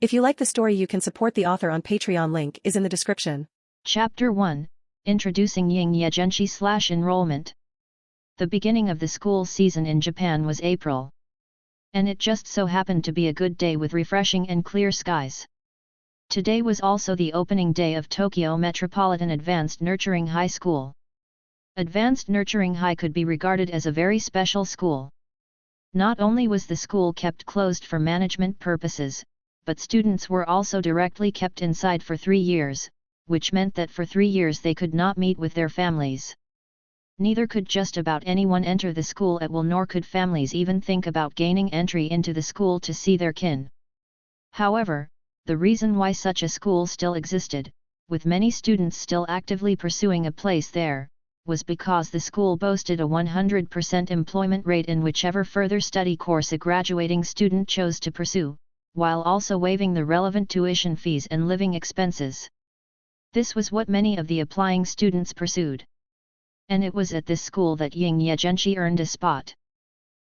If you like the story, you can support the author on Patreon. Link is in the description. Chapter 1, Introducing Ying Ye Zhenshi / Enrollment. The beginning of the school season in Japan was April. And it just so happened to be a good day with refreshing and clear skies. Today was also the opening day of Tokyo Metropolitan Advanced Nurturing High School. Advanced Nurturing High could be regarded as a very special school. Not only was the school kept closed for management purposes, but students were also directly kept inside for 3 years, which meant that for 3 years they could not meet with their families. Neither could just about anyone enter the school at will, nor could families even think about gaining entry into the school to see their kin. However, the reason why such a school still existed, with many students still actively pursuing a place there, was because the school boasted a 100% employment rate in whichever further study course a graduating student chose to pursue, while also waiving the relevant tuition fees and living expenses. This was what many of the applying students pursued. And it was at this school that Ying Ye Zhenshi earned a spot.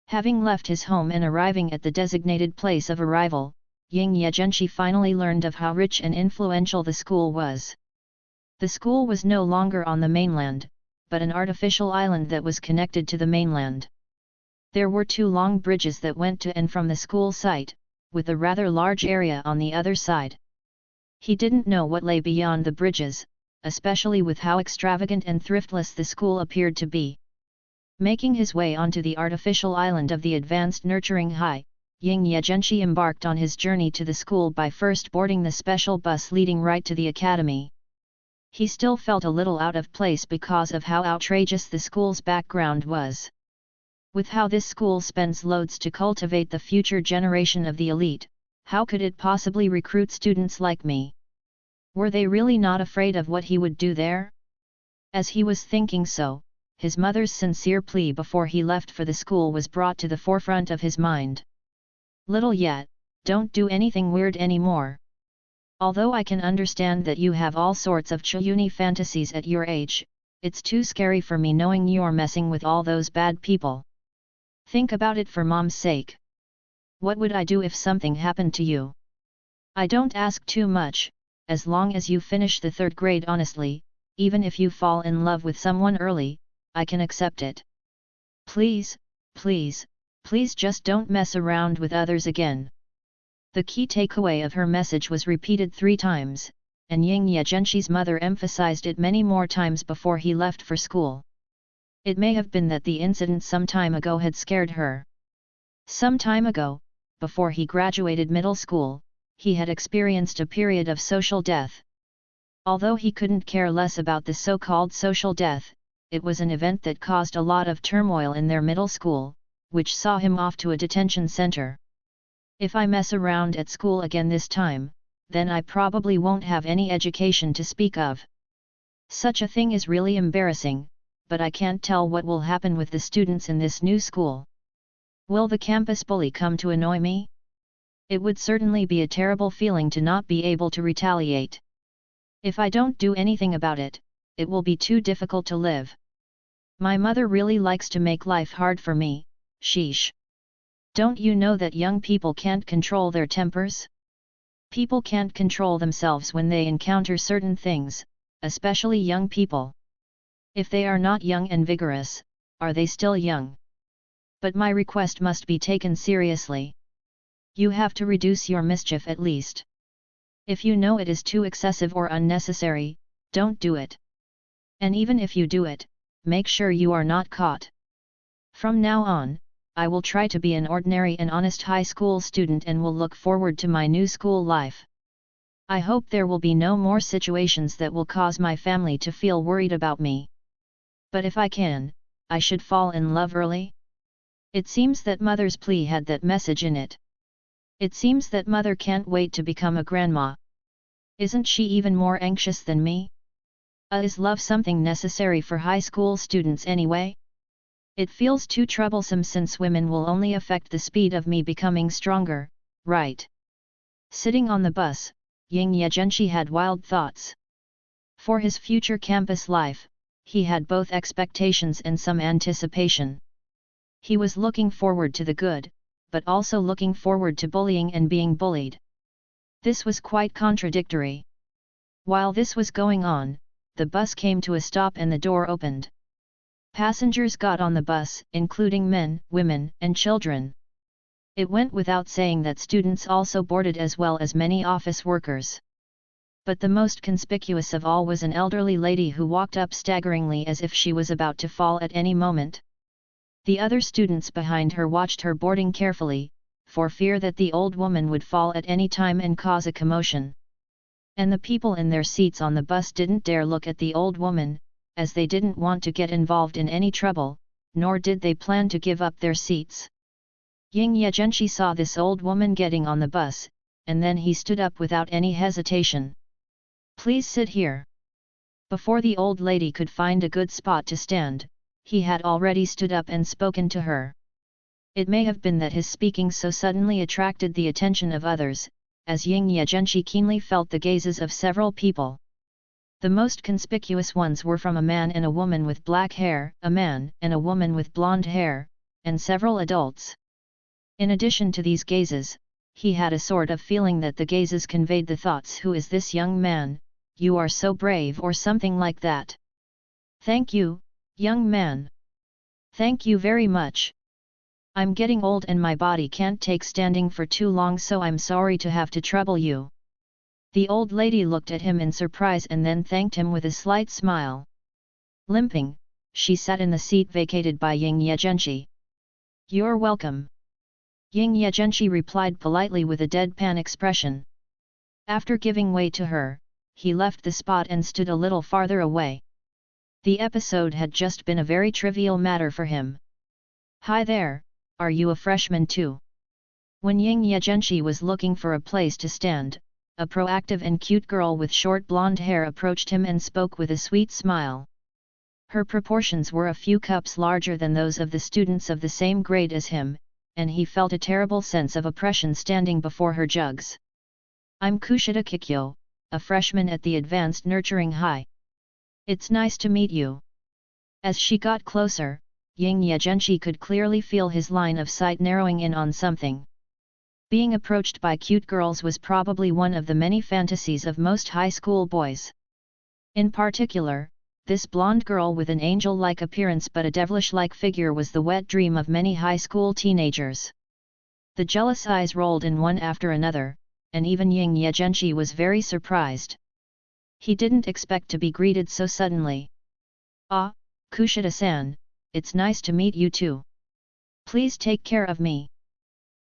Having left his home and arriving at the designated place of arrival, Ying Ye Zhenshi finally learned of how rich and influential the school was. The school was no longer on the mainland, but an artificial island that was connected to the mainland. There were 2 long bridges that went to and from the school site, with a rather large area on the other side. He didn't know what lay beyond the bridges, especially with how extravagant and thriftless the school appeared to be. Making his way onto the artificial island of the Advanced Nurturing High, Ying Ye Zhenshi embarked on his journey to the school by first boarding the special bus leading right to the academy. He still felt a little out of place because of how outrageous the school's background was. With how this school spends loads to cultivate the future generation of the elite, how could it possibly recruit students like me? Were they really not afraid of what he would do there? As he was thinking so, his mother's sincere plea before he left for the school was brought to the forefront of his mind. "Little yet, don't do anything weird anymore. Although I can understand that you have all sorts of chiyuni fantasies at your age, it's too scary for me knowing you're messing with all those bad people. Think about it for Mom's sake. What would I do if something happened to you? I don't ask too much, as long as you finish the 3rd grade honestly, even if you fall in love with someone early, I can accept it. Please, please, please just don't mess around with others again." The key takeaway of her message was repeated 3 times, and Ying Ye Zhenshi's mother emphasized it many more times before he left for school. It may have been that the incident some time ago had scared her. Some time ago, before he graduated middle school, he had experienced a period of social death. Although he couldn't care less about the so-called social death, it was an event that caused a lot of turmoil in their middle school, which saw him off to a detention center. "If I mess around at school again this time, then I probably won't have any education to speak of. Such a thing is really embarrassing, but I can't tell what will happen with the students in this new school. Will the campus bully come to annoy me? It would certainly be a terrible feeling to not be able to retaliate. If I don't do anything about it, it will be too difficult to live. My mother really likes to make life hard for me, sheesh. Don't you know that young people can't control their tempers? People can't control themselves when they encounter certain things, especially young people. If they are not young and vigorous, are they still young? But my request must be taken seriously. You have to reduce your mischief at least. If you know it is too excessive or unnecessary, don't do it. And even if you do it, make sure you are not caught. From now on, I will try to be an ordinary and honest high school student and will look forward to my new school life. I hope there will be no more situations that will cause my family to feel worried about me. But if I can, I should fall in love early." It seems that Mother's plea had that message in it. It seems that Mother can't wait to become a grandma. Isn't she even more anxious than me? Is love something necessary for high school students anyway? It feels too troublesome since women will only affect the speed of me becoming stronger, right? Sitting on the bus, Ying Ye Zhenshi had wild thoughts. For his future campus life, he had both expectations and some anticipation. He was looking forward to the good, but also looking forward to bullying and being bullied. This was quite contradictory. While this was going on, the bus came to a stop and the door opened. Passengers got on the bus, including men, women, and children. It went without saying that students also boarded as well as many office workers. But the most conspicuous of all was an elderly lady who walked up staggeringly as if she was about to fall at any moment. The other students behind her watched her boarding carefully, for fear that the old woman would fall at any time and cause a commotion. And the people in their seats on the bus didn't dare look at the old woman, as they didn't want to get involved in any trouble, nor did they plan to give up their seats. Ying Ye Zhenshi saw this old woman getting on the bus, and then he stood up without any hesitation. "Please sit here." Before the old lady could find a good spot to stand, he had already stood up and spoken to her. It may have been that his speaking so suddenly attracted the attention of others, as Ying Ye Zhenshi keenly felt the gazes of several people. The most conspicuous ones were from a man and a woman with black hair, a man and a woman with blonde hair, and several adults. In addition to these gazes, he had a sort of feeling that the gazes conveyed the thoughts, "Who is this young man? You are so brave," or something like that. "Thank you, young man. Thank you very much. I'm getting old and my body can't take standing for too long, so I'm sorry to have to trouble you." The old lady looked at him in surprise and then thanked him with a slight smile. Limping, she sat in the seat vacated by Ying Ye Zhenshi. "You're welcome." Ying Ye Zhenshi replied politely with a deadpan expression. After giving way to her, he left the spot and stood a little farther away. The episode had just been a very trivial matter for him. "Hi there, are you a freshman too?" When Ying Ye Zhenshi was looking for a place to stand, a proactive and cute girl with short blonde hair approached him and spoke with a sweet smile. Her proportions were a few cups larger than those of the students of the same grade as him, and he felt a terrible sense of oppression standing before her jugs. "I'm Kushida Kikyo, a freshman at the Advanced Nurturing High. It's nice to meet you." As she got closer, Ying Ye Zhenshi could clearly feel his line of sight narrowing in on something. Being approached by cute girls was probably one of the many fantasies of most high school boys. In particular, this blonde girl with an angel-like appearance but a devilish-like figure was the wet dream of many high school teenagers. The jealous eyes rolled in one after another, and even Ying Ye Zhenshi was very surprised. He didn't expect to be greeted so suddenly. "Ah, Kushida-san, it's nice to meet you too. Please take care of me.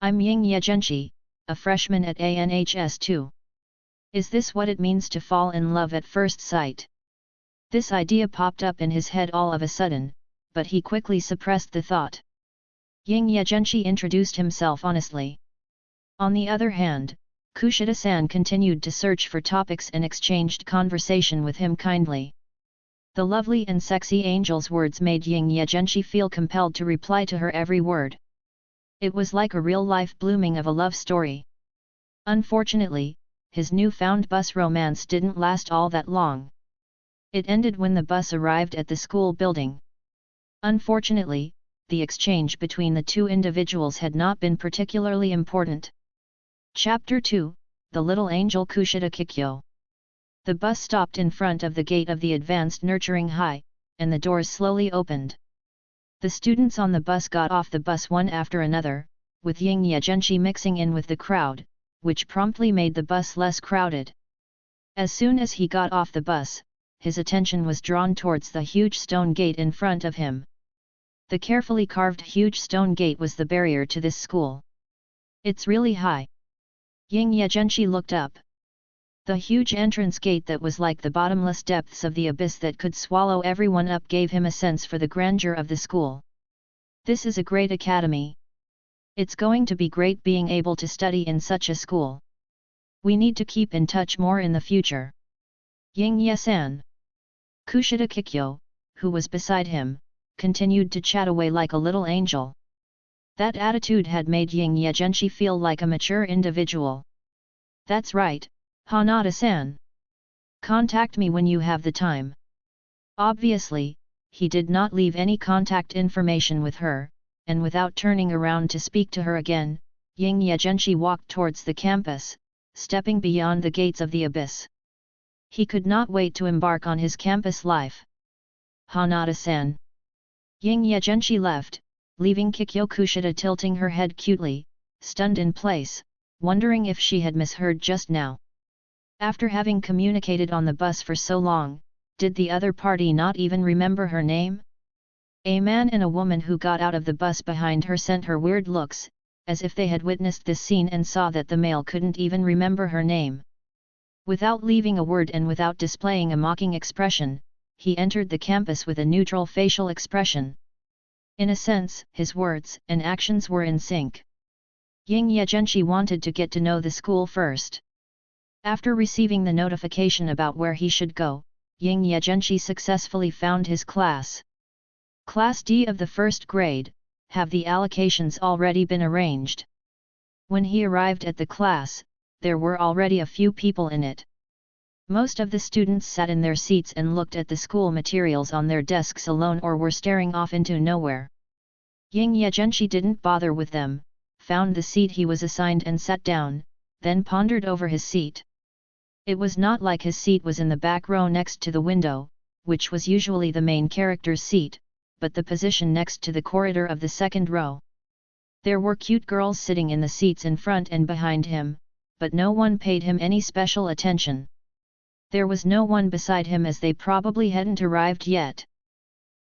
I'm Ying Ye Zhenshi, a freshman at ANHS 2. Is this what it means to fall in love at first sight?" This idea popped up in his head all of a sudden, but he quickly suppressed the thought. Ying Ye Zhenshi introduced himself honestly. On the other hand, Kushida-san continued to search for topics and exchanged conversation with him kindly. The lovely and sexy angel's words made Ying Ye Zhenshi feel compelled to reply to her every word. It was like a real-life blooming of a love story. Unfortunately, his newfound bus romance didn't last all that long. It ended when the bus arrived at the school building. Unfortunately, the exchange between the two individuals had not been particularly important. Chapter 2, The Little Angel Kushida Kikyo. The bus stopped in front of the gate of the Advanced Nurturing High, and the doors slowly opened. The students on the bus got off the bus one after another, with Ying Ye Zhenshi mixing in with the crowd, which promptly made the bus less crowded. As soon as he got off the bus, his attention was drawn towards the huge stone gate in front of him. The carefully carved huge stone gate was the barrier to this school. "It's really high." Ying Ye Zhenshi looked up. The huge entrance gate that was like the bottomless depths of the abyss that could swallow everyone up gave him a sense for the grandeur of the school. "This is a great academy. It's going to be great being able to study in such a school. We need to keep in touch more in the future." "Ying Ye-san." Kushida Kikyo, who was beside him, continued to chat away like a little angel. That attitude had made Ying Ye Zhenshi feel like a mature individual. "That's right, Hanada-san. Contact me when you have the time." Obviously, he did not leave any contact information with her, and without turning around to speak to her again, Ying Ye Zhenshi walked towards the campus, stepping beyond the gates of the abyss. He could not wait to embark on his campus life. Hanada-san. Ying Ye Zhenshi left, leaving Kikyo Kushida tilting her head cutely, stunned in place, wondering if she had misheard just now. After having communicated on the bus for so long, did the other party not even remember her name? A man and a woman who got out of the bus behind her sent her weird looks, as if they had witnessed this scene and saw that the male couldn't even remember her name. Without leaving a word and without displaying a mocking expression, he entered the campus with a neutral facial expression. In a sense, his words and actions were in sync. Ying Ye Zhenshi wanted to get to know the school first. After receiving the notification about where he should go, Ying Ye Zhenshi successfully found his class. Class D of the first grade, have the allocations already been arranged? When he arrived at the class, there were already a few people in it. Most of the students sat in their seats and looked at the school materials on their desks alone or were staring off into nowhere. Ying Ye Zhenshi didn't bother with them, found the seat he was assigned and sat down, then pondered over his seat. It was not like his seat was in the back row next to the window, which was usually the main character's seat, but the position next to the corridor of the second row. There were cute girls sitting in the seats in front and behind him, but no one paid him any special attention. There was no one beside him as they probably hadn't arrived yet.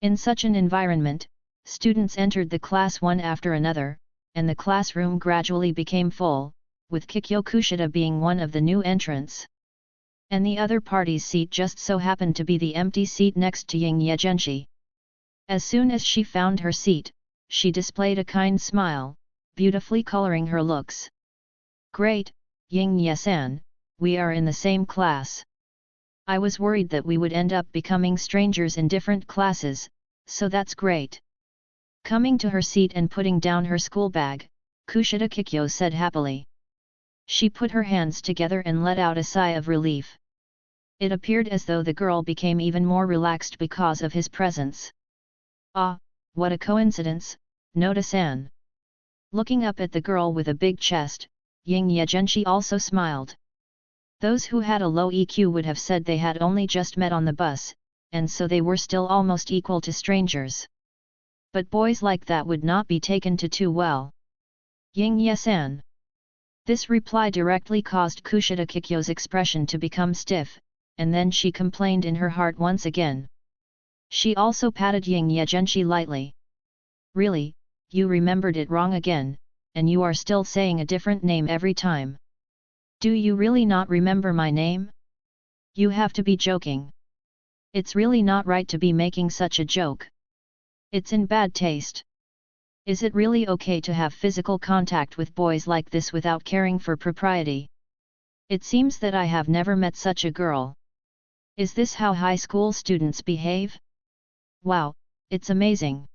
In such an environment, students entered the class one after another, and the classroom gradually became full, with Kikyo Kushida being one of the new entrants. And the other party's seat just so happened to be the empty seat next to Ying Ye Zhenshi. As soon as she found her seat, she displayed a kind smile, beautifully coloring her looks. "Great, Ying Ye-san, we are in the same class. I was worried that we would end up becoming strangers in different classes, so that's great." Coming to her seat and putting down her school bag, Kushida Kikyo said happily. She put her hands together and let out a sigh of relief. It appeared as though the girl became even more relaxed because of his presence. "Ah, what a coincidence, Noda-san." Looking up at the girl with a big chest, Ying Ye Zhenshi also smiled. Those who had a low EQ would have said they had only just met on the bus, and so they were still almost equal to strangers. But boys like that would not be taken to too well. "Ying Ye-san." This reply directly caused Kushida Kikyo's expression to become stiff, and then she complained in her heart once again. She also patted Ying Ye Zhenshi lightly. "Really, you remembered it wrong again, and you are still saying a different name every time. Do you really not remember my name? You have to be joking. It's really not right to be making such a joke. It's in bad taste. Is it really okay to have physical contact with boys like this without caring for propriety? It seems that I have never met such a girl. Is this how high school students behave? Wow, it's amazing."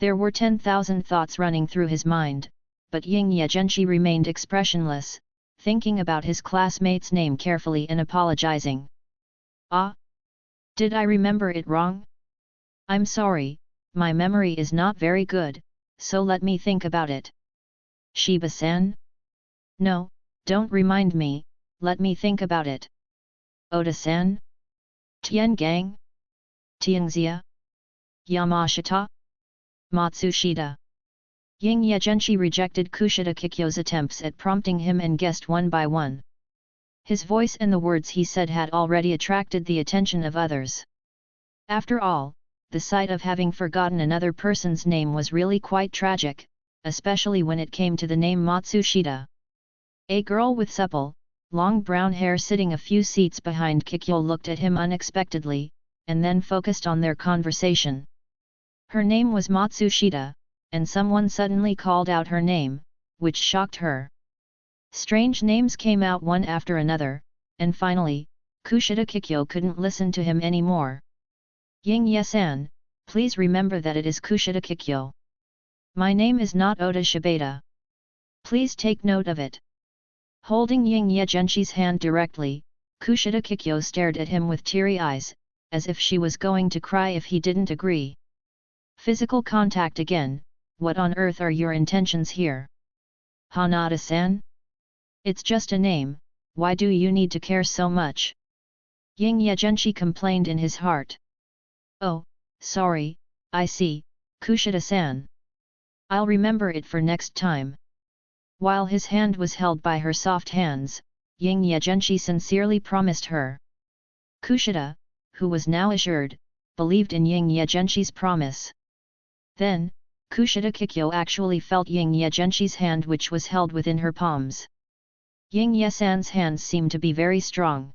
There were 10,000 thoughts running through his mind, but Ying Ye Zhenshi remained expressionless, thinking about his classmate's name carefully and apologizing. "Ah? Did I remember it wrong? I'm sorry, my memory is not very good, so let me think about it." "Shiba-san? No, don't remind me, let me think about it." "Oda-san? Tiangang? Tianxia? Yamashita? Matsushita?" Ying Ye Zhenshi rejected Kushida Kikyo's attempts at prompting him and guessed one by one. His voice and the words he said had already attracted the attention of others. After all, the sight of having forgotten another person's name was really quite tragic, especially when it came to the name Matsushita. A girl with supple, long brown hair sitting a few seats behind Kikyo looked at him unexpectedly, and then focused on their conversation. Her name was Matsushita, and someone suddenly called out her name, which shocked her. Strange names came out one after another, and finally, Kushida Kikyo couldn't listen to him anymore. "Ying Ye-san, please remember that it is Kushida Kikyo. My name is not Oda Shibata. Please take note of it." Holding Ying Ye Zhenshi's hand directly, Kushida Kikyo stared at him with teary eyes, as if she was going to cry if he didn't agree. Physical contact again, what on earth are your intentions here? Hanada-san? It's just a name, why do you need to care so much? Ying Ye Zhenshi complained in his heart. Oh, sorry, I see, Kushida-san. I'll remember it for next time. While his hand was held by her soft hands, Ying Ye Zhenshi sincerely promised her. Kushida, who was now assured, believed in Ying Ye Zhenshi's promise. Then, Kushida Kikyo actually felt Ying Ye Zhenshi's hand which was held within her palms. Ying Ye-san's hands seemed to be very strong.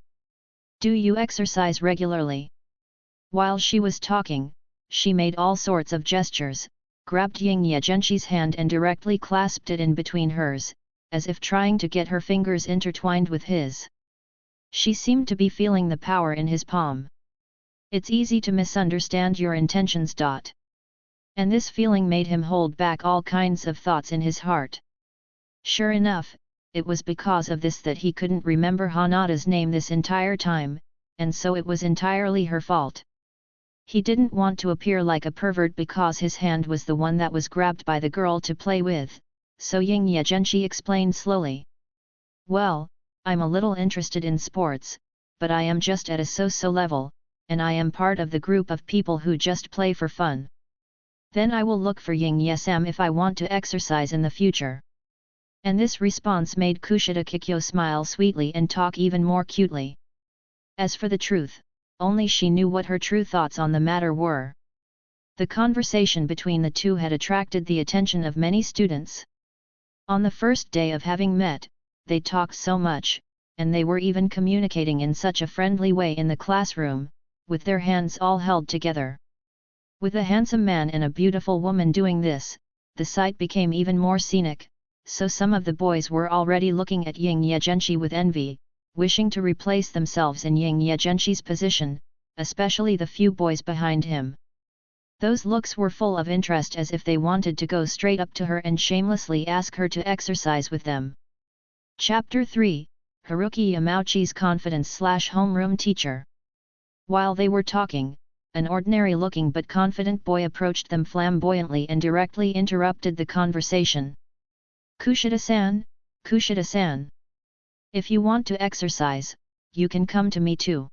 Do you exercise regularly? While she was talking, she made all sorts of gestures, grabbed Ying Ye Zhenshi's hand and directly clasped it in between hers, as if trying to get her fingers intertwined with his. She seemed to be feeling the power in his palm. It's easy to misunderstand your intentions. And this feeling made him hold back all kinds of thoughts in his heart. Sure enough, it was because of this that he couldn't remember Hanada's name this entire time, and so it was entirely her fault. He didn't want to appear like a pervert because his hand was the one that was grabbed by the girl to play with, so Ying Ye Zhenshi explained slowly. Well, I'm a little interested in sports, but I am just at a so-so level, and I am part of the group of people who just play for fun. Then I will look for Ying Ye-sam if I want to exercise in the future. And this response made Kushida Kikyo smile sweetly and talk even more cutely. As for the truth, only she knew what her true thoughts on the matter were. The conversation between the two had attracted the attention of many students. On the first day of having met, they talked so much, and they were even communicating in such a friendly way in the classroom, with their hands all held together. With a handsome man and a beautiful woman doing this, the sight became even more scenic, so some of the boys were already looking at Ying Ye Zhenshi with envy, wishing to replace themselves in Ying Ye Zhenshi's position, especially the few boys behind him. Those looks were full of interest as if they wanted to go straight up to her and shamelessly ask her to exercise with them. Chapter 3, Haruki Yamauchi's confidence/homeroom teacher. While they were talking, an ordinary-looking but confident boy approached them flamboyantly and directly interrupted the conversation. Kushida-san, Kushida-san. If you want to exercise, you can come to me too.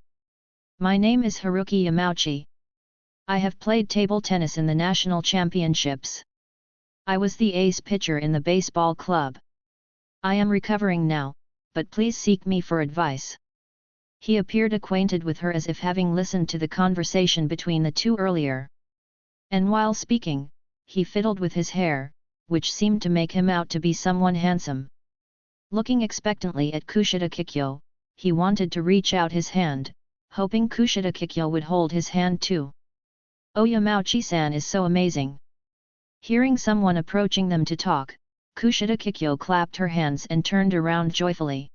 My name is Haruki Yamauchi. I have played table tennis in the national championships. I was the ace pitcher in the baseball club. I am recovering now, but please seek me for advice. He appeared acquainted with her as if having listened to the conversation between the two earlier. And while speaking, he fiddled with his hair, which seemed to make him out to be someone handsome. Looking expectantly at Kushida Kikyo, he wanted to reach out his hand, hoping Kushida Kikyo would hold his hand too. Oh, Yamauchi-san is so amazing. Hearing someone approaching them to talk, Kushida Kikyo clapped her hands and turned around joyfully.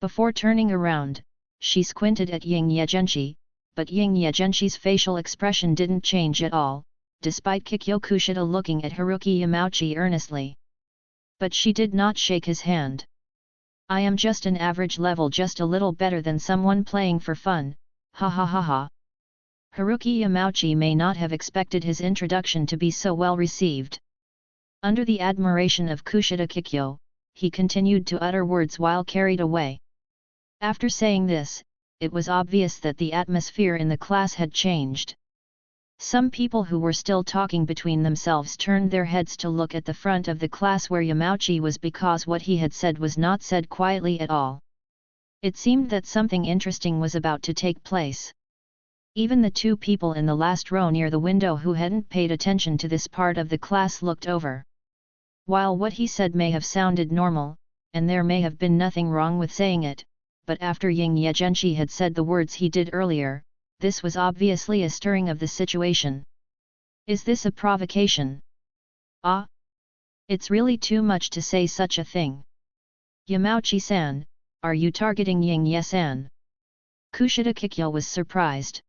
Before turning around, she squinted at Ying Ye Zhenshi, but Ying Ye Zhenshi's facial expression didn't change at all, despite Kikyo Kushida looking at Haruki Yamauchi earnestly. But she did not shake his hand. I am just an average level, just a little better than someone playing for fun, ha ha ha ha. Haruki Yamauchi may not have expected his introduction to be so well received. Under the admiration of Kushida Kikyo, he continued to utter words while carried away. After saying this, it was obvious that the atmosphere in the class had changed. Some people who were still talking between themselves turned their heads to look at the front of the class where Yamauchi was because what he had said was not said quietly at all. It seemed that something interesting was about to take place. Even the two people in the last row near the window who hadn't paid attention to this part of the class looked over. While what he said may have sounded normal, and there may have been nothing wrong with saying it, but after Ying Ye Zhenshi had said the words he did earlier, this was obviously a stirring of the situation. Is this a provocation? Ah! It's really too much to say such a thing. Yamauchi-san, are you targeting Ying Ye-san? Kushida Kikyo was surprised.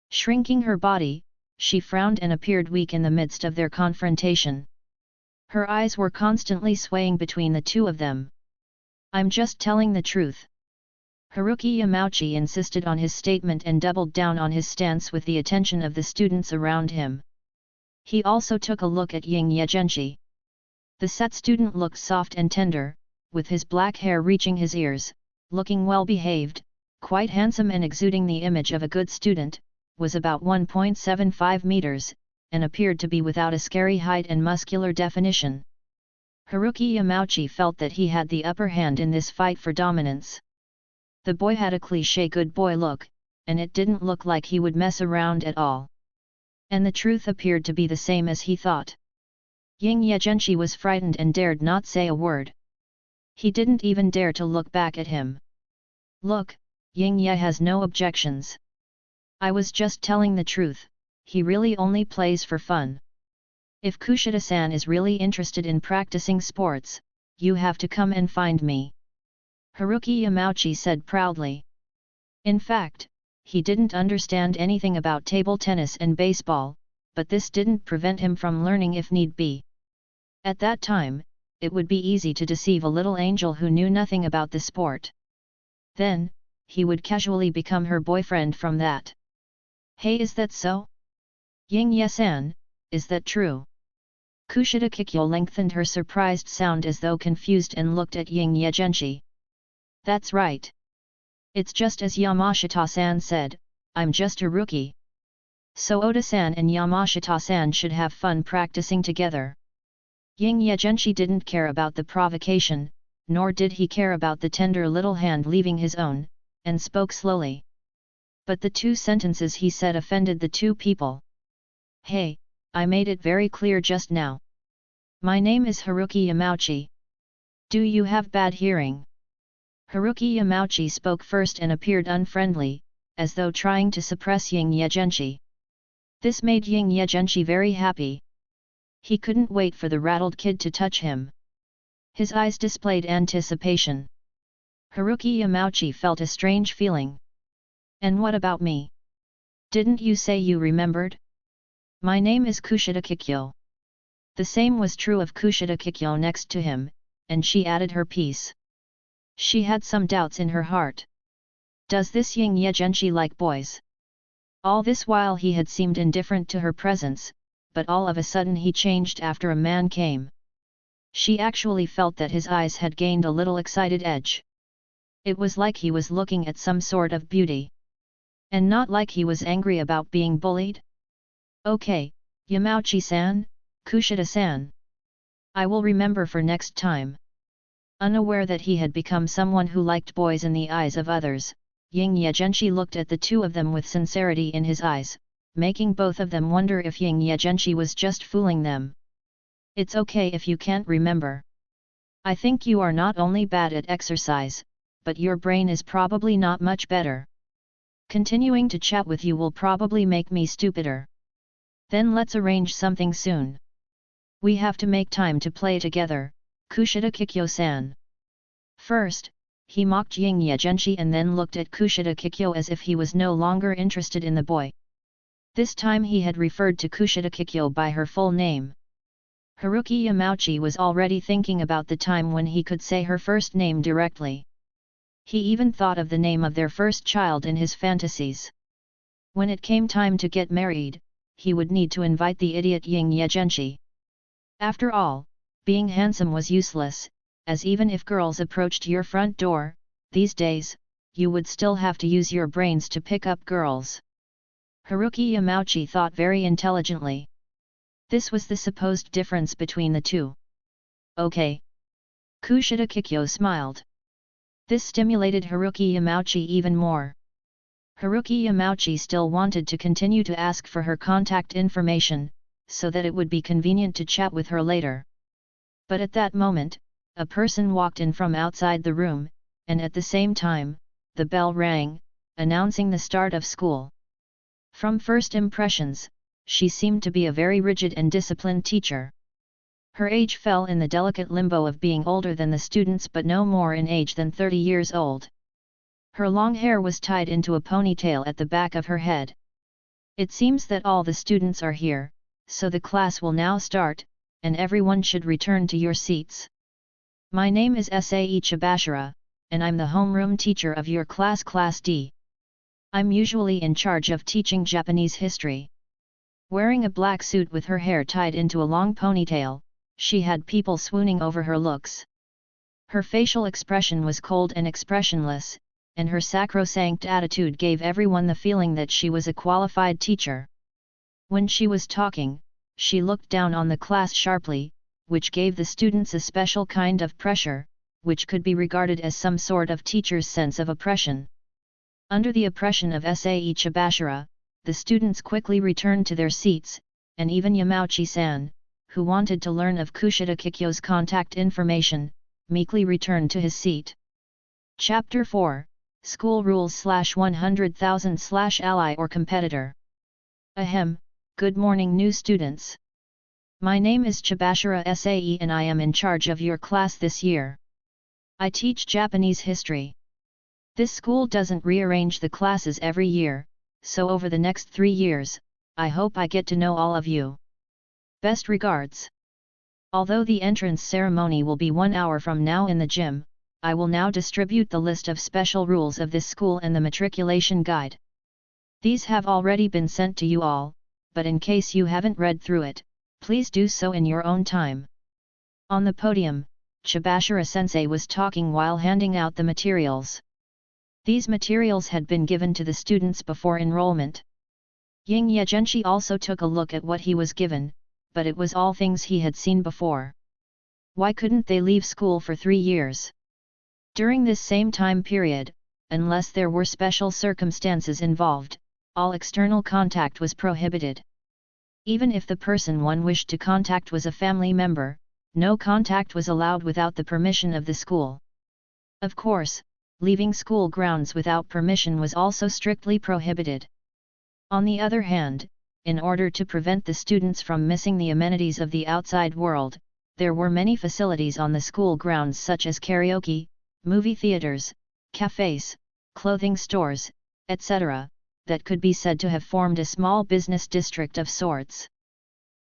Shrinking her body, she frowned and appeared weak in the midst of their confrontation. Her eyes were constantly swaying between the two of them. I'm just telling the truth. Haruki Yamauchi insisted on his statement and doubled down on his stance with the attention of the students around him. He also took a look at Ying Ye Zhenshi. The set student looked soft and tender, with his black hair reaching his ears, looking well-behaved, quite handsome and exuding the image of a good student, was about 1.75 meters, and appeared to be without a scary height and muscular definition. Haruki Yamauchi felt that he had the upper hand in this fight for dominance. The boy had a cliché good boy look, and it didn't look like he would mess around at all. And the truth appeared to be the same as he thought. Ying Ye Zhenshi was frightened and dared not say a word. He didn't even dare to look back at him. Look, Ying Ye has no objections. I was just telling the truth, he really only plays for fun. If Kushida-san is really interested in practicing sports, you have to come and find me. Haruki Yamauchi said proudly. In fact, he didn't understand anything about table tennis and baseball, but this didn't prevent him from learning if need be. At that time, it would be easy to deceive a little angel who knew nothing about the sport. Then, he would casually become her boyfriend from that. Hey, is that so? Ying Ye-san, is that true? Kushida Kikyo lengthened her surprised sound as though confused and looked at Ying Ye Zhenshi. That's right. It's just as Yamashita-san said, I'm just a rookie. So Oda-san and Yamashita-san should have fun practicing together. Ying Ye Zhenshi didn't care about the provocation, nor did he care about the tender little hand leaving his own, and spoke slowly. But the two sentences he said offended the two people. Hey, I made it very clear just now. My name is Haruki Yamauchi. Do you have bad hearing? Haruki Yamauchi spoke first and appeared unfriendly, as though trying to suppress Ying Ye Zhenshi. This made Ying Ye Zhenshi very happy. He couldn't wait for the rattled kid to touch him. His eyes displayed anticipation. Haruki Yamauchi felt a strange feeling. And what about me? Didn't you say you remembered? My name is Kushida Kikyo. The same was true of Kushida Kikyo next to him, and she added her piece. She had some doubts in her heart. Does this Ying Ye Zhenshi like boys? All this while he had seemed indifferent to her presence, but all of a sudden he changed after a man came. She actually felt that his eyes had gained a little excited edge. It was like he was looking at some sort of beauty. And not like he was angry about being bullied. Okay, Yamauchi-san, Kushida-san. I will remember for next time. Unaware that he had become someone who liked boys in the eyes of others, Ying Ye Zhenshi looked at the two of them with sincerity in his eyes, making both of them wonder if Ying Ye Zhenshi was just fooling them. It's okay if you can't remember. I think you are not only bad at exercise, but your brain is probably not much better. Continuing to chat with you will probably make me stupider. Then let's arrange something soon. We have to make time to play together, Kushida Kikyo-san. First, he mocked Ying Ye Zhenshi and then looked at Kushida Kikyo as if he was no longer interested in the boy. This time he had referred to Kushida Kikyo by her full name. Haruki Yamauchi was already thinking about the time when he could say her first name directly. He even thought of the name of their first child in his fantasies. When it came time to get married, he would need to invite the idiot Ying Ye Zhenshi. After all, being handsome was useless, as even if girls approached your front door, these days, you would still have to use your brains to pick up girls. Haruki Yamauchi thought very intelligently. This was the supposed difference between the two. Okay. Kushida Kikyo smiled. This stimulated Haruki Yamauchi even more. Haruki Yamauchi still wanted to continue to ask for her contact information, so that it would be convenient to chat with her later. But at that moment, a person walked in from outside the room, and at the same time, the bell rang, announcing the start of school. From first impressions, she seemed to be a very rigid and disciplined teacher. Her age fell in the delicate limbo of being older than the students but no more in age than 30 years old. Her long hair was tied into a ponytail at the back of her head. It seems that all the students are here, so the class will now start, and everyone should return to your seats. My name is Sae Chibashira, and I'm the homeroom teacher of your class Class D. I'm usually in charge of teaching Japanese history. Wearing a black suit with her hair tied into a long ponytail, she had people swooning over her looks. Her facial expression was cold and expressionless, and her sacrosanct attitude gave everyone the feeling that she was a qualified teacher. When she was talking, she looked down on the class sharply, which gave the students a special kind of pressure, which could be regarded as some sort of teacher's sense of oppression. Under the oppression of Sae Chibashira, the students quickly returned to their seats, and even Yamauchi-san, who wanted to learn of Kushida Kikyo's contact information, meekly returned to his seat. Chapter 4, School Rules /100,000 Ally or Competitor. Ahem, good morning new students. My name is Chibashira Sae and I am in charge of your class this year. I teach Japanese history. This school doesn't rearrange the classes every year, so over the next 3 years, I hope I get to know all of you. Best regards. Although the entrance ceremony will be 1 hour from now in the gym, I will now distribute the list of special rules of this school and the matriculation guide. These have already been sent to you all, but in case you haven't read through it, please do so in your own time. On the podium, Chibashira-sensei was talking while handing out the materials. These materials had been given to the students before enrollment. Ying Ye Zhenshi also took a look at what he was given, but it was all things he had seen before. Why couldn't they leave school for 3 years? During this same time period, unless there were special circumstances involved, all external contact was prohibited. Even if the person one wished to contact was a family member, no contact was allowed without the permission of the school. Of course, leaving school grounds without permission was also strictly prohibited. On the other hand, in order to prevent the students from missing the amenities of the outside world, there were many facilities on the school grounds such as karaoke, movie theaters, cafes, clothing stores, etc., that could be said to have formed a small business district of sorts.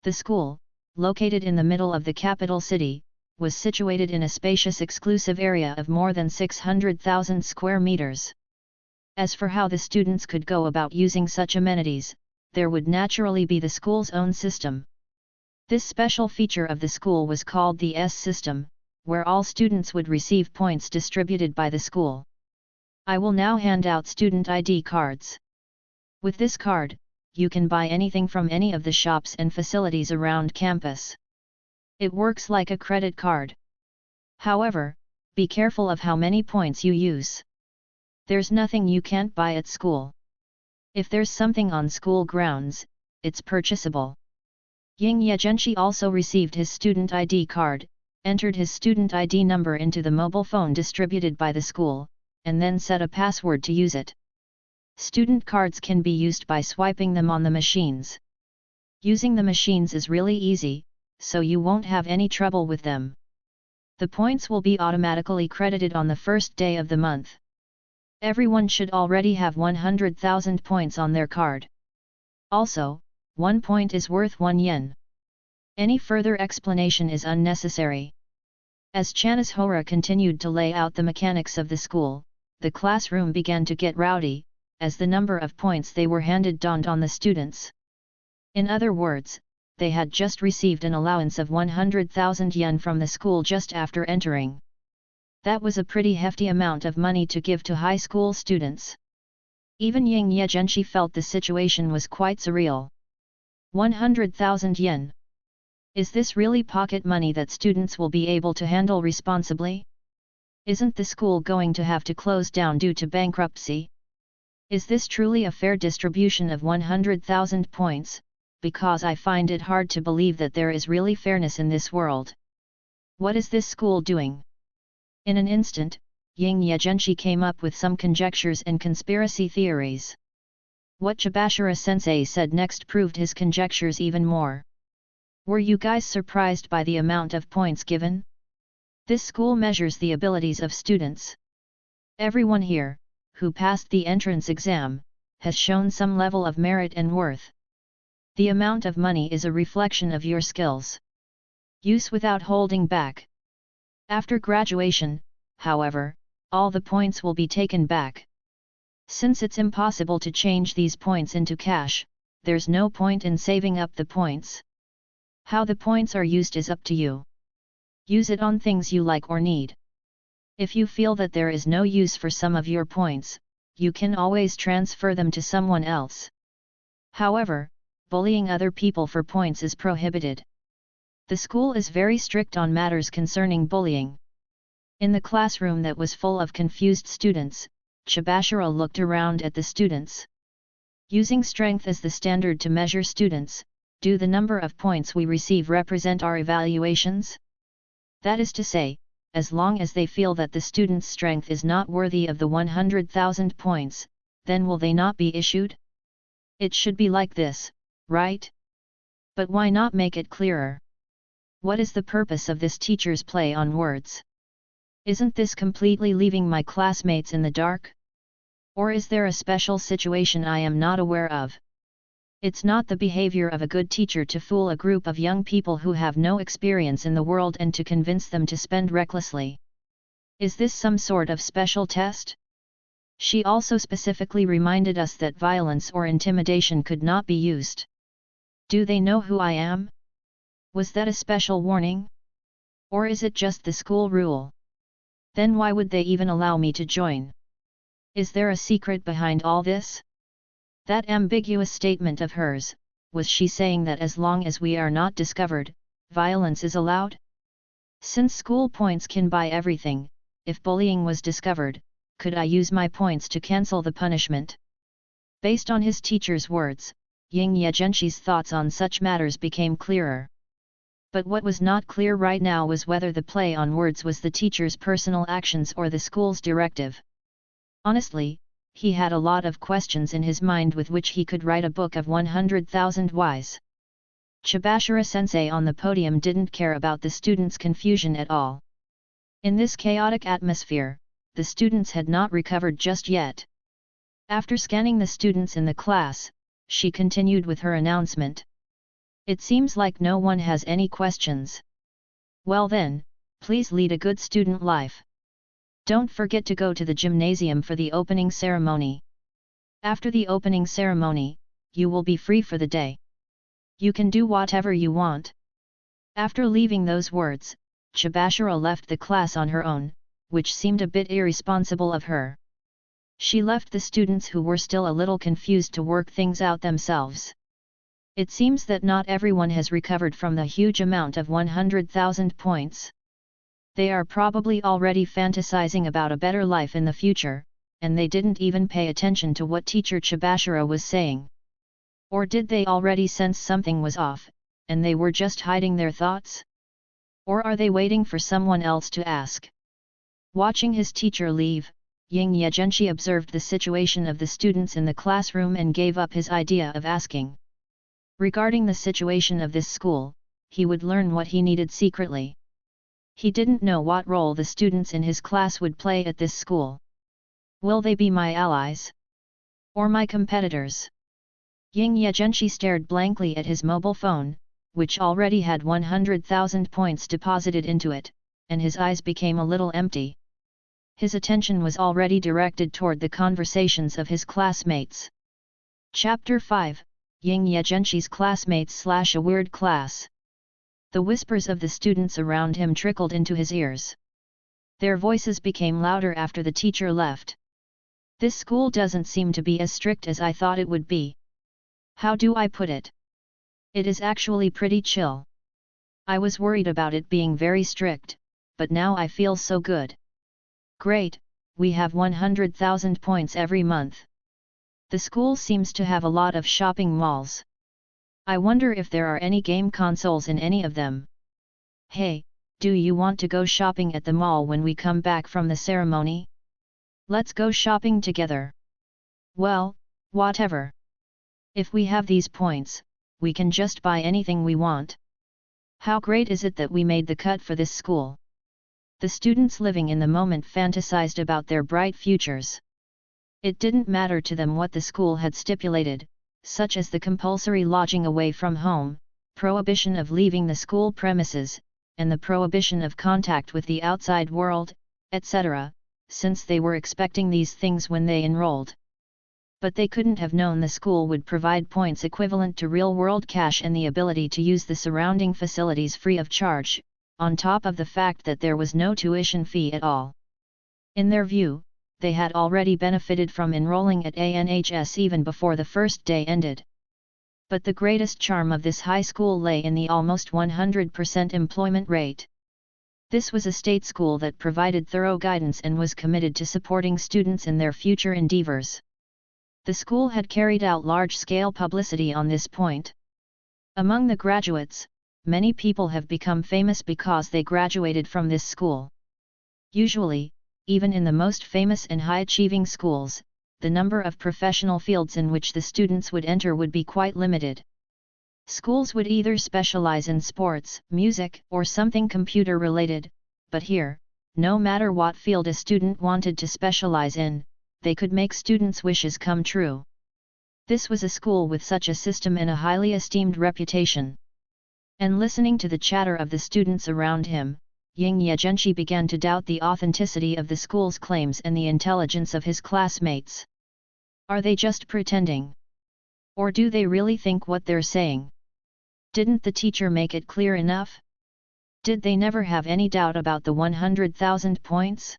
The school, located in the middle of the capital city, was situated in a spacious exclusive area of more than 600,000 square meters. As for how the students could go about using such amenities, there would naturally be the school's own system. This special feature of the school was called the S system, where all students would receive points distributed by the school. I will now hand out student ID cards. With this card, you can buy anything from any of the shops and facilities around campus. It works like a credit card. However, be careful of how many points you use. There's nothing you can't buy at school. If there's something on school grounds, it's purchasable. Ying Ye Zhenshi also received his student ID card, entered his student ID number into the mobile phone distributed by the school, and then set a password to use it. Student cards can be used by swiping them on the machines. Using the machines is really easy, so you won't have any trouble with them. The points will be automatically credited on the first day of the month. Everyone should already have 100,000 points on their card. Also, 1 point is worth 1 yen. Any further explanation is unnecessary. As Chanis Hora continued to lay out the mechanics of the school, the classroom began to get rowdy, as the number of points they were handed dawned on the students. In other words, they had just received an allowance of 100,000 yen from the school just after entering. That was a pretty hefty amount of money to give to high school students. Even Ying Ye Zhenshi felt the situation was quite surreal. 100,000 yen. Is this really pocket money that students will be able to handle responsibly? Isn't the school going to have to close down due to bankruptcy? Is this truly a fair distribution of 100,000 points? Because I find it hard to believe that there is really fairness in this world. What is this school doing? In an instant, Ying Ye Zhenshi came up with some conjectures and conspiracy theories. What Chibashira-sensei said next proved his conjectures even more. Were you guys surprised by the amount of points given? This school measures the abilities of students. Everyone here, who passed the entrance exam, has shown some level of merit and worth. The amount of money is a reflection of your skills. Use without holding back. After graduation, however, all the points will be taken back. Since it's impossible to change these points into cash, there's no point in saving up the points. How the points are used is up to you. Use it on things you like or need. If you feel that there is no use for some of your points, you can always transfer them to someone else. However, bullying other people for points is prohibited. The school is very strict on matters concerning bullying. In the classroom that was full of confused students, Chibashiro looked around at the students. Using strength as the standard to measure students, do the number of points we receive represent our evaluations? That is to say, as long as they feel that the student's strength is not worthy of the 100,000 points, then will they not be issued? It should be like this, right? But why not make it clearer? What is the purpose of this teacher's play on words? Isn't this completely leaving my classmates in the dark? Or is there a special situation I am not aware of? It's not the behavior of a good teacher to fool a group of young people who have no experience in the world and to convince them to spend recklessly. Is this some sort of special test? She also specifically reminded us that violence or intimidation could not be used. Do they know who I am? Was that a special warning? Or is it just the school rule? Then why would they even allow me to join? Is there a secret behind all this? That ambiguous statement of hers, was she saying that as long as we are not discovered, violence is allowed? Since school points can buy everything, if bullying was discovered, could I use my points to cancel the punishment? Based on his teacher's words, Ying Ye Zhenshi's thoughts on such matters became clearer. But what was not clear right now was whether the play on words was the teacher's personal actions or the school's directive. Honestly, he had a lot of questions in his mind with which he could write a book of 100,000 whys. Chibashiro-sensei on the podium didn't care about the students' confusion at all. In this chaotic atmosphere, the students had not recovered just yet. After scanning the students in the class, she continued with her announcement. It seems like no one has any questions. Well then, please lead a good student life. Don't forget to go to the gymnasium for the opening ceremony. After the opening ceremony, you will be free for the day. You can do whatever you want. After leaving those words, Chibashiro left the class on her own, which seemed a bit irresponsible of her. She left the students who were still a little confused to work things out themselves. It seems that not everyone has recovered from the huge amount of 100,000 points. They are probably already fantasizing about a better life in the future, and they didn't even pay attention to what teacher Chibashiro was saying. Or did they already sense something was off, and they were just hiding their thoughts? Or are they waiting for someone else to ask? Watching his teacher leave, Ying Ye Zhenshi observed the situation of the students in the classroom and gave up his idea of asking. Regarding the situation of this school, he would learn what he needed secretly. He didn't know what role the students in his class would play at this school. Will they be my allies? Or my competitors? Ying Ye Zhenshi stared blankly at his mobile phone, which already had 100,000 points deposited into it, and his eyes became a little empty. His attention was already directed toward the conversations of his classmates. Chapter 5, Ying Ye Zhenshi's classmates / a weird class. The whispers of the students around him trickled into his ears. Their voices became louder after the teacher left. This school doesn't seem to be as strict as I thought it would be. How do I put it? It is actually pretty chill. I was worried about it being very strict, but now I feel so good. Great, we have 100,000 points every month. The school seems to have a lot of shopping malls. I wonder if there are any game consoles in any of them. Hey, do you want to go shopping at the mall when we come back from the ceremony? Let's go shopping together. Well, whatever. If we have these points, we can just buy anything we want. How great is it that we made the cut for this school? The students living in the moment fantasized about their bright futures. It didn't matter to them what the school had stipulated, such as the compulsory lodging away from home, prohibition of leaving the school premises, and the prohibition of contact with the outside world, etc., since they were expecting these things when they enrolled. But they couldn't have known the school would provide points equivalent to real-world cash and the ability to use the surrounding facilities free of charge, on top of the fact that there was no tuition fee at all. In their view, they had already benefited from enrolling at ANHS even before the first day ended. But the greatest charm of this high school lay in the almost 100% employment rate. This was a state school that provided thorough guidance and was committed to supporting students in their future endeavors. The school had carried out large-scale publicity on this point. Among the graduates, many people have become famous because they graduated from this school. Usually, even in the most famous and high-achieving schools, the number of professional fields in which the students would enter would be quite limited. Schools would either specialize in sports, music, or something computer-related, but here, no matter what field a student wanted to specialize in, they could make students' wishes come true. This was a school with such a system and a highly esteemed reputation. And listening to the chatter of the students around him, Ying Ye Zhenshi began to doubt the authenticity of the school's claims and the intelligence of his classmates. Are they just pretending? Or do they really think what they're saying? Didn't the teacher make it clear enough? Did they never have any doubt about the 100,000 points?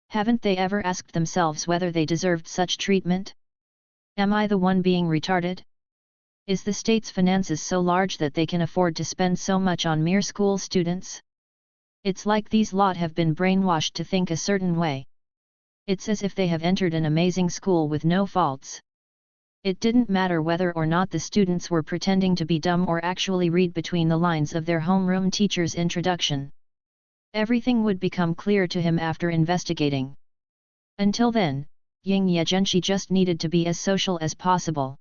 Haven't they ever asked themselves whether they deserved such treatment? Am I the one being retarded? Is the state's finances so large that they can afford to spend so much on mere school students? It's like these lot have been brainwashed to think a certain way. It's as if they have entered an amazing school with no faults. It didn't matter whether or not the students were pretending to be dumb or actually read between the lines of their homeroom teacher's introduction. Everything would become clear to him after investigating. Until then, Ying Ye Zhenshi just needed to be as social as possible.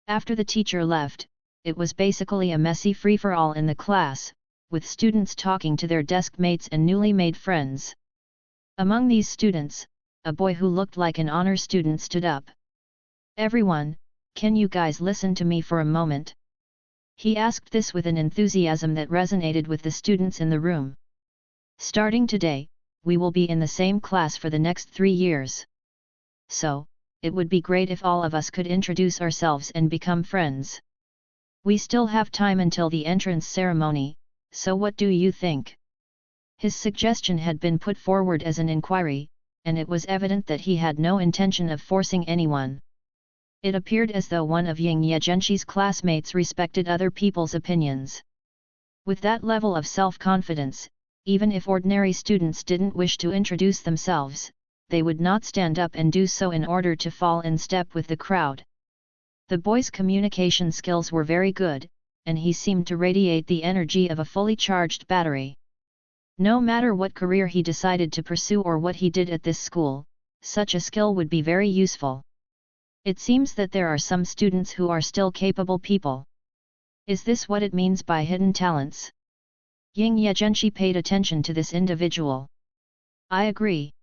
After the teacher left, it was basically a messy free-for-all in the class, with students talking to their desk mates and newly made friends. Among these students, a boy who looked like an honor student stood up. "Everyone, can you guys listen to me for a moment?" He asked this with an enthusiasm that resonated with the students in the room. "Starting today, we will be in the same class for the next 3 years. So, it would be great if all of us could introduce ourselves and become friends. We still have time until the entrance ceremony, so what do you think?" His suggestion had been put forward as an inquiry, and it was evident that he had no intention of forcing anyone. It appeared as though one of Ying Ye Zhenshi's classmates respected other people's opinions. With that level of self-confidence, even if ordinary students didn't wish to introduce themselves, they would not stand up and do so in order to fall in step with the crowd. The boy's communication skills were very good, and he seemed to radiate the energy of a fully charged battery. No matter what career he decided to pursue or what he did at this school, such a skill would be very useful. It seems that there are some students who are still capable people. Is this what it means by hidden talents? Ying Ye Zhenshi paid attention to this individual. "I agree.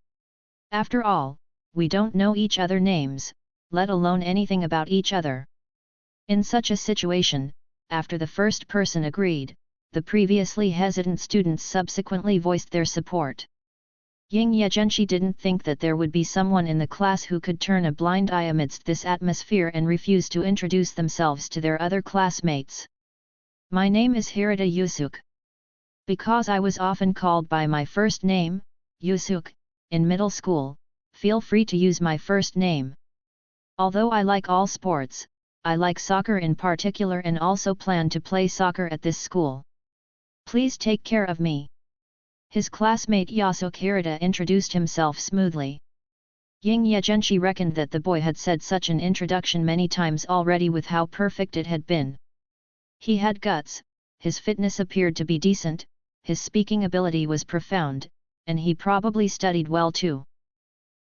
After all, we don't know each other's names, let alone anything about each other." In such a situation, after the first person agreed, the previously hesitant students subsequently voiced their support. Ying Ye Zhenshi didn't think that there would be someone in the class who could turn a blind eye amidst this atmosphere and refuse to introduce themselves to their other classmates. "My name is Hirata Yusuke. Because I was often called by my first name, Yusuke, in middle school, feel free to use my first name. Although I like all sports, I like soccer in particular and also plan to play soccer at this school. Please take care of me." His classmate Yasuke Hirata introduced himself smoothly. Ying Ye Zhenshi reckoned that the boy had said such an introduction many times already with how perfect it had been. He had guts, his fitness appeared to be decent, his speaking ability was profound, and he probably studied well too.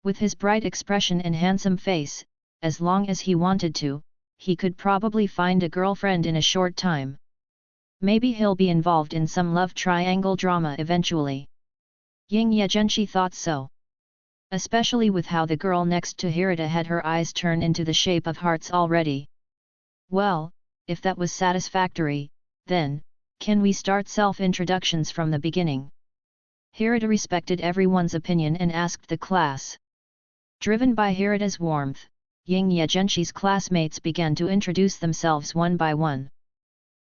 With his bright expression and handsome face, as long as he wanted to, he could probably find a girlfriend in a short time. Maybe he'll be involved in some love triangle drama eventually. Ying Ye Zhenshi thought so. Especially with how the girl next to Hirata had her eyes turn into the shape of hearts already. Well, if that was satisfactory, then, can we start self-introductions from the beginning? Hirata respected everyone's opinion and asked the class. Driven by Hirata's warmth, Ying Ye Zhenshi's classmates began to introduce themselves one by one.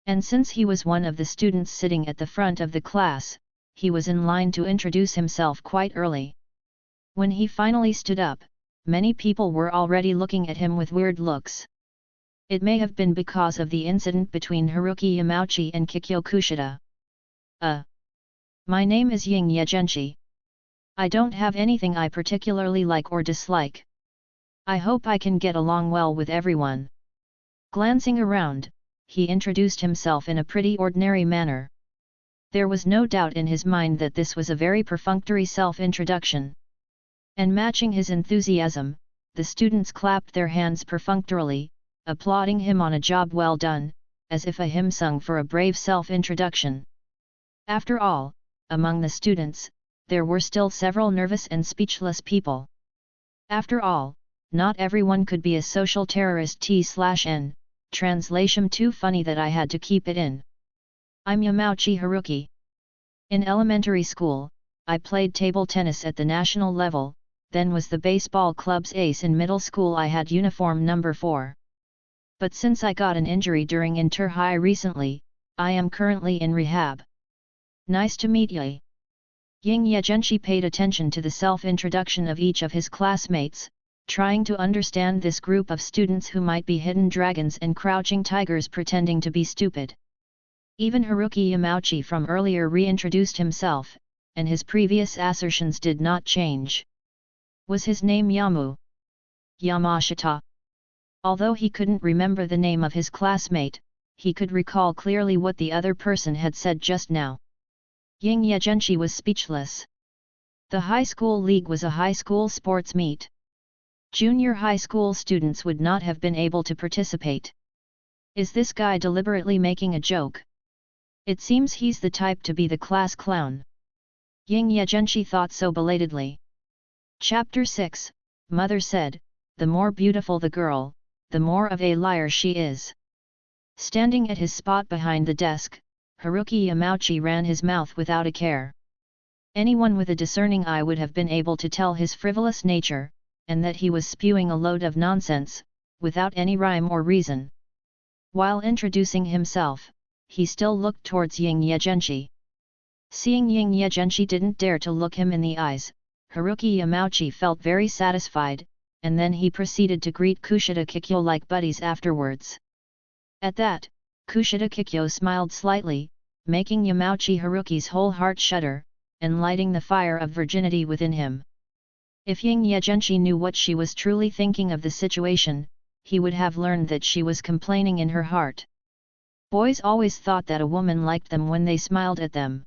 And since he was one of the students sitting at the front of the class, he was in line to introduce himself quite early. When he finally stood up, many people were already looking at him with weird looks. It may have been because of the incident between Haruki Yamachi and Kikyo Kushida. My name is Ying Ye Zhenshi. I don't have anything I particularly like or dislike. I hope I can get along well with everyone. Glancing around, he introduced himself in a pretty ordinary manner. There was no doubt in his mind that this was a very perfunctory self-introduction. And matching his enthusiasm, the students clapped their hands perfunctorily, applauding him on a job well done, as if a hymn sung for a brave self-introduction. After all, among the students, there were still several nervous and speechless people. After all, not everyone could be a social terrorist T/N, translation too funny that I had to keep it in. I'm Yamachi Haruki. In elementary school, I played table tennis at the national level, then was the baseball club's ace. In middle school I had uniform number 4. But since I got an injury during inter-high recently, I am currently in rehab. Nice to meet you. Ying Ye Zhenshi paid attention to the self-introduction of each of his classmates, trying to understand this group of students who might be hidden dragons and crouching tigers pretending to be stupid. Even Haruki Yamauchi from earlier reintroduced himself, and his previous assertions did not change. Was his name Yamu? Yamashita? Although he couldn't remember the name of his classmate, he could recall clearly what the other person had said just now. Ying Ye Zhenshi was speechless. The high school league was a high school sports meet. Junior high school students would not have been able to participate. Is this guy deliberately making a joke? It seems he's the type to be the class clown. Ying Ye Zhenshi thought so belatedly. Chapter 6, Mother said, the more beautiful the girl, the more of a liar she is. Standing at his spot behind the desk, Haruki Yamauchi ran his mouth without a care. Anyone with a discerning eye would have been able to tell his frivolous nature, and that he was spewing a load of nonsense, without any rhyme or reason. While introducing himself, he still looked towards Ying Ye Zhenshi. Seeing Ying Ye Zhenshi didn't dare to look him in the eyes, Haruki Yamauchi felt very satisfied, and then he proceeded to greet Kushida Kikyo like buddies afterwards. At that, Kushida Kikyo smiled slightly, making Yamauchi Haruki's whole heart shudder, and lighting the fire of virginity within him. If Ying Ye Zhenshi knew what she was truly thinking of the situation, he would have learned that she was complaining in her heart. Boys always thought that a woman liked them when they smiled at them.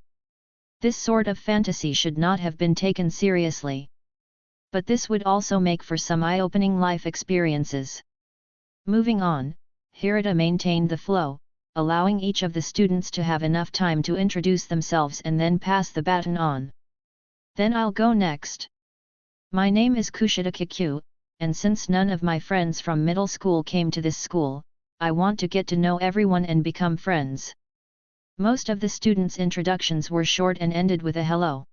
This sort of fantasy should not have been taken seriously. But this would also make for some eye-opening life experiences. Moving on, Hirata maintained the flow, allowing each of the students to have enough time to introduce themselves and then pass the baton on. Then I'll go next. My name is Kushida Kikyo, and since none of my friends from middle school came to this school, I want to get to know everyone and become friends. Most of the students' introductions were short and ended with a hello.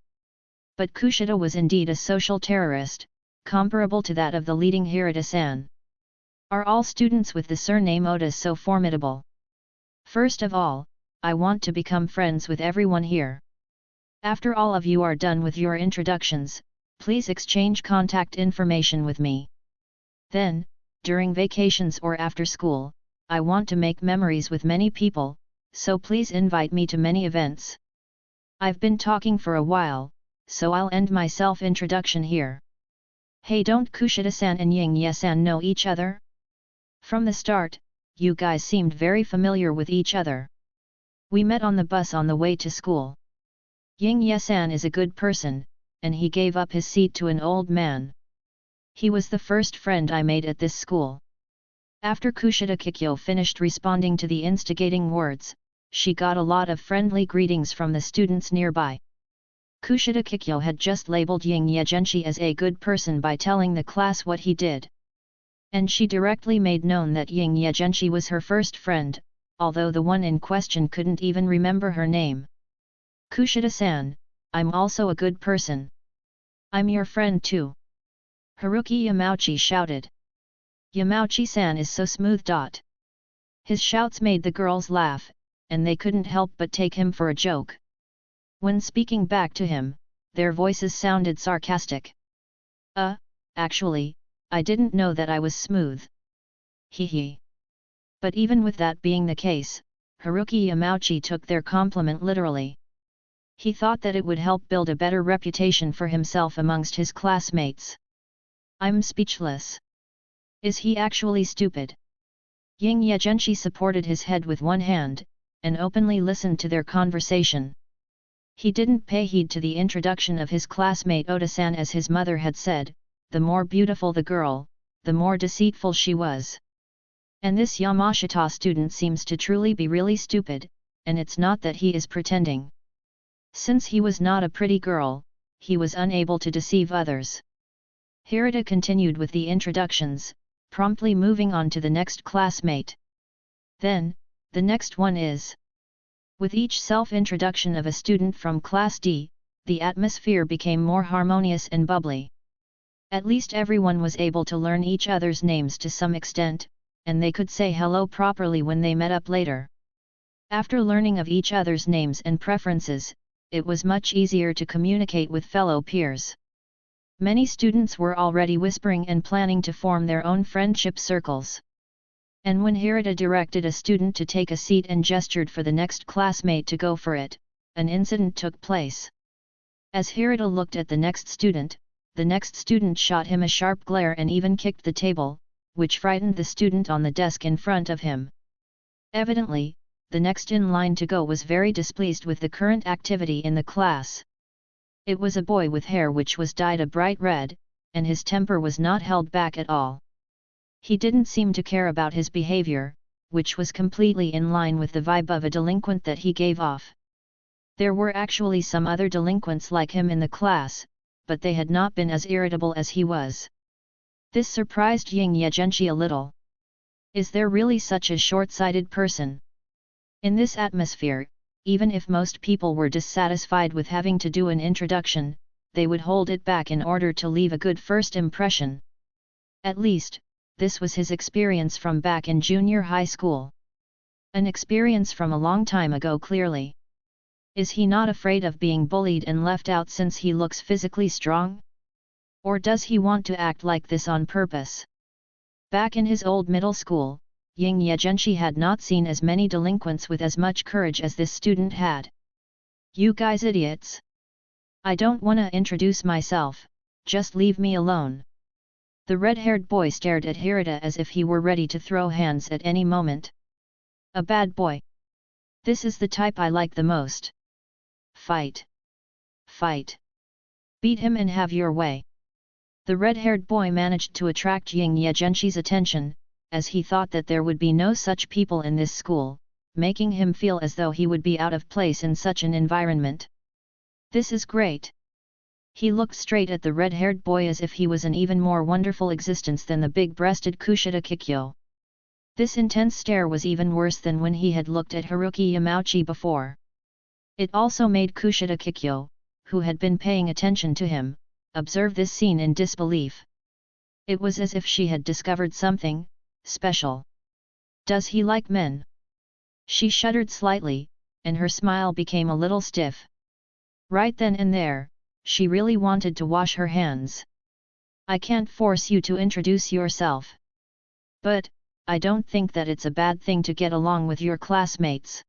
But Kushida was indeed a social terrorist, comparable to that of the leading Hirata-san. Are all students with the surname Oda so formidable? First of all, I want to become friends with everyone here. After all of you are done with your introductions, please exchange contact information with me. Then, during vacations or after school, I want to make memories with many people, so please invite me to many events. I've been talking for a while, so I'll end my self-introduction here. Hey, don't Kushida-san and Ying Ye-san know each other? From the start, you guys seemed very familiar with each other. We met on the bus on the way to school. Ying Ye-san is a good person, and he gave up his seat to an old man. He was the first friend I made at this school. After Kushida Kikyo finished responding to the instigating words, she got a lot of friendly greetings from the students nearby. Kushida Kikyo had just labeled Ying Ye Zhenshi as a good person by telling the class what he did. And she directly made known that Ying Ye Zhenshi was her first friend, although the one in question couldn't even remember her name. Kushida-san, I'm also a good person. I'm your friend too. Haruki Yamauchi shouted. Yamauchi-san is so smooth. His shouts made the girls laugh, and they couldn't help but take him for a joke. When speaking back to him, their voices sounded sarcastic. Actually, I didn't know that I was smooth. Hee. But even with that being the case, Haruki Yamauchi took their compliment literally. He thought that it would help build a better reputation for himself amongst his classmates. I'm speechless. Is he actually stupid? Ying Ye Zhenshi supported his head with one hand, and openly listened to their conversation. He didn't pay heed to the introduction of his classmate Oda-san, as his mother had said, the more beautiful the girl, the more deceitful she was. And this Yamashita student seems to truly be really stupid, and it's not that he is pretending. Since he was not a pretty girl, he was unable to deceive others. Hirata continued with the introductions, promptly moving on to the next classmate. Then, the next one is. With each self-introduction of a student from Class D, the atmosphere became more harmonious and bubbly. At least everyone was able to learn each other's names to some extent, and they could say hello properly when they met up later. After learning of each other's names and preferences, it was much easier to communicate with fellow peers. Many students were already whispering and planning to form their own friendship circles. And when Hirata directed a student to take a seat and gestured for the next classmate to go for it, an incident took place. As Hirata looked at the next student shot him a sharp glare and even kicked the table, which frightened the student on the desk in front of him. Evidently, the next in line to go was very displeased with the current activity in the class. It was a boy with hair which was dyed a bright red, and his temper was not held back at all. He didn't seem to care about his behavior, which was completely in line with the vibe of a delinquent that he gave off. There were actually some other delinquents like him in the class, but they had not been as irritable as he was. This surprised Ying Ye Zhenshi a little. Is there really such a short-sighted person? In this atmosphere, even if most people were dissatisfied with having to do an introduction, they would hold it back in order to leave a good first impression. At least, this was his experience from back in junior high school. An experience from a long time ago clearly. Is he not afraid of being bullied and left out since he looks physically strong? Or does he want to act like this on purpose? Back in his old middle school, Ying Ye Zhenshi had not seen as many delinquents with as much courage as this student had. You guys idiots! I don't wanna introduce myself, just leave me alone. The red-haired boy stared at Hirata as if he were ready to throw hands at any moment. A bad boy. This is the type I like the most. Fight! Fight! Beat him and have your way. The red-haired boy managed to attract Ying Ye Zhenshi's attention, as he thought that there would be no such people in this school, making him feel as though he would be out of place in such an environment. This is great. He looked straight at the red-haired boy as if he was an even more wonderful existence than the big-breasted Kushida Kikyo. This intense stare was even worse than when he had looked at Haruki Yamauchi before. It also made Kushida Kikyo, who had been paying attention to him, observe this scene in disbelief. It was as if she had discovered something special. Does he like men? She shuddered slightly, and her smile became a little stiff. Right then and there, she really wanted to wash her hands. I can't force you to introduce yourself. But, I don't think that it's a bad thing to get along with your classmates.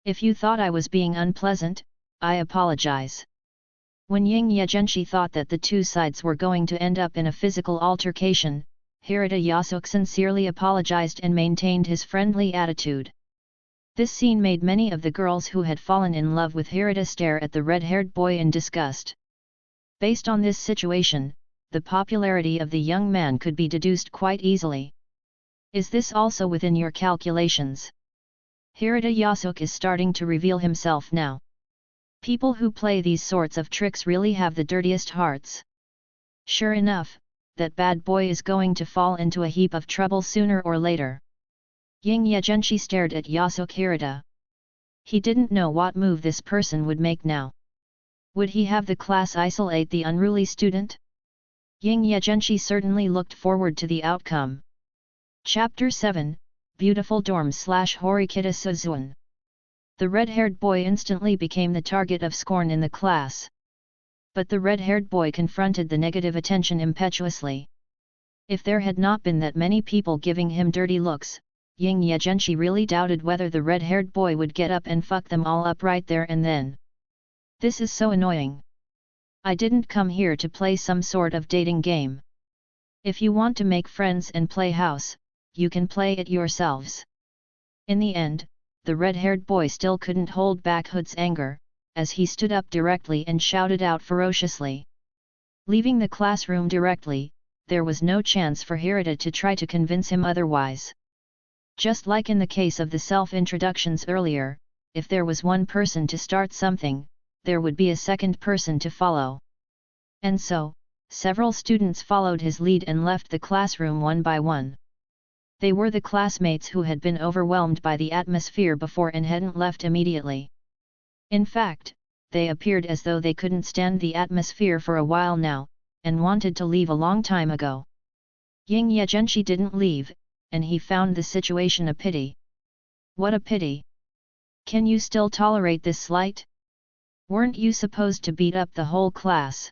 If you thought I was being unpleasant, I apologize. When Ying Ye Zhenshi thought that the two sides were going to end up in a physical altercation, Hirata Yasuke sincerely apologized and maintained his friendly attitude. This scene made many of the girls who had fallen in love with Hirata stare at the red-haired boy in disgust. Based on this situation, the popularity of the young man could be deduced quite easily. Is this also within your calculations? Hirata Yasuke is starting to reveal himself now. People who play these sorts of tricks really have the dirtiest hearts. Sure enough, that bad boy is going to fall into a heap of trouble sooner or later. Ying Ye Zhenshi stared at Yasuke Hirata. He didn't know what move this person would make now. Would he have the class isolate the unruly student? Ying Ye Zhenshi certainly looked forward to the outcome. Chapter 7, Beautiful Dorm / Hori Suun. The red-haired boy instantly became the target of scorn in the class. But the red-haired boy confronted the negative attention impetuously. If there had not been that many people giving him dirty looks, Ying Ye Zhenshi really doubted whether the red-haired boy would get up and fuck them all up right there and then. This is so annoying. I didn't come here to play some sort of dating game. If you want to make friends and play house, you can play it yourselves. In the end, the red-haired boy still couldn't hold back Hood's anger, as he stood up directly and shouted out ferociously. Leaving the classroom directly, there was no chance for Hirata to try to convince him otherwise. Just like in the case of the self-introductions earlier, if there was one person to start something, there would be a second person to follow. And so, several students followed his lead and left the classroom one by one. They were the classmates who had been overwhelmed by the atmosphere before and hadn't left immediately. In fact, they appeared as though they couldn't stand the atmosphere for a while now, and wanted to leave a long time ago. Ying Ye Zhenshi didn't leave, and he found the situation a pity. What a pity! Can you still tolerate this slight? Weren't you supposed to beat up the whole class?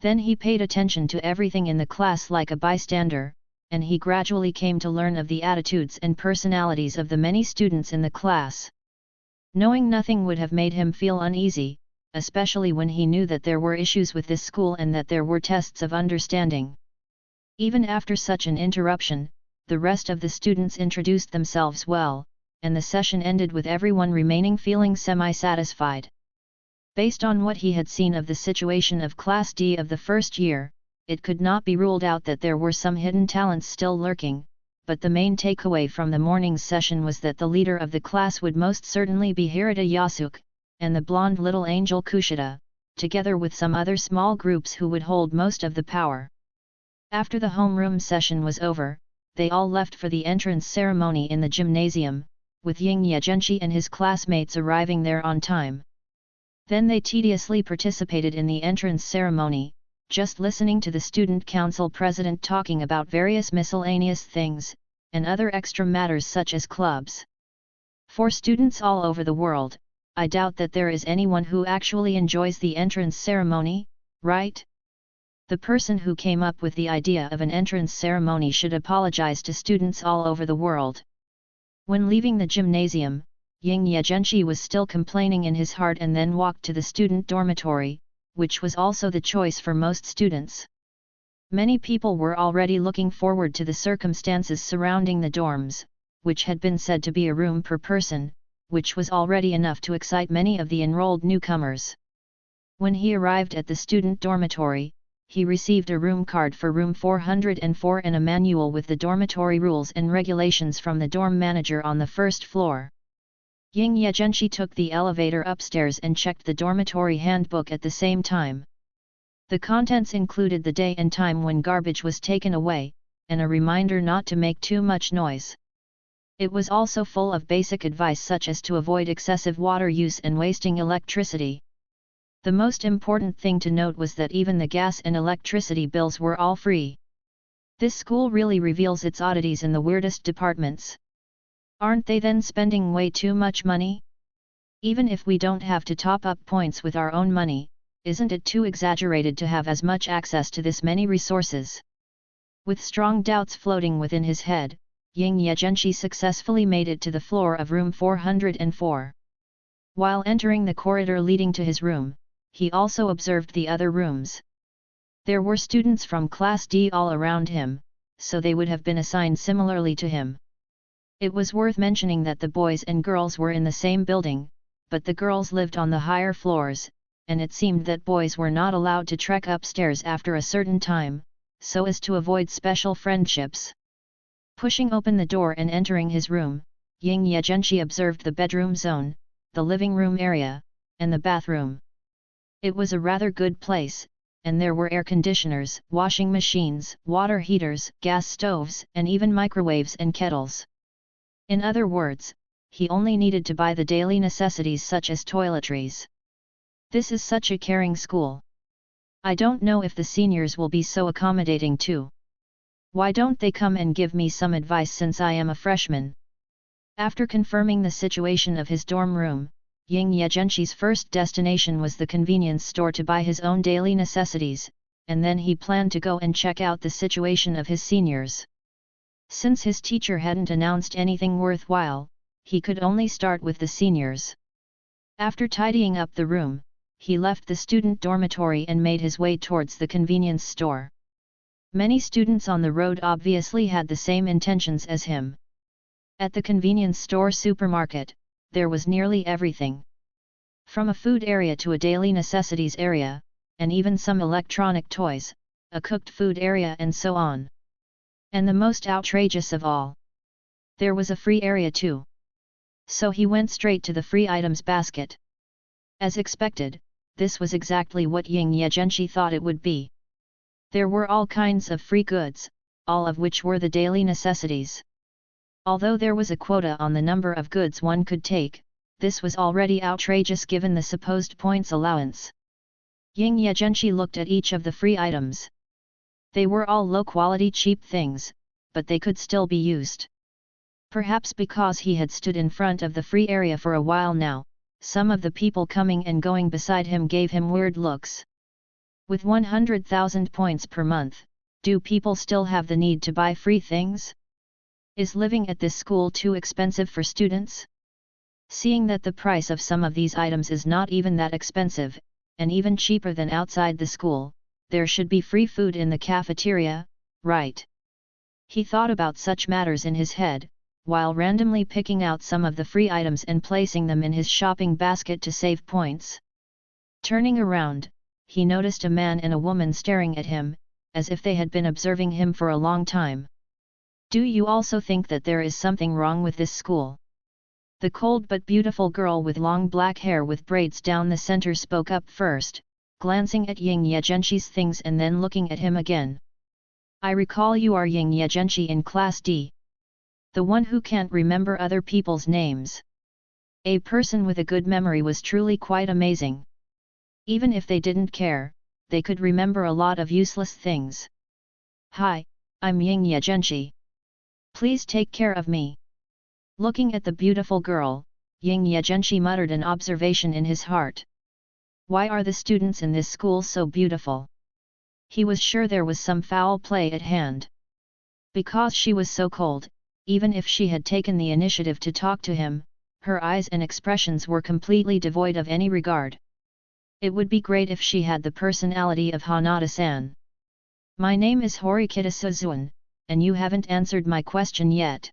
Then he paid attention to everything in the class like a bystander, and he gradually came to learn of the attitudes and personalities of the many students in the class. Knowing nothing would have made him feel uneasy, especially when he knew that there were issues with this school and that there were tests of understanding. Even after such an interruption, the rest of the students introduced themselves well, and the session ended with everyone remaining feeling semi-satisfied. Based on what he had seen of the situation of Class D of the first year, it could not be ruled out that there were some hidden talents still lurking, but the main takeaway from the morning's session was that the leader of the class would most certainly be Hirata Yasuke, and the blonde little angel Kushida, together with some other small groups who would hold most of the power. After the homeroom session was over, they all left for the entrance ceremony in the gymnasium, with Ying Ye Zhenshi and his classmates arriving there on time. Then they tediously participated in the entrance ceremony, just listening to the student council president talking about various miscellaneous things, and other extra matters such as clubs. For students all over the world, I doubt that there is anyone who actually enjoys the entrance ceremony, right? The person who came up with the idea of an entrance ceremony should apologize to students all over the world. When leaving the gymnasium, Ying Ye Zhenshi was still complaining in his heart and then walked to the student dormitory, which was also the choice for most students. Many people were already looking forward to the circumstances surrounding the dorms, which had been said to be a room per person, which was already enough to excite many of the enrolled newcomers. When he arrived at the student dormitory, he received a room card for room 404 and a manual with the dormitory rules and regulations from the dorm manager on the first floor. Ying Ye Zhenshi took the elevator upstairs and checked the dormitory handbook at the same time. The contents included the day and time when garbage was taken away, and a reminder not to make too much noise. It was also full of basic advice such as to avoid excessive water use and wasting electricity. The most important thing to note was that even the gas and electricity bills were all free. This school really reveals its oddities in the weirdest departments. Aren't they then spending way too much money? Even if we don't have to top up points with our own money, isn't it too exaggerated to have as much access to this many resources? With strong doubts floating within his head, Ying Ye Zhenshi successfully made it to the floor of room 404. While entering the corridor leading to his room, he also observed the other rooms. There were students from Class D all around him, so they would have been assigned similarly to him. It was worth mentioning that the boys and girls were in the same building, but the girls lived on the higher floors, and it seemed that boys were not allowed to trek upstairs after a certain time, so as to avoid special friendships. Pushing open the door and entering his room, Ying Ye Zhenshi observed the bedroom zone, the living room area, and the bathroom. It was a rather good place, and there were air conditioners, washing machines, water heaters, gas stoves, and even microwaves and kettles. In other words, he only needed to buy the daily necessities such as toiletries. This is such a caring school. I don't know if the seniors will be so accommodating too. Why don't they come and give me some advice since I am a freshman? After confirming the situation of his dorm room, Ying Ye Zhenshi's first destination was the convenience store to buy his own daily necessities, and then he planned to go and check out the situation of his seniors. Since his teacher hadn't announced anything worthwhile, he could only start with the seniors. After tidying up the room, he left the student dormitory and made his way towards the convenience store. Many students on the road obviously had the same intentions as him. At the convenience store supermarket, there was nearly everything. From a food area to a daily necessities area, and even some electronic toys, a cooked food area and so on. And the most outrageous of all, there was a free area too. So he went straight to the free items basket. As expected, this was exactly what Ying Ye Zhenshi thought it would be. There were all kinds of free goods, all of which were the daily necessities. Although there was a quota on the number of goods one could take, this was already outrageous given the supposed points allowance. Ying Ye Zhenshi looked at each of the free items. They were all low-quality cheap things, but they could still be used. Perhaps because he had stood in front of the free area for a while now, some of the people coming and going beside him gave him weird looks. With 100,000 points per month, do people still have the need to buy free things? Is living at this school too expensive for students? Seeing that the price of some of these items is not even that expensive, and even cheaper than outside the school, there should be free food in the cafeteria, right? He thought about such matters in his head, while randomly picking out some of the free items and placing them in his shopping basket to save points. Turning around, he noticed a man and a woman staring at him, as if they had been observing him for a long time. Do you also think that there is something wrong with this school? The cold but beautiful girl with long black hair with braids down the center spoke up first, glancing at Ying Ye Zhenshi's things and then looking at him again. I recall you are Ying Ye Zhenshi in Class D. The one who can't remember other people's names. A person with a good memory was truly quite amazing. Even if they didn't care, they could remember a lot of useless things. Hi, I'm Ying Ye Zhenshi. Please take care of me. Looking at the beautiful girl, Ying Ye Zhenshi muttered an observation in his heart. Why are the students in this school so beautiful? He was sure there was some foul play at hand. Because she was so cold, even if she had taken the initiative to talk to him, her eyes and expressions were completely devoid of any regard. It would be great if she had the personality of Hanada-san. My name is Hori Suun, and you haven't answered my question yet.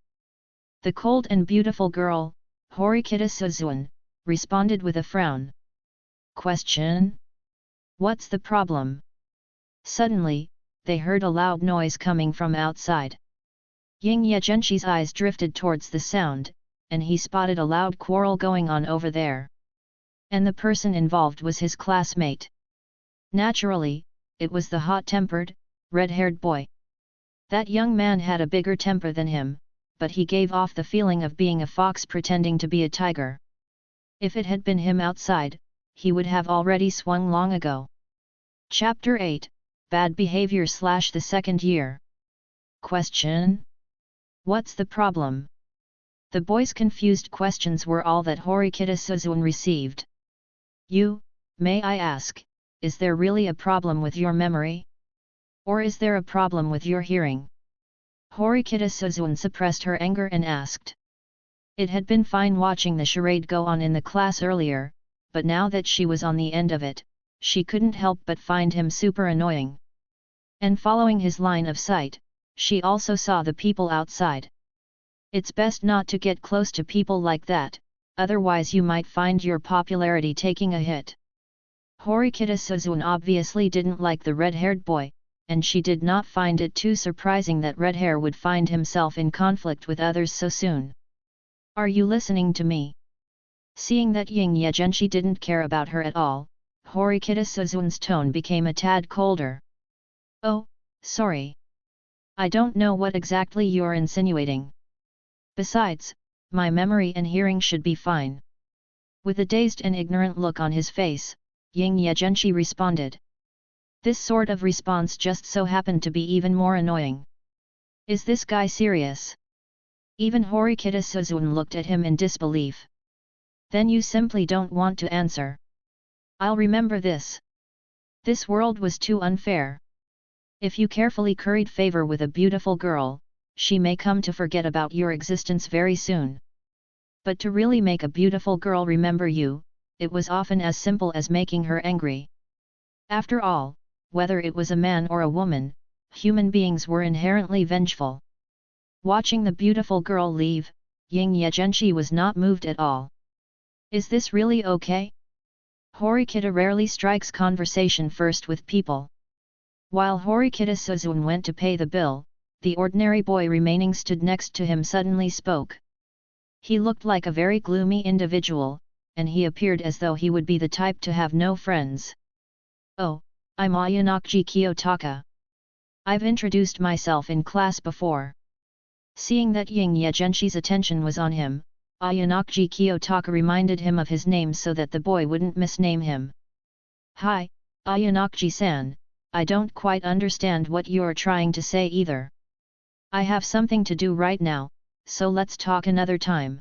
The cold and beautiful girl, Hori Suun, responded with a frown. Question? What's the problem? Suddenly, they heard a loud noise coming from outside. Ying Ye Zhenshi's eyes drifted towards the sound, and he spotted a loud quarrel going on over there. And the person involved was his classmate. Naturally, it was the hot-tempered, red-haired boy. That young man had a bigger temper than him, but he gave off the feeling of being a fox pretending to be a tiger. If it had been him outside, he would have already swung long ago. Chapter 8, Bad Behavior / the Second Year. Question? What's the problem? The boy's confused questions were all that Hori Suun received. May I ask, is there really a problem with your memory? Or is there a problem with your hearing? Hori Suun suppressed her anger and asked. It had been fine watching the charade go on in the class earlier, but now that she was on the end of it, she couldn't help but find him super annoying. And following his line of sight, she also saw the people outside. It's best not to get close to people like that, otherwise you might find your popularity taking a hit. Hori Suun obviously didn't like the red-haired boy, and she did not find it too surprising that Red Hair would find himself in conflict with others so soon. Are you listening to me? Seeing that Ying Ye Zhenshi didn't care about her at all, Hori Suun's tone became a tad colder. Oh, sorry. I don't know what exactly you're insinuating. Besides, my memory and hearing should be fine. With a dazed and ignorant look on his face, Ying Ye Zhenshi responded. This sort of response just so happened to be even more annoying. Is this guy serious? Even Hori Suun looked at him in disbelief. Then you simply don't want to answer. I'll remember this. This world was too unfair. If you carefully curried favor with a beautiful girl, she may come to forget about your existence very soon. But to really make a beautiful girl remember you, it was often as simple as making her angry. After all, whether it was a man or a woman, human beings were inherently vengeful. Watching the beautiful girl leave, Ying Ye Zhenshi was not moved at all. Is this really okay? Horikita rarely strikes conversation first with people. While Horikita Suun went to pay the bill, the ordinary boy remaining stood next to him suddenly spoke. He looked like a very gloomy individual, and he appeared as though he would be the type to have no friends. Oh, I'm Ayanoji Kiyotaka. I've introduced myself in class before. Seeing that Ying Ye Zhenshi's attention was on him, Ayanoji Kiyotaka reminded him of his name so that the boy wouldn't misname him. Hi, Ayanoji-san, I don't quite understand what you're trying to say either. I have something to do right now, so let's talk another time.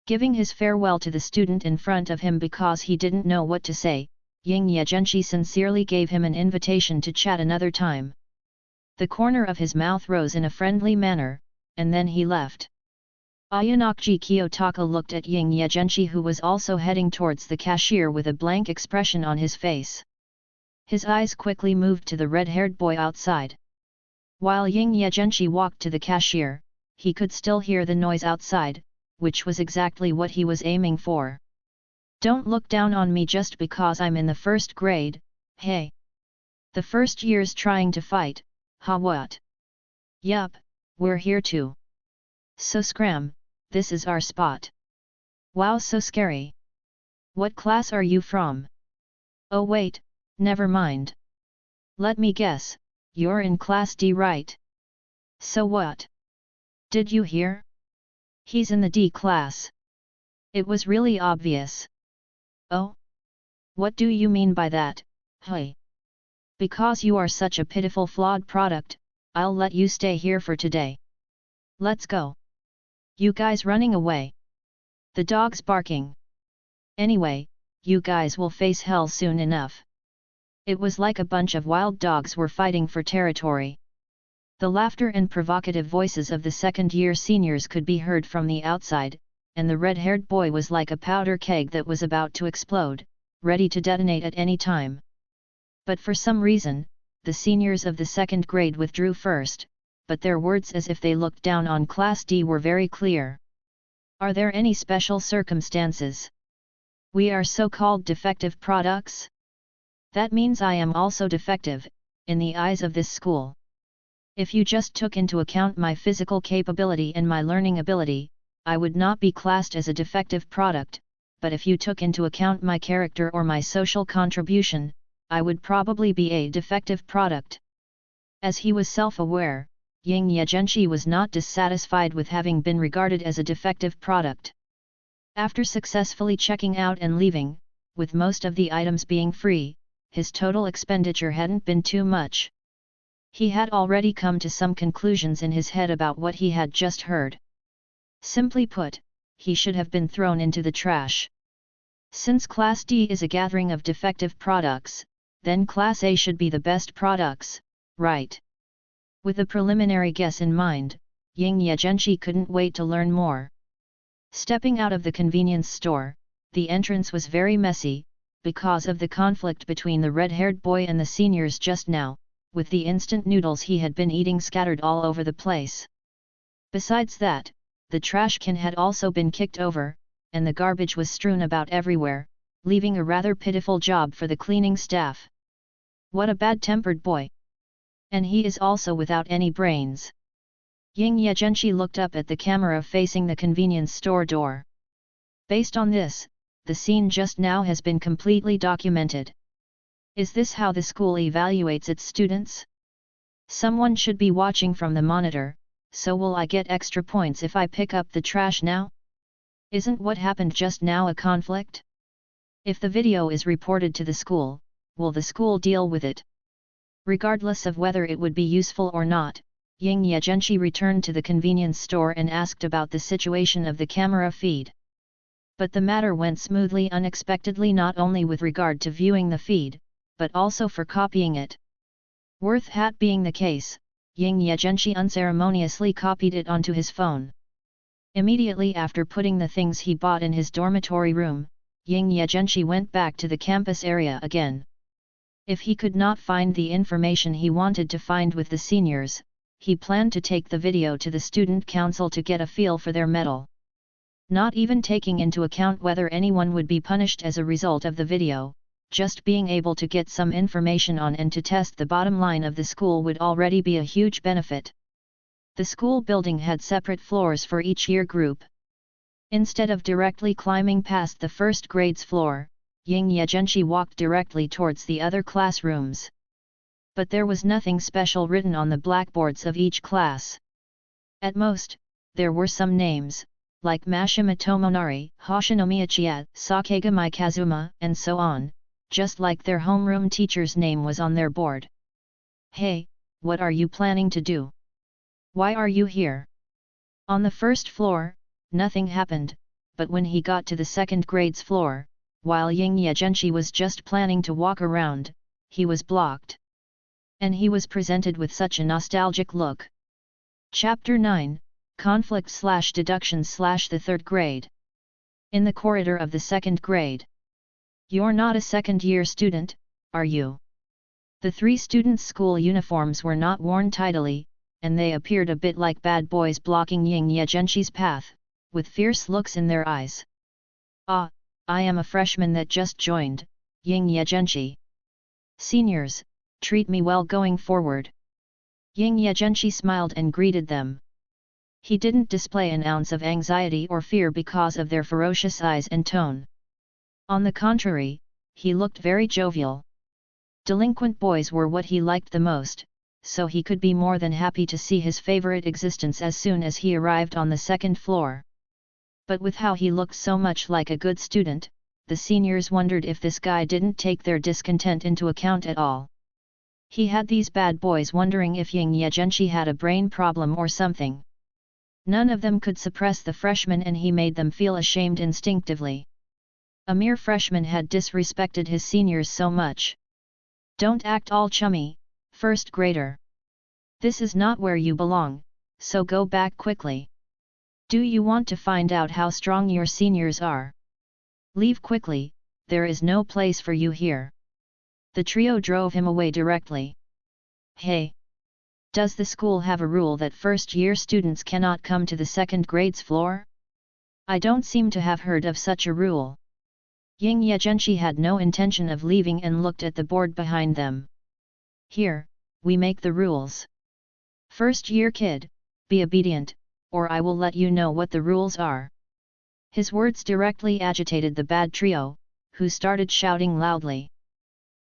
Giving his farewell to the student in front of him because he didn't know what to say, Ying Ye Zhenshi sincerely gave him an invitation to chat another time. The corner of his mouth rose in a friendly manner, and then he left. Ayanoji Kiyotaka looked at Ying Ye Zhenshi, who was also heading towards the cashier with a blank expression on his face. His eyes quickly moved to the red-haired boy outside. While Ying Ye Zhenshi walked to the cashier, he could still hear the noise outside, which was exactly what he was aiming for. Don't look down on me just because I'm in the first grade, hey! The first year's trying to fight, ha what? Yup, we're here too. So scram, this is our spot. Wow, so scary. What class are you from? Oh wait, never mind. Let me guess, you're in class D, right? So what? Did you hear? He's in the D class. It was really obvious. Oh? What do you mean by that, hey? Because you are such a pitiful flawed product, I'll let you stay here for today. Let's go. You guys running away. The dog's barking. Anyway, you guys will face hell soon enough. It was like a bunch of wild dogs were fighting for territory. The laughter and provocative voices of the second-year seniors could be heard from the outside, and the red-haired boy was like a powder keg that was about to explode, ready to detonate at any time. But for some reason, the seniors of the second grade withdrew first, but their words as if they looked down on Class D were very clear. Are there any special circumstances? We are so-called defective products? That means I am also defective, in the eyes of this school. If you just took into account my physical capability and my learning ability, I would not be classed as a defective product, but if you took into account my character or my social contribution, I would probably be a defective product. As he was self-aware, Ying Ye Zhenshi was not dissatisfied with having been regarded as a defective product. After successfully checking out and leaving, with most of the items being free, his total expenditure hadn't been too much. He had already come to some conclusions in his head about what he had just heard. Simply put, he should have been thrown into the trash. Since Class D is a gathering of defective products, then Class A should be the best products, right? With a preliminary guess in mind, Ying Ye Zhenshi couldn't wait to learn more. Stepping out of the convenience store, the entrance was very messy, because of the conflict between the red-haired boy and the seniors just now, with the instant noodles he had been eating scattered all over the place. Besides that, the trash can had also been kicked over, and the garbage was strewn about everywhere, leaving a rather pitiful job for the cleaning staff. What a bad-tempered boy! And he is also without any brains. Ying Ye Zhenshi looked up at the camera facing the convenience store door. Based on this, the scene just now has been completely documented. Is this how the school evaluates its students? Someone should be watching from the monitor, so will I get extra points if I pick up the trash now? Isn't what happened just now a conflict? If the video is reported to the school, will the school deal with it? Regardless of whether it would be useful or not, Ying Ye Zhenshi returned to the convenience store and asked about the situation of the camera feed. But the matter went smoothly unexpectedly, not only with regard to viewing the feed, but also for copying it. Worth hat being the case, Ying Ye Zhenshi unceremoniously copied it onto his phone. Immediately after putting the things he bought in his dormitory room, Ying Ye Zhenshi went back to the campus area again. If he could not find the information he wanted to find with the seniors, he planned to take the video to the student council to get a feel for their mettle. Not even taking into account whether anyone would be punished as a result of the video, just being able to get some information on and to test the bottom line of the school would already be a huge benefit. The school building had separate floors for each year group. Instead of directly climbing past the first grade's floor, Ying Ye Zhenshi walked directly towards the other classrooms. But there was nothing special written on the blackboards of each class. At most, there were some names, like Mashima Tomonari, Hoshinomiya Chiat, Sakegami Kazuma, and so on, just like their homeroom teacher's name was on their board. "Hey, what are you planning to do? Why are you here?" On the first floor, nothing happened, but when he got to the second grade's floor, while Ying Ye Zhenshi was just planning to walk around, he was blocked. And he was presented with such a nostalgic look. Chapter 9, Conflict/Deductions/the third grade. In the corridor of the second grade. "You're not a second-year student, are you?" The three students' school uniforms were not worn tidily, and they appeared a bit like bad boys blocking Ying Ye Zhenshi's path, with fierce looks in their eyes. "Ah, I am a freshman that just joined, Ying Ye Zhenshi. Seniors, treat me well going forward." Ying Ye Zhenshi smiled and greeted them. He didn't display an ounce of anxiety or fear because of their ferocious eyes and tone. On the contrary, he looked very jovial. Delinquent boys were what he liked the most, so he could be more than happy to see his favorite existence as soon as he arrived on the second floor. But with how he looked so much like a good student, the seniors wondered if this guy didn't take their discontent into account at all. He had these bad boys wondering if Ying Ye Zhenshi had a brain problem or something. None of them could suppress the freshman, and he made them feel ashamed instinctively. A mere freshman had disrespected his seniors so much. "Don't act all chummy, first grader. This is not where you belong, so go back quickly. Do you want to find out how strong your seniors are? Leave quickly, there is no place for you here." The trio drove him away directly. "Hey! Does the school have a rule that first-year students cannot come to the second grade's floor? I don't seem to have heard of such a rule." Ying Ye Zhenshi had no intention of leaving and looked at the board behind them. "Here, we make the rules. First-year kid, be obedient, or I will let you know what the rules are." His words directly agitated the bad trio, who started shouting loudly.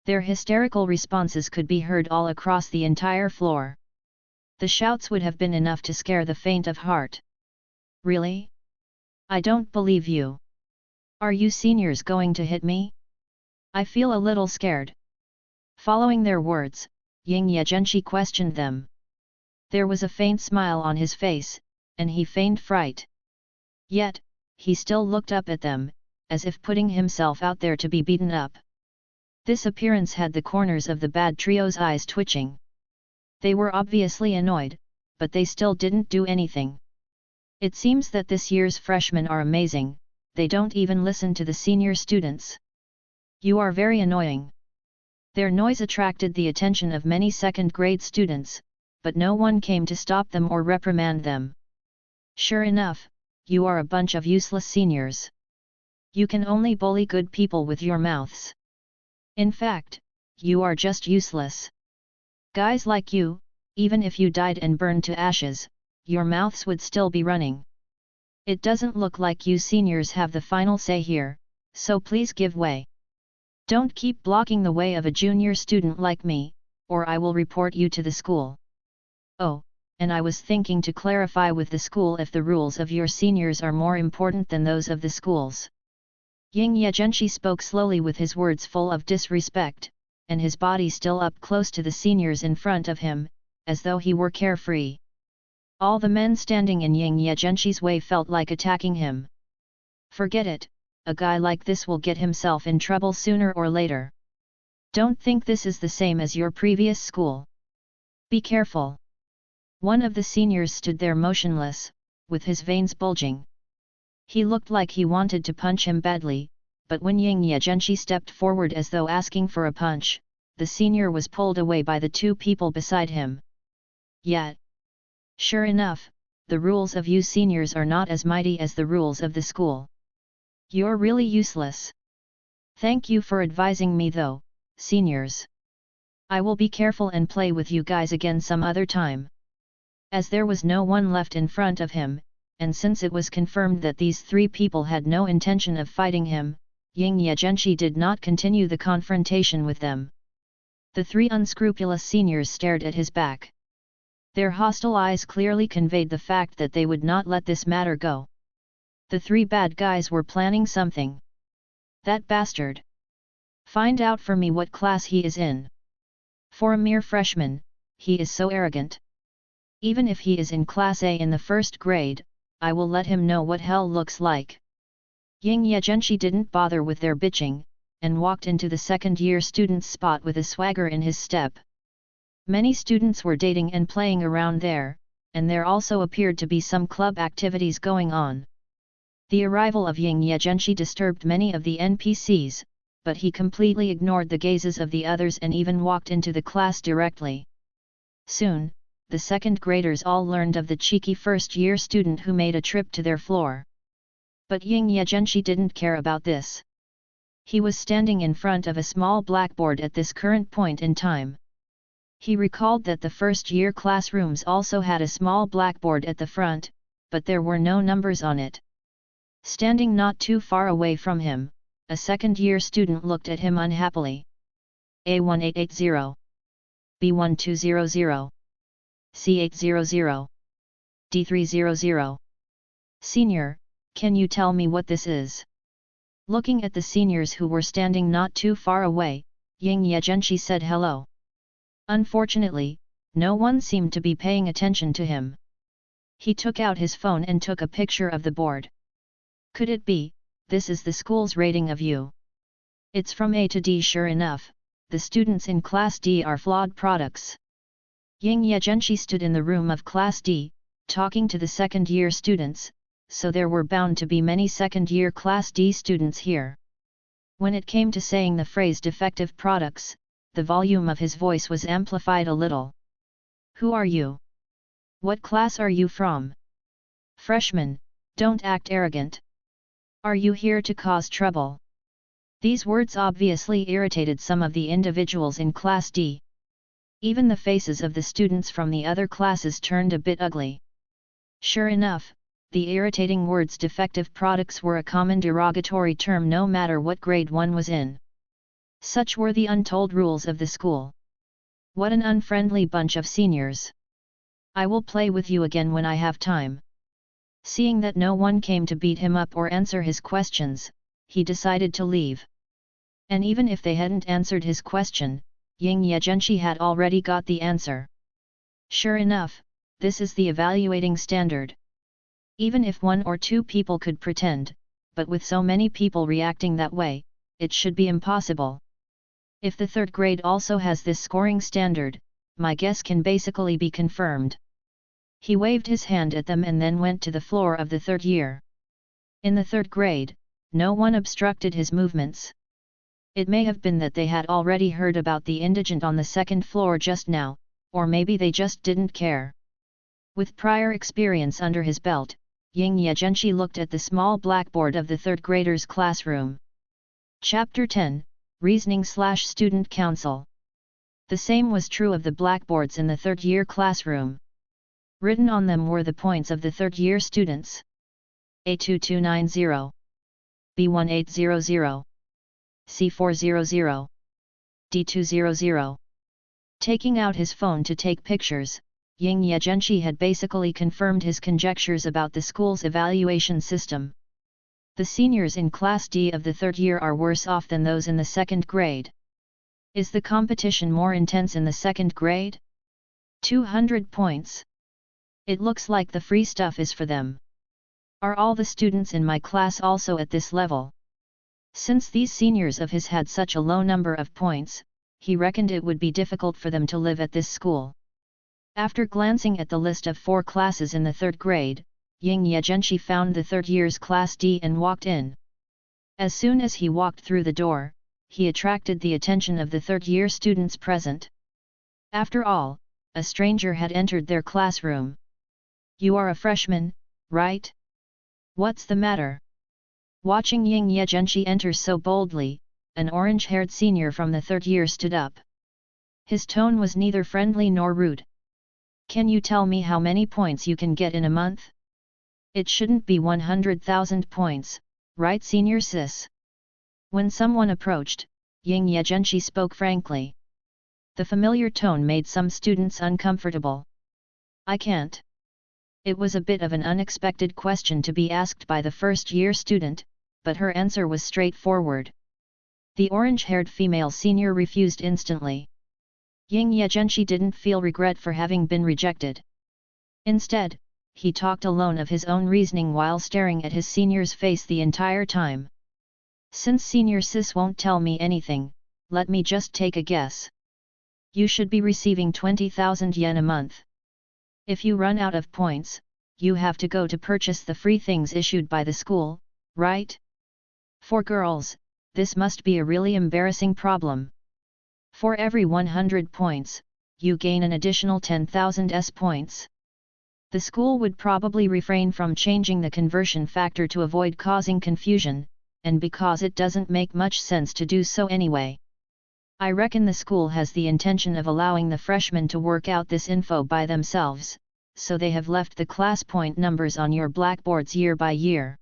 Their hysterical responses could be heard all across the entire floor. The shouts would have been enough to scare the faint of heart. "Really? I don't believe you. Are you seniors going to hit me? I feel a little scared." Following their words, Ying Ye Zhenshi questioned them. There was a faint smile on his face, and he feigned fright. Yet, he still looked up at them, as if putting himself out there to be beaten up. This appearance had the corners of the bad trio's eyes twitching. They were obviously annoyed, but they still didn't do anything. It seems that this year's freshmen are amazing, they don't even listen to the senior students. "You are very annoying." Their noise attracted the attention of many second-grade students, but no one came to stop them or reprimand them. "Sure enough, you are a bunch of useless seniors. You can only bully good people with your mouths. In fact, you are just useless. Guys like you, even if you died and burned to ashes, your mouths would still be running. It doesn't look like you seniors have the final say here, so please give way. Don't keep blocking the way of a junior student like me, or I will report you to the school. Oh, and I was thinking to clarify with the school if the rules of your seniors are more important than those of the schools." Ying Ye Zhenshi spoke slowly with his words full of disrespect, and his body still up close to the seniors in front of him, as though he were carefree. All the men standing in Ying Ye Zhenshi's way felt like attacking him. Forget it, a guy like this will get himself in trouble sooner or later. Don't think this is the same as your previous school. Be careful. One of the seniors stood there motionless, with his veins bulging. He looked like he wanted to punch him badly, but when Ying Ye Zhenshi stepped forward as though asking for a punch, the senior was pulled away by the two people beside him. Yet, sure enough, the rules of you seniors are not as mighty as the rules of the school. You're really useless. Thank you for advising me though, seniors. I will be careful and play with you guys again some other time. As there was no one left in front of him, and since it was confirmed that these three people had no intention of fighting him, Ying Ye Zhenshi did not continue the confrontation with them. The three unscrupulous seniors stared at his back. Their hostile eyes clearly conveyed the fact that they would not let this matter go. The three bad guys were planning something. That bastard! Find out for me what class he is in. For a mere freshman, he is so arrogant. Even if he is in Class A in the first grade, I will let him know what hell looks like. Ying Ye Zhenshi didn't bother with their bitching, and walked into the second-year student's spot with a swagger in his step. Many students were dating and playing around there, and there also appeared to be some club activities going on. The arrival of Ying Ye Zhenshi disturbed many of the NPCs, but he completely ignored the gazes of the others and even walked into the class directly. Soon, the second graders all learned of the cheeky first-year student who made a trip to their floor. But Ying Ye Zhenshi didn't care about this. He was standing in front of a small blackboard at this current point in time. He recalled that the first-year classrooms also had a small blackboard at the front, but there were no numbers on it. Standing not too far away from him, a second-year student looked at him unhappily. A1880. B1200. C800. D300. Senior, can you tell me what this is? Looking at the seniors who were standing not too far away, Ying Ye Zhenshi said hello. Unfortunately, no one seemed to be paying attention to him. He took out his phone and took a picture of the board. Could it be, this is the school's rating of you? It's from A to D. Sure enough, the students in Class D are flawed products. Ying Ye Zhenshi stood in the room of Class D, talking to the second-year students, so there were bound to be many second-year Class D students here. When it came to saying the phrase defective products, the volume of his voice was amplified a little. Who are you? What class are you from? Freshman, don't act arrogant. Are you here to cause trouble? These words obviously irritated some of the individuals in Class D. Even the faces of the students from the other classes turned a bit ugly. Sure enough, the irritating words defective products were a common derogatory term no matter what grade one was in. Such were the untold rules of the school. What an unfriendly bunch of seniors. I will play with you again when I have time. Seeing that no one came to beat him up or answer his questions, he decided to leave. And even if they hadn't answered his question, Ying Ye Zhenshi had already got the answer. Sure enough, this is the evaluating standard. Even if one or two people could pretend, but with so many people reacting that way, it should be impossible. If the third grade also has this scoring standard, my guess can basically be confirmed. He waved his hand at them and then went to the floor of the third year. In the third grade, no one obstructed his movements. It may have been that they had already heard about the indigent on the second floor just now, or maybe they just didn't care. With prior experience under his belt, Ying Ye Zhenshi looked at the small blackboard of the third graders' classroom. Chapter 10, Reasoning/Student Council. The same was true of the blackboards in the third-year classroom. Written on them were the points of the third-year students. A2290. B1800. C400. D200. Taking out his phone to take pictures, Ying Ye Zhenshi had basically confirmed his conjectures about the school's evaluation system. The seniors in Class D of the third year are worse off than those in the second grade. Is the competition more intense in the second grade? 200 points. It looks like the free stuff is for them. Are all the students in my class also at this level? Since these seniors of his had such a low number of points, he reckoned it would be difficult for them to live at this school. After glancing at the list of 4 classes in the 3rd grade, Ying Ye Zhenshi found the 3rd year's Class D and walked in. As soon as he walked through the door, he attracted the attention of the 3rd year students present. After all, a stranger had entered their classroom. "You are a freshman, right? What's the matter?" Watching Ying Ye Zhenshi enter so boldly, an orange-haired senior from the 3rd year stood up. His tone was neither friendly nor rude. "Can you tell me how many points you can get in a month? It shouldn't be 100,000 points, right, senior sis?" When someone approached, Ying Ye Zhenshi spoke frankly. The familiar tone made some students uncomfortable. "I can't." It was a bit of an unexpected question to be asked by the 1st-year student, but her answer was straightforward. The orange-haired female senior refused instantly. Ying Ye Zhenshi didn't feel regret for having been rejected. Instead, he talked alone of his own reasoning while staring at his senior's face the entire time. "Since senior sis won't tell me anything, let me just take a guess. You should be receiving 20,000 yen a month. If you run out of points, you have to go to purchase the free things issued by the school, right? For girls, this must be a really embarrassing problem. For every 100 points, you gain an additional 10,000 points. The school would probably refrain from changing the conversion factor to avoid causing confusion, and because it doesn't make much sense to do so anyway. I reckon the school has the intention of allowing the freshmen to work out this info by themselves, so they have left the class point numbers on your blackboards year by year.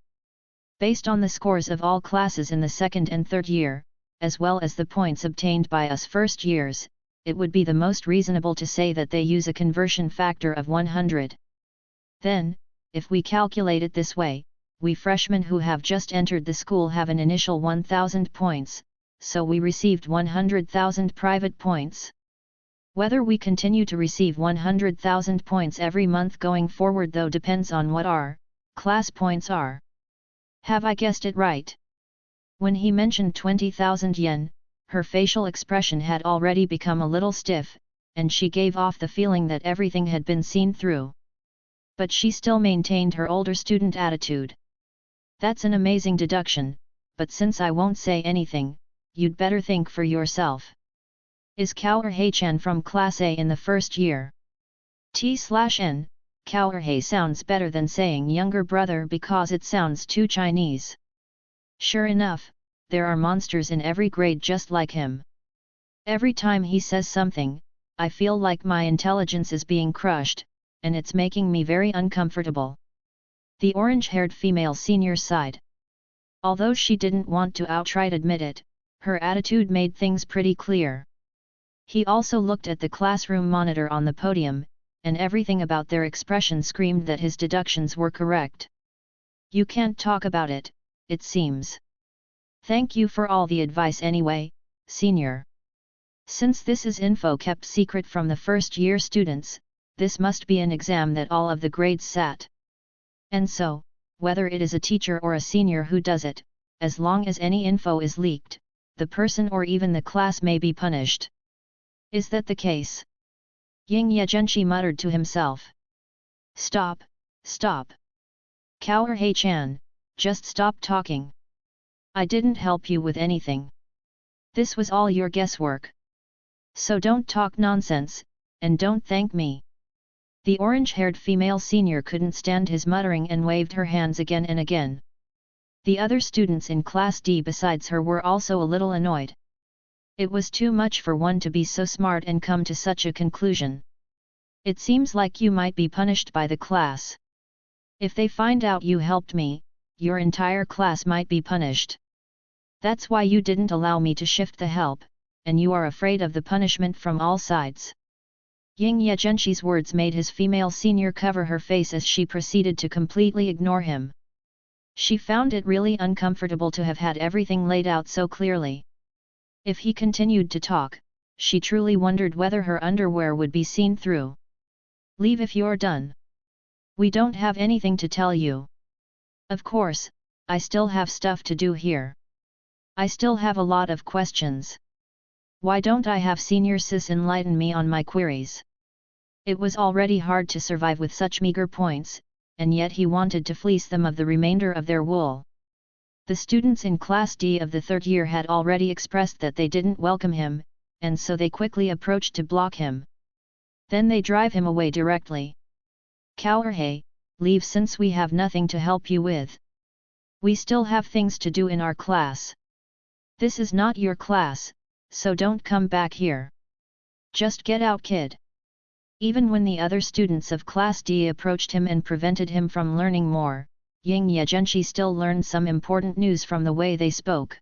Based on the scores of all classes in the 2nd and 3rd year, as well as the points obtained by us 1st years, it would be the most reasonable to say that they use a conversion factor of 100. Then, if we calculate it this way, we freshmen who have just entered the school have an initial 1,000 points, so we received 100,000 private points. Whether we continue to receive 100,000 points every month going forward though depends on what our class points are. Have I guessed it right?" When he mentioned 20,000 yen, her facial expression had already become a little stiff, and she gave off the feeling that everything had been seen through. But she still maintained her older student attitude. "That's an amazing deduction, but since I won't say anything, you'd better think for yourself. Is Kaoru-hei-chan from Class A in the 1st year?" T/N, Kaoru-hei sounds better than saying younger brother because it sounds too Chinese. Sure enough, there are monsters in every grade just like him. Every time he says something, I feel like my intelligence is being crushed, and it's making me very uncomfortable. The orange-haired female senior sighed. Although she didn't want to outright admit it, her attitude made things pretty clear. He also looked at the classroom monitor on the podium, and everything about their expression screamed that his deductions were correct. "You can't talk about it, it seems. Thank you for all the advice anyway, senior. Since this is info kept secret from the 1st-year students, this must be an exam that all of the grades sat. And so, whether it is a teacher or a senior who does it, as long as any info is leaked, the person or even the class may be punished. Is that the case?" Ying Ye Zhenshi muttered to himself. Stop. Kaoru-hei-chan, just stop talking. I didn't help you with anything. This was all your guesswork. So don't talk nonsense, and don't thank me." The orange-haired female senior couldn't stand his muttering and waved her hands again and again. The other students in Class D besides her were also a little annoyed. It was too much for one to be so smart and come to such a conclusion. "It seems like you might be punished by the class. If they find out you helped me, your entire class might be punished. That's why you didn't allow me to shift the help, and you are afraid of the punishment from all sides." Ying Ye Zhenshi's words made his female senior cover her face as she proceeded to completely ignore him. She found it really uncomfortable to have had everything laid out so clearly. If he continued to talk, she truly wondered whether her underwear would be seen through. "Leave if you're done. We don't have anything to tell you. Of course, I still have stuff to do here. I still have a lot of questions. Why don't I have Senior Sis enlighten me on my queries? It was already hard to survive with such meager points, and yet he wanted to fleece them of the remainder of their wool. The students in Class D of the third year had already expressed that they didn't welcome him, and so they quickly approached to block him. Then they drive him away directly. Kaoruhei, leave since we have nothing to help you with. We still have things to do in our class. This is not your class, so don't come back here. Just get out, kid. Even when the other students of Class D approached him and prevented him from learning more, Ying Ye Zhenshi still learned some important news from the way they spoke.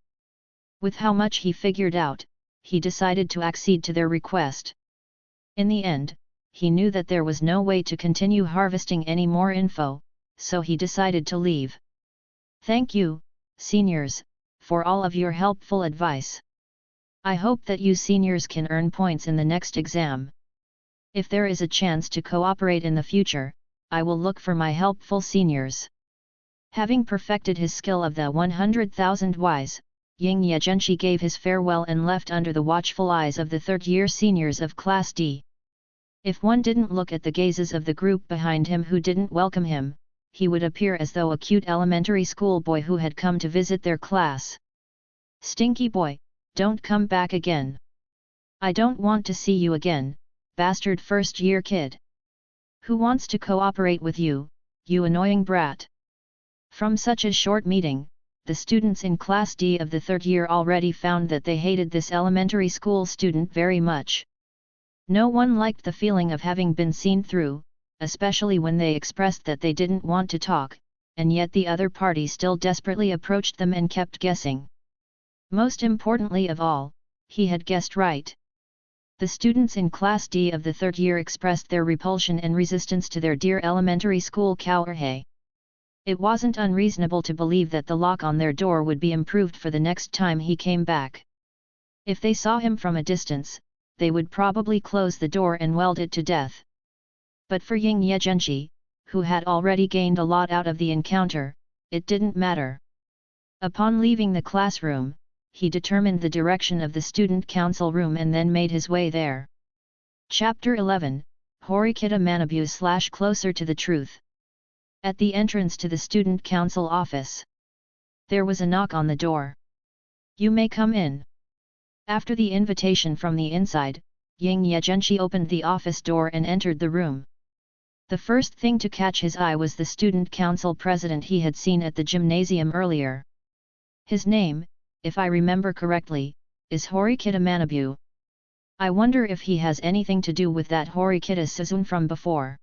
With how much he figured out, he decided to accede to their request. In the end, he knew that there was no way to continue harvesting any more info, so he decided to leave. Thank you, seniors, for all of your helpful advice. I hope that you seniors can earn points in the next exam. If there is a chance to cooperate in the future, I will look for my helpful seniors. Having perfected his skill of the 100,000 Ys, Ying Ye Zhenshi gave his farewell and left under the watchful eyes of the third-year seniors of Class D. If one didn't look at the gazes of the group behind him who didn't welcome him, he would appear as though a cute elementary school boy who had come to visit their class. Stinky boy, don't come back again. I don't want to see you again, bastard first-year kid. Who wants to cooperate with you, you annoying brat? From such a short meeting, the students in Class D of the third year already found that they hated this elementary school student very much. No one liked the feeling of having been seen through, especially when they expressed that they didn't want to talk, and yet the other party still desperately approached them and kept guessing. Most importantly of all, he had guessed right. The students in Class D of the third year expressed their repulsion and resistance to their dear elementary school Kaoruhei. It wasn't unreasonable to believe that the lock on their door would be improved for the next time he came back. If they saw him from a distance, they would probably close the door and weld it to death. But for Ying Ye Zhenshi, who had already gained a lot out of the encounter, it didn't matter. Upon leaving the classroom, he determined the direction of the student council room and then made his way there. Chapter 11, Horikita Manabu / Closer to the Truth. At the entrance to the student council office, there was a knock on the door. You may come in. After the invitation from the inside, Ying Ye Zhenshi opened the office door and entered the room. The first thing to catch his eye was the student council president he had seen at the gymnasium earlier. His name, if I remember correctly, is Horikita Manabu. I wonder if he has anything to do with that Horikita Suzuun from before.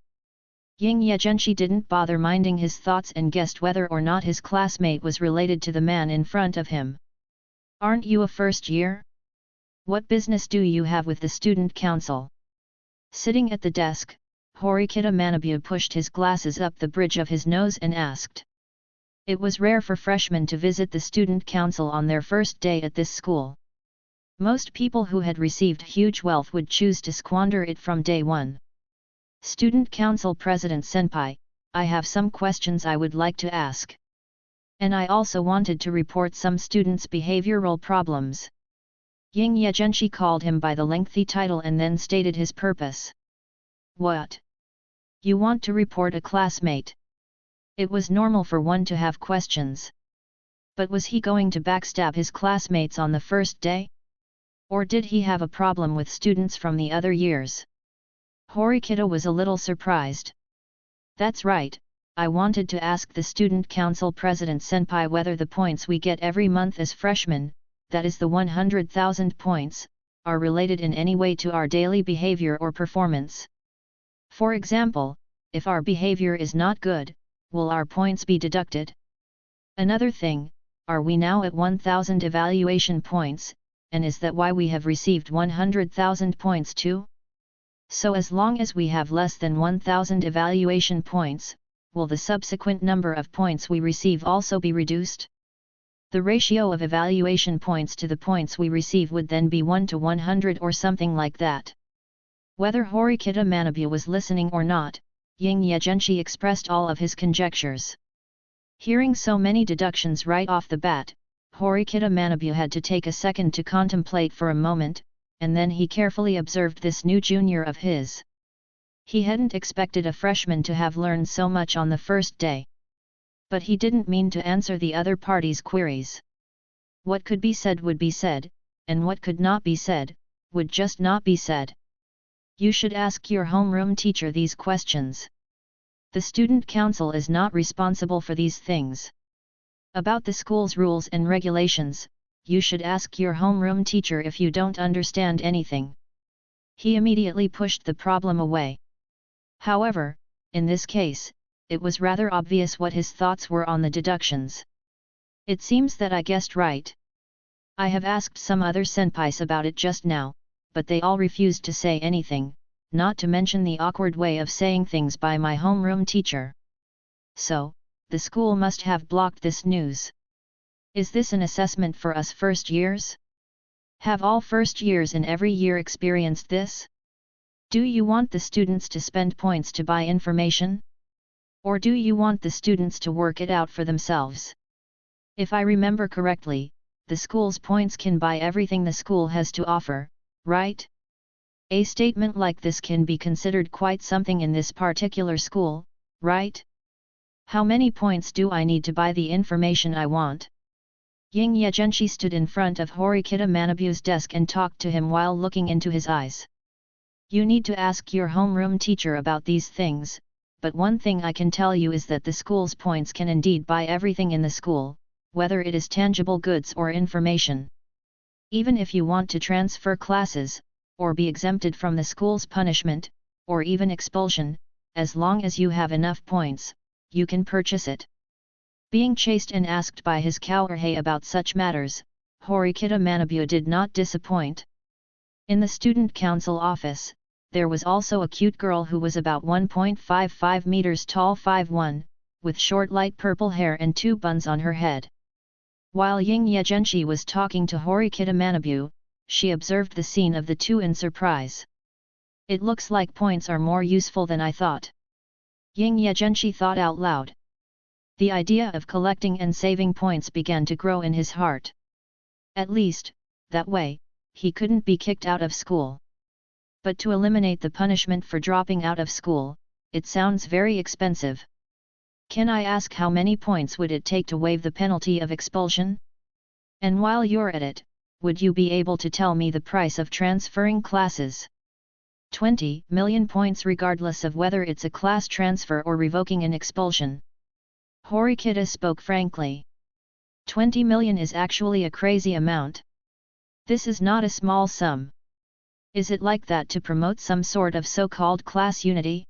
Ying Ye Zhenshi didn't bother minding his thoughts and guessed whether or not his classmate was related to the man in front of him. Aren't you a first year? What business do you have with the student council? Sitting at the desk, Horikita Manabu pushed his glasses up the bridge of his nose and asked. It was rare for freshmen to visit the student council on their first day at this school. Most people who had received huge wealth would choose to squander it from day one. Student Council President Senpai, I have some questions I would like to ask. And I also wanted to report some students' behavioral problems. Ying Ye Zhenshi called him by the lengthy title and then stated his purpose. What? You want to report a classmate? It was normal for one to have questions. But was he going to backstab his classmates on the first day? Or did he have a problem with students from the other years? Horikita was a little surprised. That's right, I wanted to ask the student council president senpai whether the points we get every month as freshmen, that is the 100,000 points, are related in any way to our daily behavior or performance. For example, if our behavior is not good, will our points be deducted? Another thing, are we now at 1,000 evaluation points, and is that why we have received 100,000 points too? So as long as we have less than 1,000 evaluation points, will the subsequent number of points we receive also be reduced? The ratio of evaluation points to the points we receive would then be 1 to 100 or something like that. Whether Horikita Manabu was listening or not, Ying Ye Zhenshi expressed all of his conjectures. Hearing so many deductions right off the bat, Horikita Manabu had to take a second to contemplate for a moment, and then he carefully observed this new junior of his. He hadn't expected a freshman to have learned so much on the first day. But he didn't mean to answer the other party's queries. What could be said would be said, and what could not be said, would just not be said. You should ask your homeroom teacher these questions. The student council is not responsible for these things. About the school's rules and regulations, you should ask your homeroom teacher if you don't understand anything. He immediately pushed the problem away. However, in this case, it was rather obvious what his thoughts were on the deductions. It seems that I guessed right. I have asked some other senpais about it just now, but they all refused to say anything, not to mention the awkward way of saying things by my homeroom teacher. So, the school must have blocked this news. Is this an assessment for us first years? Have all first years in every year experienced this? Do you want the students to spend points to buy information? Or do you want the students to work it out for themselves? If I remember correctly, the school's points can buy everything the school has to offer, right? A statement like this can be considered quite something in this particular school, right? How many points do I need to buy the information I want? Ying Ye Zhenshi stood in front of Horikita Manabu's desk and talked to him while looking into his eyes. You need to ask your homeroom teacher about these things, but one thing I can tell you is that the school's points can indeed buy everything in the school, whether it is tangible goods or information. Even if you want to transfer classes, or be exempted from the school's punishment, or even expulsion, as long as you have enough points, you can purchase it. Being chased and asked by his Kouerhei about such matters, Horikita Manabu did not disappoint. In the student council office, there was also a cute girl who was about 1.55 meters tall, 5'1", with short light purple hair and 2 buns on her head. While Ying Ye Zhenshi was talking to Horikita Manabu, she observed the scene of the two in surprise. It looks like points are more useful than I thought. Ying Ye Zhenshi thought out loud. The idea of collecting and saving points began to grow in his heart. At least, that way, he couldn't be kicked out of school. But to eliminate the punishment for dropping out of school, it sounds very expensive. Can I ask how many points would it take to waive the penalty of expulsion? And while you're at it, would you be able to tell me the price of transferring classes? 20 million points regardless of whether it's a class transfer or revoking an expulsion. Horikita spoke frankly. 20 million is actually a crazy amount. This is not a small sum. Is it like that to promote some sort of so-called class unity?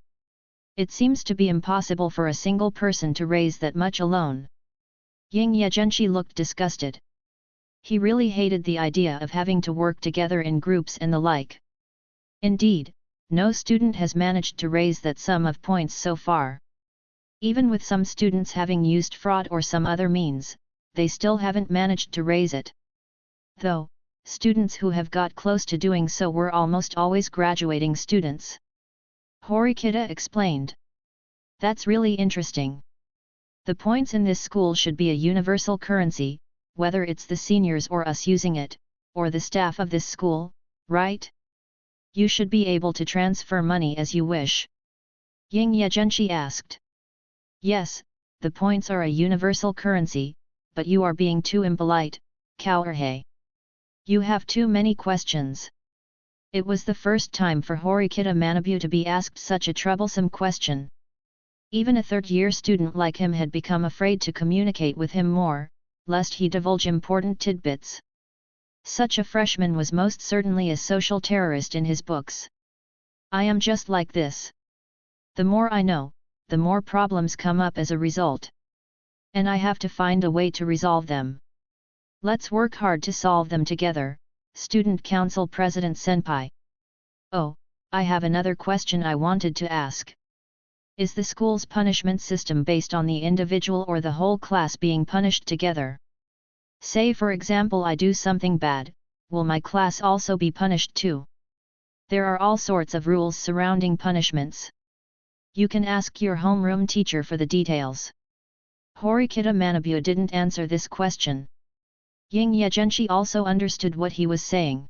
It seems to be impossible for a single person to raise that much alone. Ying Ye Zhenshi looked disgusted. He really hated the idea of having to work together in groups and the like. Indeed, no student has managed to raise that sum of points so far. Even with some students having used fraud or some other means, they still haven't managed to raise it. Though, students who have got close to doing so were almost always graduating students. Horikita explained. That's really interesting. The points in this school should be a universal currency, whether it's the seniors or us using it, or the staff of this school, right? You should be able to transfer money as you wish. Ying Ye Zhenshi asked. Yes, the points are a universal currency, but you are being too impolite, Kouerhei. You have too many questions. It was the first time for Horikita Manabu to be asked such a troublesome question. Even a third-year student like him had become afraid to communicate with him more, lest he divulge important tidbits. Such a freshman was most certainly a social terrorist in his books. I am just like this. The more I know, the more problems come up as a result. And I have to find a way to resolve them. Let's work hard to solve them together, Student Council President Senpai. Oh, I have another question I wanted to ask. Is the school's punishment system based on the individual or the whole class being punished together? Say for example I do something bad, will my class also be punished too? There are all sorts of rules surrounding punishments. You can ask your homeroom teacher for the details. Horikita Manabu didn't answer this question. Ying Ye Zhenshi also understood what he was saying.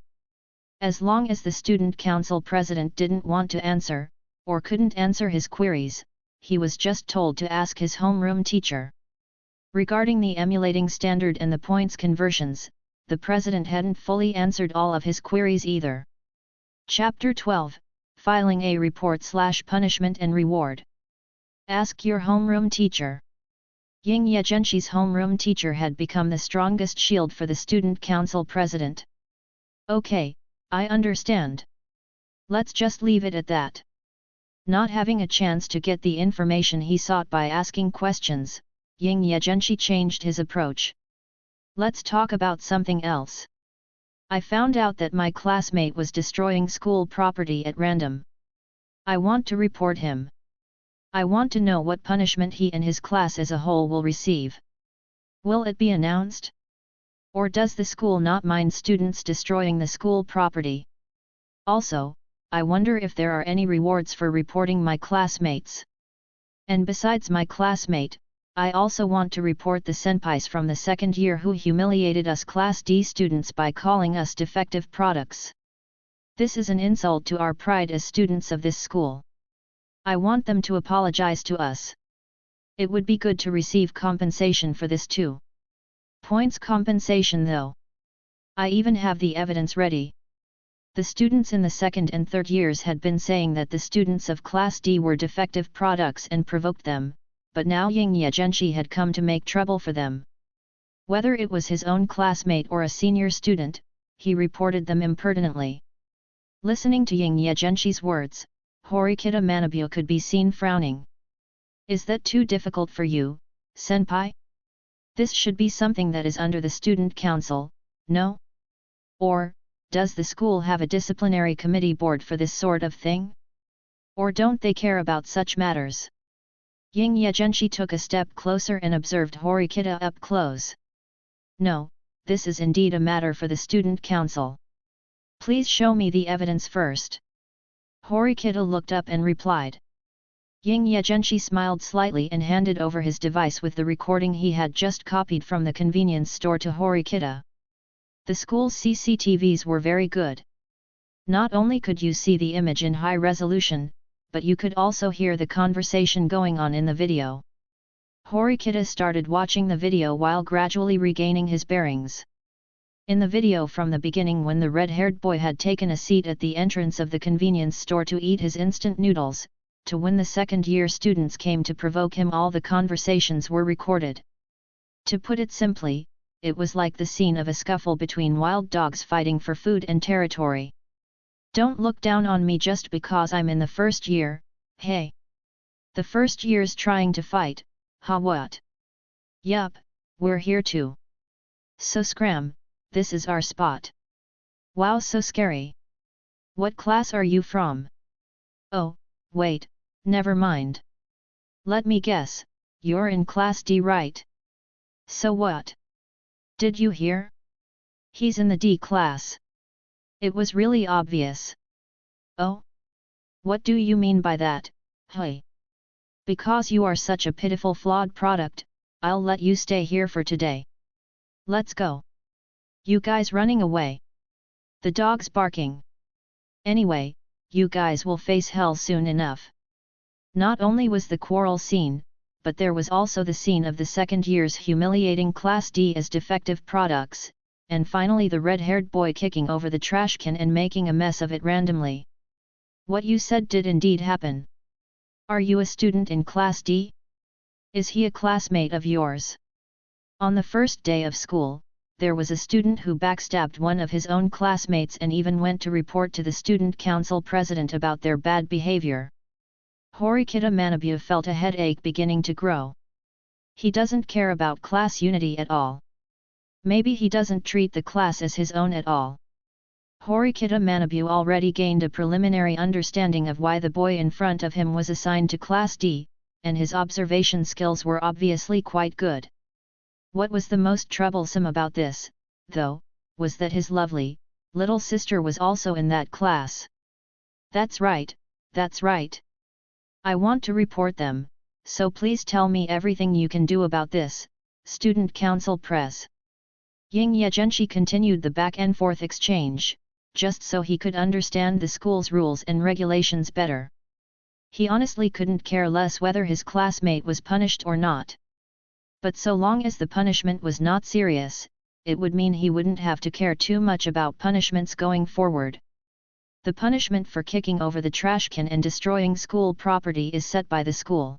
As long as the student council president didn't want to answer, or couldn't answer his queries, he was just told to ask his homeroom teacher. Regarding the emulating standard and the points conversions, the president hadn't fully answered all of his queries either. Chapter 12, Filing a Report / Punishment and Reward. Ask your homeroom teacher. Ying Ye Zhenshi's homeroom teacher had become the strongest shield for the student council president. Okay, I understand. Let's just leave it at that. Not having a chance to get the information he sought by asking questions, Ying Ye Zhenshi changed his approach. Let's talk about something else. I found out that my classmate was destroying school property at random. I want to report him. I want to know what punishment he and his class as a whole will receive. Will it be announced? Or does the school not mind students destroying the school property? Also, I wonder if there are any rewards for reporting my classmates. And besides my classmate, I also want to report the senpais from the second year who humiliated us Class D students by calling us defective products. This is an insult to our pride as students of this school. I want them to apologize to us. It would be good to receive compensation for this too. Points compensation though. I even have the evidence ready. The students in the second and third years had been saying that the students of Class D were defective products and provoked them, but now Ying Ye Zhenshi had come to make trouble for them. Whether it was his own classmate or a senior student, he reported them impertinently. Listening to Ying Ye Zhenshi's words, Horikita Manabu could be seen frowning. Is that too difficult for you, senpai? This should be something that is under the student council, no? Or, does the school have a disciplinary committee board for this sort of thing? Or don't they care about such matters? Ying Ye Zhenshi took a step closer and observed Horikita up close. No, this is indeed a matter for the student council. Please show me the evidence first. Horikita looked up and replied. Ying Ye Zhenshi smiled slightly and handed over his device with the recording he had just copied from the convenience store to Horikita. The school's CCTVs were very good. Not only could you see the image in high resolution, but you could also hear the conversation going on in the video. Horikita started watching the video while gradually regaining his bearings. In the video from the beginning, when the red-haired boy had taken a seat at the entrance of the convenience store to eat his instant noodles, to when the second-year students came to provoke him, all the conversations were recorded. To put it simply, it was like the scene of a scuffle between wild dogs fighting for food and territory. Don't look down on me just because I'm in the first year, hey! The first year's trying to fight, ha what? Yup, we're here too. So scram, this is our spot. Wow, so scary. What class are you from? Oh, wait, never mind. Let me guess, you're in Class D, right? So what? Did you hear? He's in the D class. It was really obvious. Oh? What do you mean by that, hey? Because you are such a pitiful flawed product, I'll let you stay here for today. Let's go. You guys running away. The dog's barking. Anyway, you guys will face hell soon enough. Not only was the quarrel scene, but there was also the scene of the second year's humiliating Class D as defective products, and finally the red-haired boy kicking over the trash can and making a mess of it randomly. What you said did indeed happen. Are you a student in Class D? Is he a classmate of yours? On the first day of school, there was a student who backstabbed one of his own classmates and even went to report to the student council president about their bad behavior. Horikita Manabu felt a headache beginning to grow. He doesn't care about class unity at all. Maybe he doesn't treat the class as his own at all. Horikita Manabu already gained a preliminary understanding of why the boy in front of him was assigned to Class D, and his observation skills were obviously quite good. What was the most troublesome about this, though, was that his lovely, little sister was also in that class. That's right, that's right. I want to report them, so please tell me everything you can do about this. Student Council Press. Ying Ye Zhenshi continued the back and forth exchange, just so he could understand the school's rules and regulations better. He honestly couldn't care less whether his classmate was punished or not. But so long as the punishment was not serious, it would mean he wouldn't have to care too much about punishments going forward. The punishment for kicking over the trash can and destroying school property is set by the school.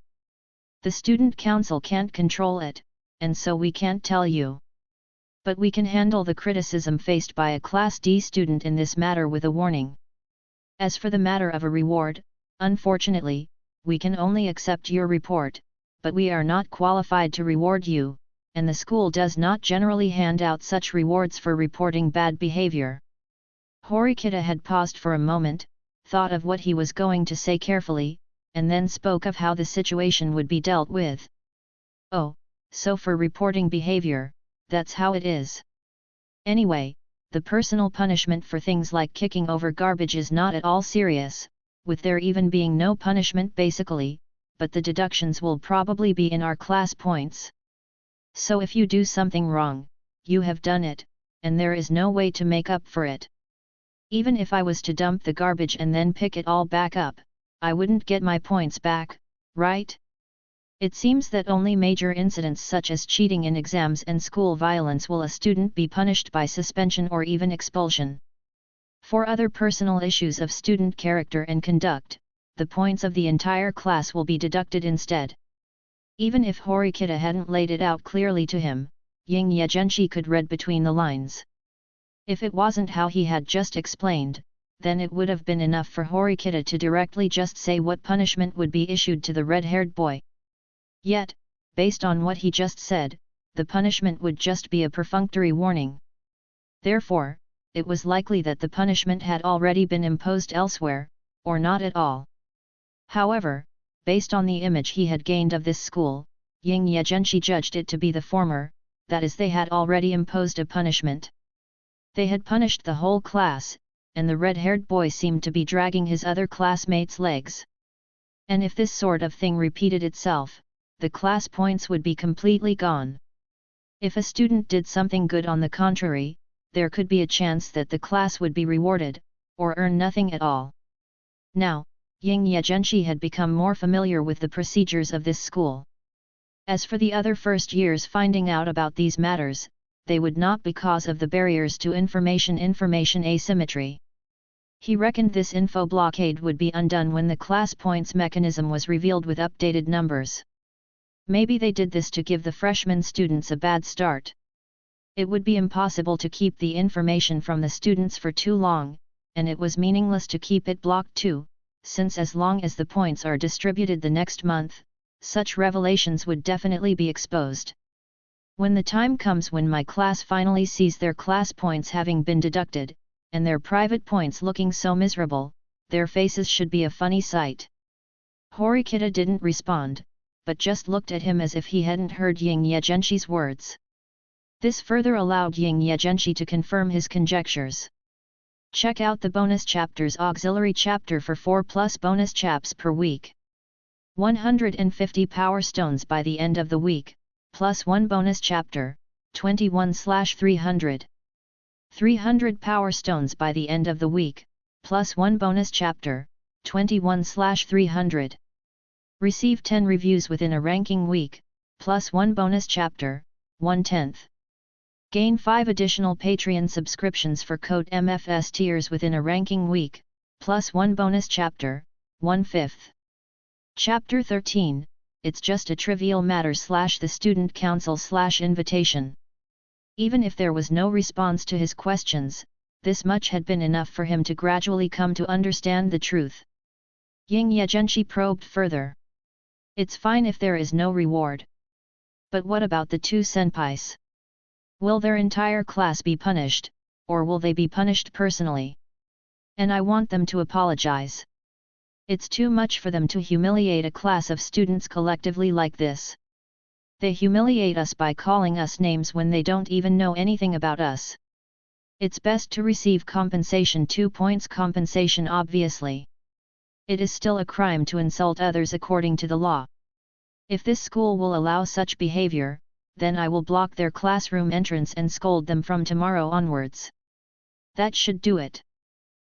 The student council can't control it, and so we can't tell you. But we can handle the criticism faced by a Class D student in this matter with a warning. As for the matter of a reward, unfortunately, we can only accept your report, but we are not qualified to reward you, and the school does not generally hand out such rewards for reporting bad behavior. Horikita had paused for a moment, thought of what he was going to say carefully, and then spoke of how the situation would be dealt with. Oh, so for reporting behavior, that's how it is. Anyway, the personal punishment for things like kicking over garbage is not at all serious, with there even being no punishment basically, but the deductions will probably be in our class points. So if you do something wrong, you have done it, and there is no way to make up for it. Even if I was to dump the garbage and then pick it all back up, I wouldn't get my points back, right? It seems that only major incidents such as cheating in exams and school violence will a student be punished by suspension or even expulsion. For other personal issues of student character and conduct, the points of the entire class will be deducted instead. Even if Horikita hadn't laid it out clearly to him, Ying Ye Zhenshi could read between the lines. If it wasn't how he had just explained, then it would have been enough for Horikita to directly just say what punishment would be issued to the red-haired boy. Yet, based on what he just said, the punishment would just be a perfunctory warning. Therefore, it was likely that the punishment had already been imposed elsewhere, or not at all. However, based on the image he had gained of this school, Ying Ye Zhenshi judged it to be the former, that is, they had already imposed a punishment. They had punished the whole class, and the red-haired boy seemed to be dragging his other classmates' legs. And if this sort of thing repeated itself, the class points would be completely gone. If a student did something good on the contrary, there could be a chance that the class would be rewarded, or earn nothing at all. Now, Ying Ye Zhenshi had become more familiar with the procedures of this school. As for the other first years finding out about these matters, they would not because of the barriers to information asymmetry. He reckoned this info blockade would be undone when the class points mechanism was revealed with updated numbers. Maybe they did this to give the freshman students a bad start. It would be impossible to keep the information from the students for too long, and it was meaningless to keep it blocked too, since as long as the points are distributed the next month, such revelations would definitely be exposed. When the time comes when my class finally sees their class points having been deducted, and their private points looking so miserable, their faces should be a funny sight. Horikita didn't respond, but just looked at him as if he hadn't heard Ying Ye Zhenshi's words. This further allowed Ying Ye Zhenshi to confirm his conjectures. Check out the bonus chapters auxiliary chapter for 4+ bonus chaps per week. 150 power stones by the end of the week, plus 1 bonus chapter, 21/300. 300 power stones by the end of the week, plus 1 bonus chapter, 21/300. Receive 10 reviews within a ranking week, plus 1 bonus chapter, 1/10. Gain 5 additional Patreon subscriptions for code MFS tiers within a ranking week, plus 1 bonus chapter, 1/5. Chapter 13, It's Just a Trivial Matter / the Student Council / Invitation. Even if there was no response to his questions, this much had been enough for him to gradually come to understand the truth. Ying Ye Zhenshi probed further. It's fine if there is no reward. But what about the 2 senpais? Will their entire class be punished, or will they be punished personally? And I want them to apologize. It's too much for them to humiliate a class of students collectively like this. They humiliate us by calling us names when they don't even know anything about us. It's best to receive compensation 2 points compensation obviously. It is still a crime to insult others according to the law. If this school will allow such behavior, then I will block their classroom entrance and scold them from tomorrow onwards. That should do it.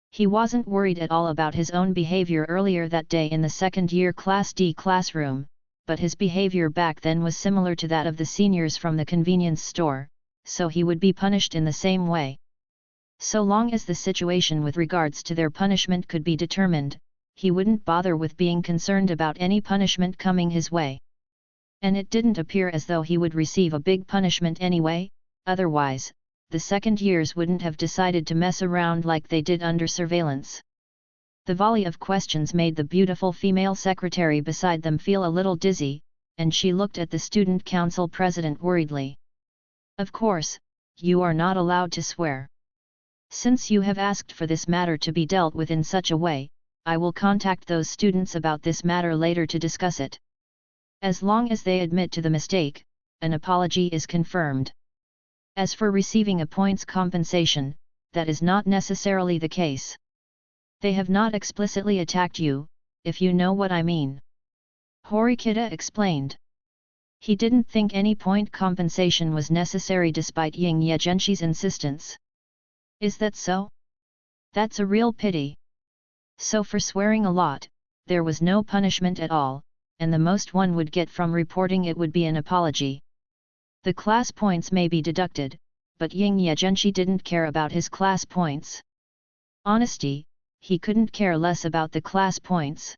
He wasn't worried at all about his own behavior earlier that day in the second-year Class D classroom, but his behavior back then was similar to that of the seniors from the convenience store, so he would be punished in the same way. So long as the situation with regards to their punishment could be determined, he wouldn't bother with being concerned about any punishment coming his way. And it didn't appear as though he would receive a big punishment anyway, otherwise, the second years wouldn't have decided to mess around like they did under surveillance. The volley of questions made the beautiful female secretary beside them feel a little dizzy, and she looked at the student council president worriedly. Of course, you are not allowed to swear. Since you have asked for this matter to be dealt with in such a way, I will contact those students about this matter later to discuss it. As long as they admit to the mistake, an apology is confirmed. As for receiving a points compensation, that is not necessarily the case. They have not explicitly attacked you, if you know what I mean. Horikita explained. He didn't think any point compensation was necessary despite Ying Ye Zhenshi's insistence. Is that so? That's a real pity. So for swearing a lot, there was no punishment at all, and the most one would get from reporting it would be an apology. The class points may be deducted, but Ying Ye Zhenshi didn't care about his class points. Honesty, he couldn't care less about the class points.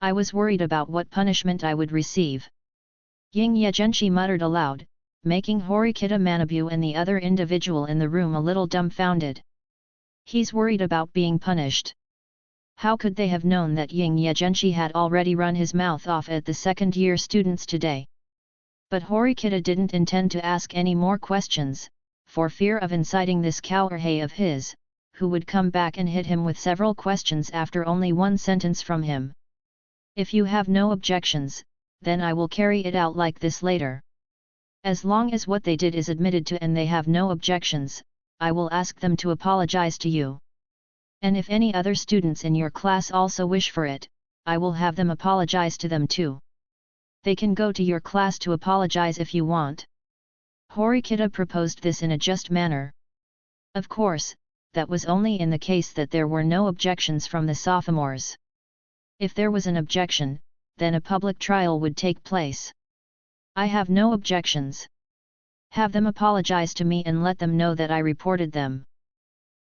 I was worried about what punishment I would receive. Ying Ye Zhenshi muttered aloud, making Horikita Manabu and the other individual in the room a little dumbfounded. He's worried about being punished. How could they have known that Ying Ye Zhenshi had already run his mouth off at the second-year students today? But Horikita didn't intend to ask any more questions, for fear of inciting this coward of his, who would come back and hit him with several questions after only one sentence from him. If you have no objections, then I will carry it out like this later. As long as what they did is admitted to and they have no objections, I will ask them to apologize to you. And if any other students in your class also wish for it, I will have them apologize to them too. They can go to your class to apologize if you want. Horikita proposed this in a just manner. Of course, that was only in the case that there were no objections from the sophomores. If there was an objection, then a public trial would take place. I have no objections. Have them apologize to me and let them know that I reported them.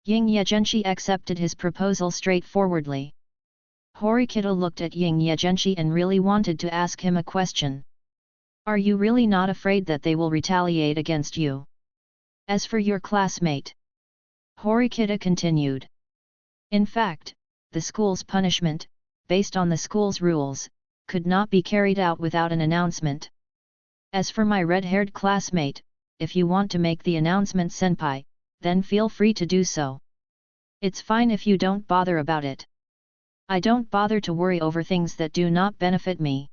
Ying Ye Zhenshi accepted his proposal straightforwardly. Horikita looked at Ying Ye Zhenshi and really wanted to ask him a question. Are you really not afraid that they will retaliate against you? As for your classmate, Horikita continued. In fact, the school's punishment, based on the school's rules, could not be carried out without an announcement. As for my red-haired classmate, if you want to make the announcement senpai, then feel free to do so. It's fine if you don't bother about it. I don't bother to worry over things that do not benefit me.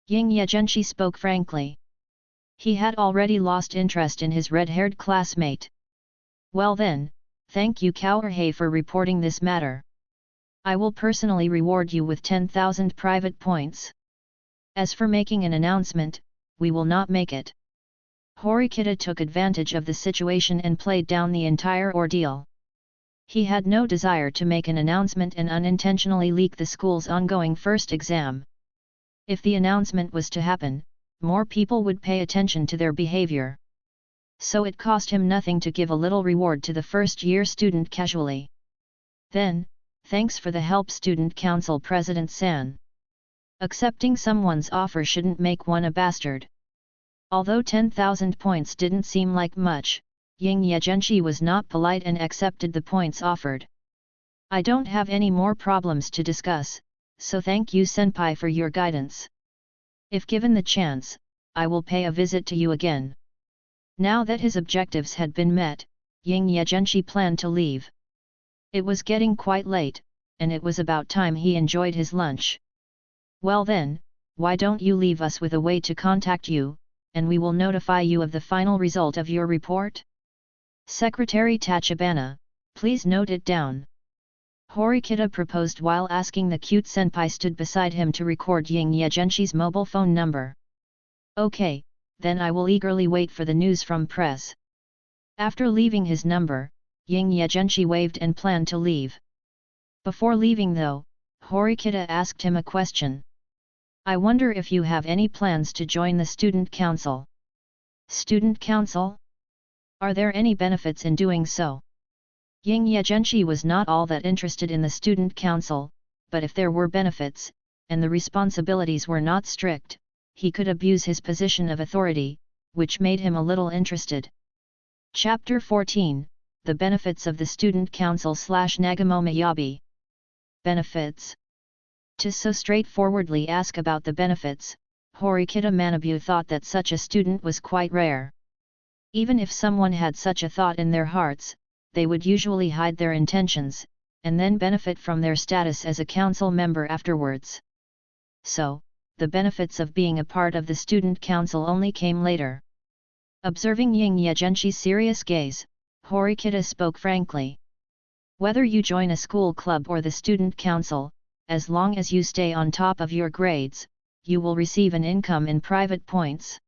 Ying Ye Zhenshi spoke frankly. He had already lost interest in his red-haired classmate. Well then, thank you Kaohei for reporting this matter. I will personally reward you with 10,000 private points. As for making an announcement, we will not make it. Horikita took advantage of the situation and played down the entire ordeal. He had no desire to make an announcement and unintentionally leak the school's ongoing first exam. If the announcement was to happen, more people would pay attention to their behavior. So it cost him nothing to give a little reward to the first-year student casually. Then, thanks for the help Student Council President San. Accepting someone's offer shouldn't make one a bastard. Although 10,000 points didn't seem like much, Ying Ye Zhenshi was not polite and accepted the points offered. I don't have any more problems to discuss, so thank you senpai for your guidance. If given the chance, I will pay a visit to you again. Now that his objectives had been met, Ying Ye Zhenshi planned to leave. It was getting quite late, and it was about time he enjoyed his lunch. Well then, why don't you leave us with a way to contact you, and we will notify you of the final result of your report? Secretary Tachibana, please note it down. Horikita proposed while asking the cute senpai stood beside him to record Ying Ye Zhenshi's mobile phone number. Okay, then I will eagerly wait for the news from press. After leaving his number, Ying Ye Zhenshi waved and planned to leave. Before leaving though, Horikita asked him a question. I wonder if you have any plans to join the student council. Student council? Are there any benefits in doing so? Ying Ye Zhenshi was not all that interested in the student council, but if there were benefits, and the responsibilities were not strict, he could abuse his position of authority, which made him a little interested. Chapter 14, The Benefits of the Student Council / Nagamoma Yabi. Benefits. To so straightforwardly ask about the benefits, Horikita Manabu thought that such a student was quite rare. Even if someone had such a thought in their hearts, they would usually hide their intentions, and then benefit from their status as a council member afterwards. So, the benefits of being a part of the student council only came later. Observing Ying Ye Zhenshi's serious gaze, Horikita spoke frankly. Whether you join a school club or the student council, as long as you stay on top of your grades, you will receive an income in private points.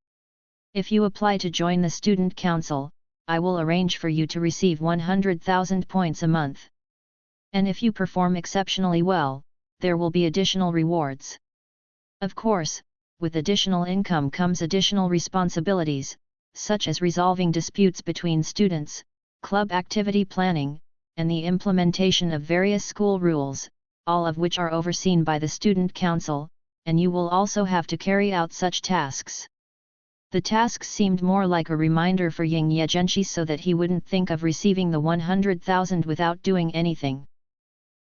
If you apply to join the student council, I will arrange for you to receive 100,000 points a month. And if you perform exceptionally well, there will be additional rewards. Of course, with additional income comes additional responsibilities, such as resolving disputes between students, club activity planning, and the implementation of various school rules, all of which are overseen by the student council, and you will also have to carry out such tasks. The tasks seemed more like a reminder for Ying Ye Zhenshi so that he wouldn't think of receiving the 100,000 without doing anything.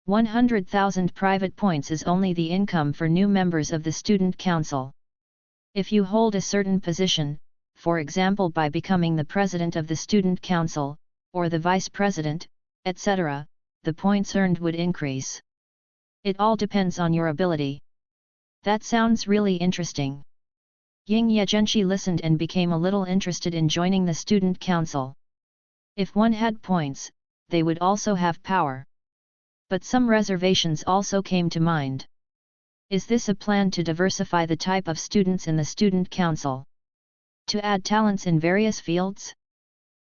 100,000 private points is only the income for new members of the student council. If you hold a certain position, for example by becoming the president of the student council, or the vice president, etc., the points earned would increase. It all depends on your ability. That sounds really interesting. Ying Ye Zhenshi listened and became a little interested in joining the student council. If one had points, they would also have power. But some reservations also came to mind. Is this a plan to diversify the type of students in the student council? To add talents in various fields?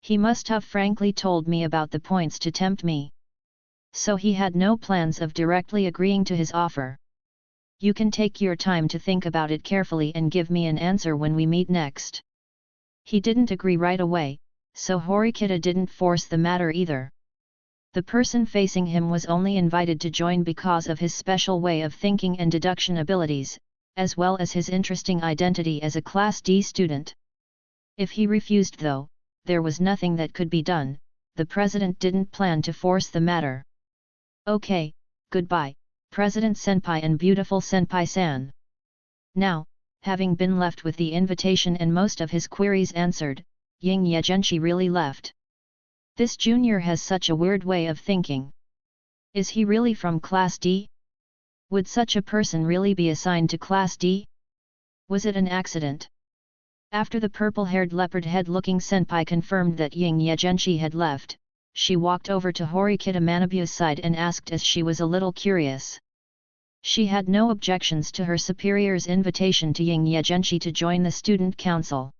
He must have frankly told me about the points to tempt me. So he had no plans of directly agreeing to his offer. You can take your time to think about it carefully and give me an answer when we meet next. He didn't agree right away, so Horikita didn't force the matter either. The person facing him was only invited to join because of his special way of thinking and deduction abilities, as well as his interesting identity as a Class D student. If he refused though, there was nothing that could be done. The president didn't plan to force the matter. Okay, goodbye, President Senpai and beautiful Senpai-san. Now, having been left with the invitation and most of his queries answered, Ying Ye Zhenshi really left. This junior has such a weird way of thinking. Is he really from Class D? Would such a person really be assigned to Class D? Was it an accident? After the purple-haired leopard-head-looking senpai confirmed that Ying Ye Zhenshi had left, she walked over to Horikita Manabu's side and asked as she was a little curious. She had no objections to her superior's invitation to Ying Ye Zhenshi to join the student council.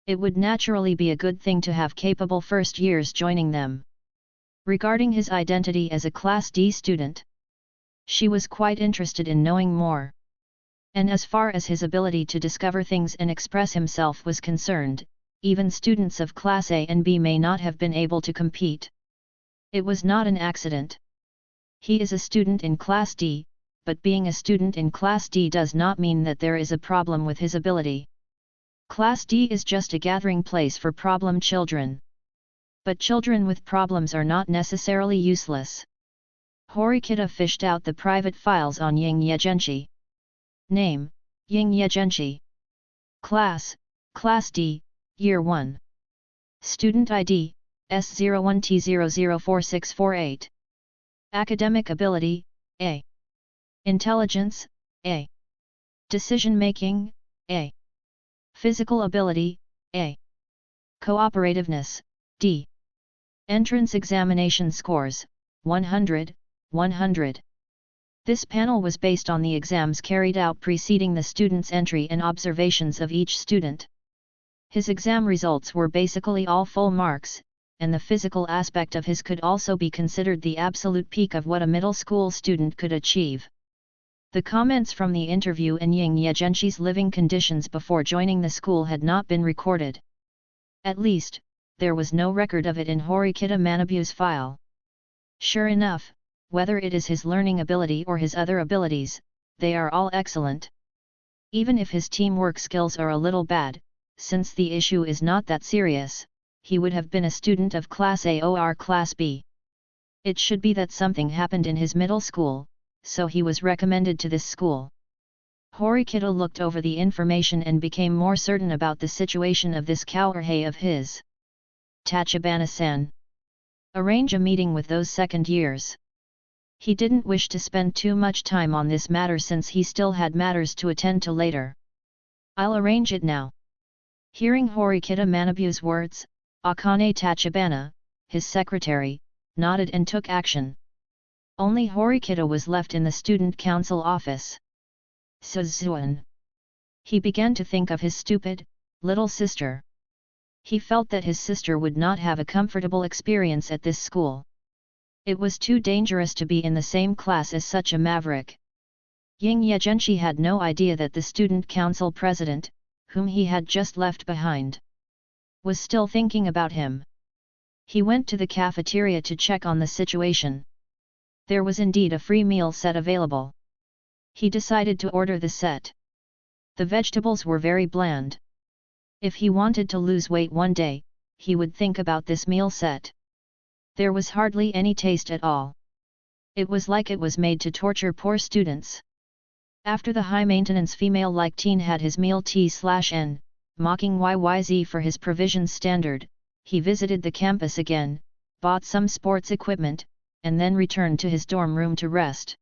It would naturally be a good thing to have capable first years joining them. Regarding his identity as a Class D student, she was quite interested in knowing more. And as far as his ability to discover things and express himself was concerned, even students of Class A and B may not have been able to compete. It was not an accident. He is a student in Class D, but being a student in Class D does not mean that there is a problem with his ability. Class D is just a gathering place for problem children. But children with problems are not necessarily useless. Horikita fished out the private files on Ying Ye Zhenshi. Name, Ying Ye Zhenshi. Class, Class D, Year 1. Student ID, S01T004648. Academic ability, A. Intelligence, A. Decision making, A. Physical ability, A. Cooperativeness, D. Entrance examination scores, 100, 100. This panel was based on the exams carried out preceding the student's entry and observations of each student. His exam results were basically all full marks, and the physical aspect of his could also be considered the absolute peak of what a middle school student could achieve. The comments from the interview and Ying Ye Zhenshi's living conditions before joining the school had not been recorded. At least, there was no record of it in Horikita Manabu's file. Sure enough, whether it is his learning ability or his other abilities, they are all excellent. Even if his teamwork skills are a little bad, since the issue is not that serious, he would have been a student of Class A or Class B. It should be that something happened in his middle school, so he was recommended to this school. Horikita looked over the information and became more certain about the situation of this Kouhei of his. Tachibana-san. Arrange a meeting with those second years. He didn't wish to spend too much time on this matter since he still had matters to attend to later. I'll arrange it now. Hearing Horikita Manabu's words, Akane Tachibana, his secretary, nodded and took action. Only Horikita was left in the student council office. Suzuan. He began to think of his stupid, little sister. He felt that his sister would not have a comfortable experience at this school. It was too dangerous to be in the same class as such a maverick. Ying Ye Zhenshi had no idea that the student council president, whom he had just left behind, was still thinking about him. He went to the cafeteria to check on the situation. There was indeed a free meal set available. He decided to order the set. The vegetables were very bland. If he wanted to lose weight one day, he would think about this meal set. There was hardly any taste at all. It was like it was made to torture poor students. After the high-maintenance female-like teen had his meal T/N, mocking YYZ for his provisions standard, he visited the campus again, bought some sports equipment, and then returned to his dorm room to rest.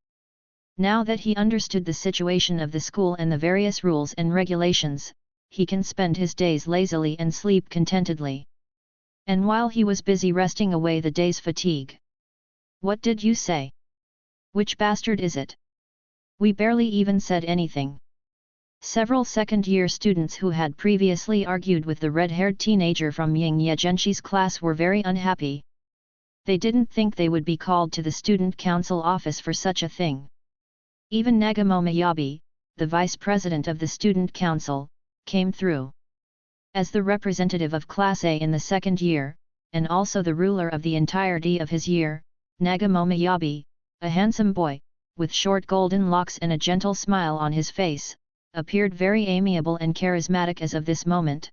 Now that he understood the situation of the school and the various rules and regulations, he can spend his days lazily and sleep contentedly. And while he was busy resting away the day's fatigue. What did you say? Which bastard is it? We barely even said anything. Several second-year students who had previously argued with the red-haired teenager from Ying Ye Zhenshi's class were very unhappy. They didn't think they would be called to the student council office for such a thing. Even Nagamo Miyabi, the vice president of the student council, came through. As the representative of Class A in the second year, and also the ruler of the entirety of his year, Nagamo Miyabi, a handsome boy, with short golden locks and a gentle smile on his face, appeared very amiable and charismatic as of this moment.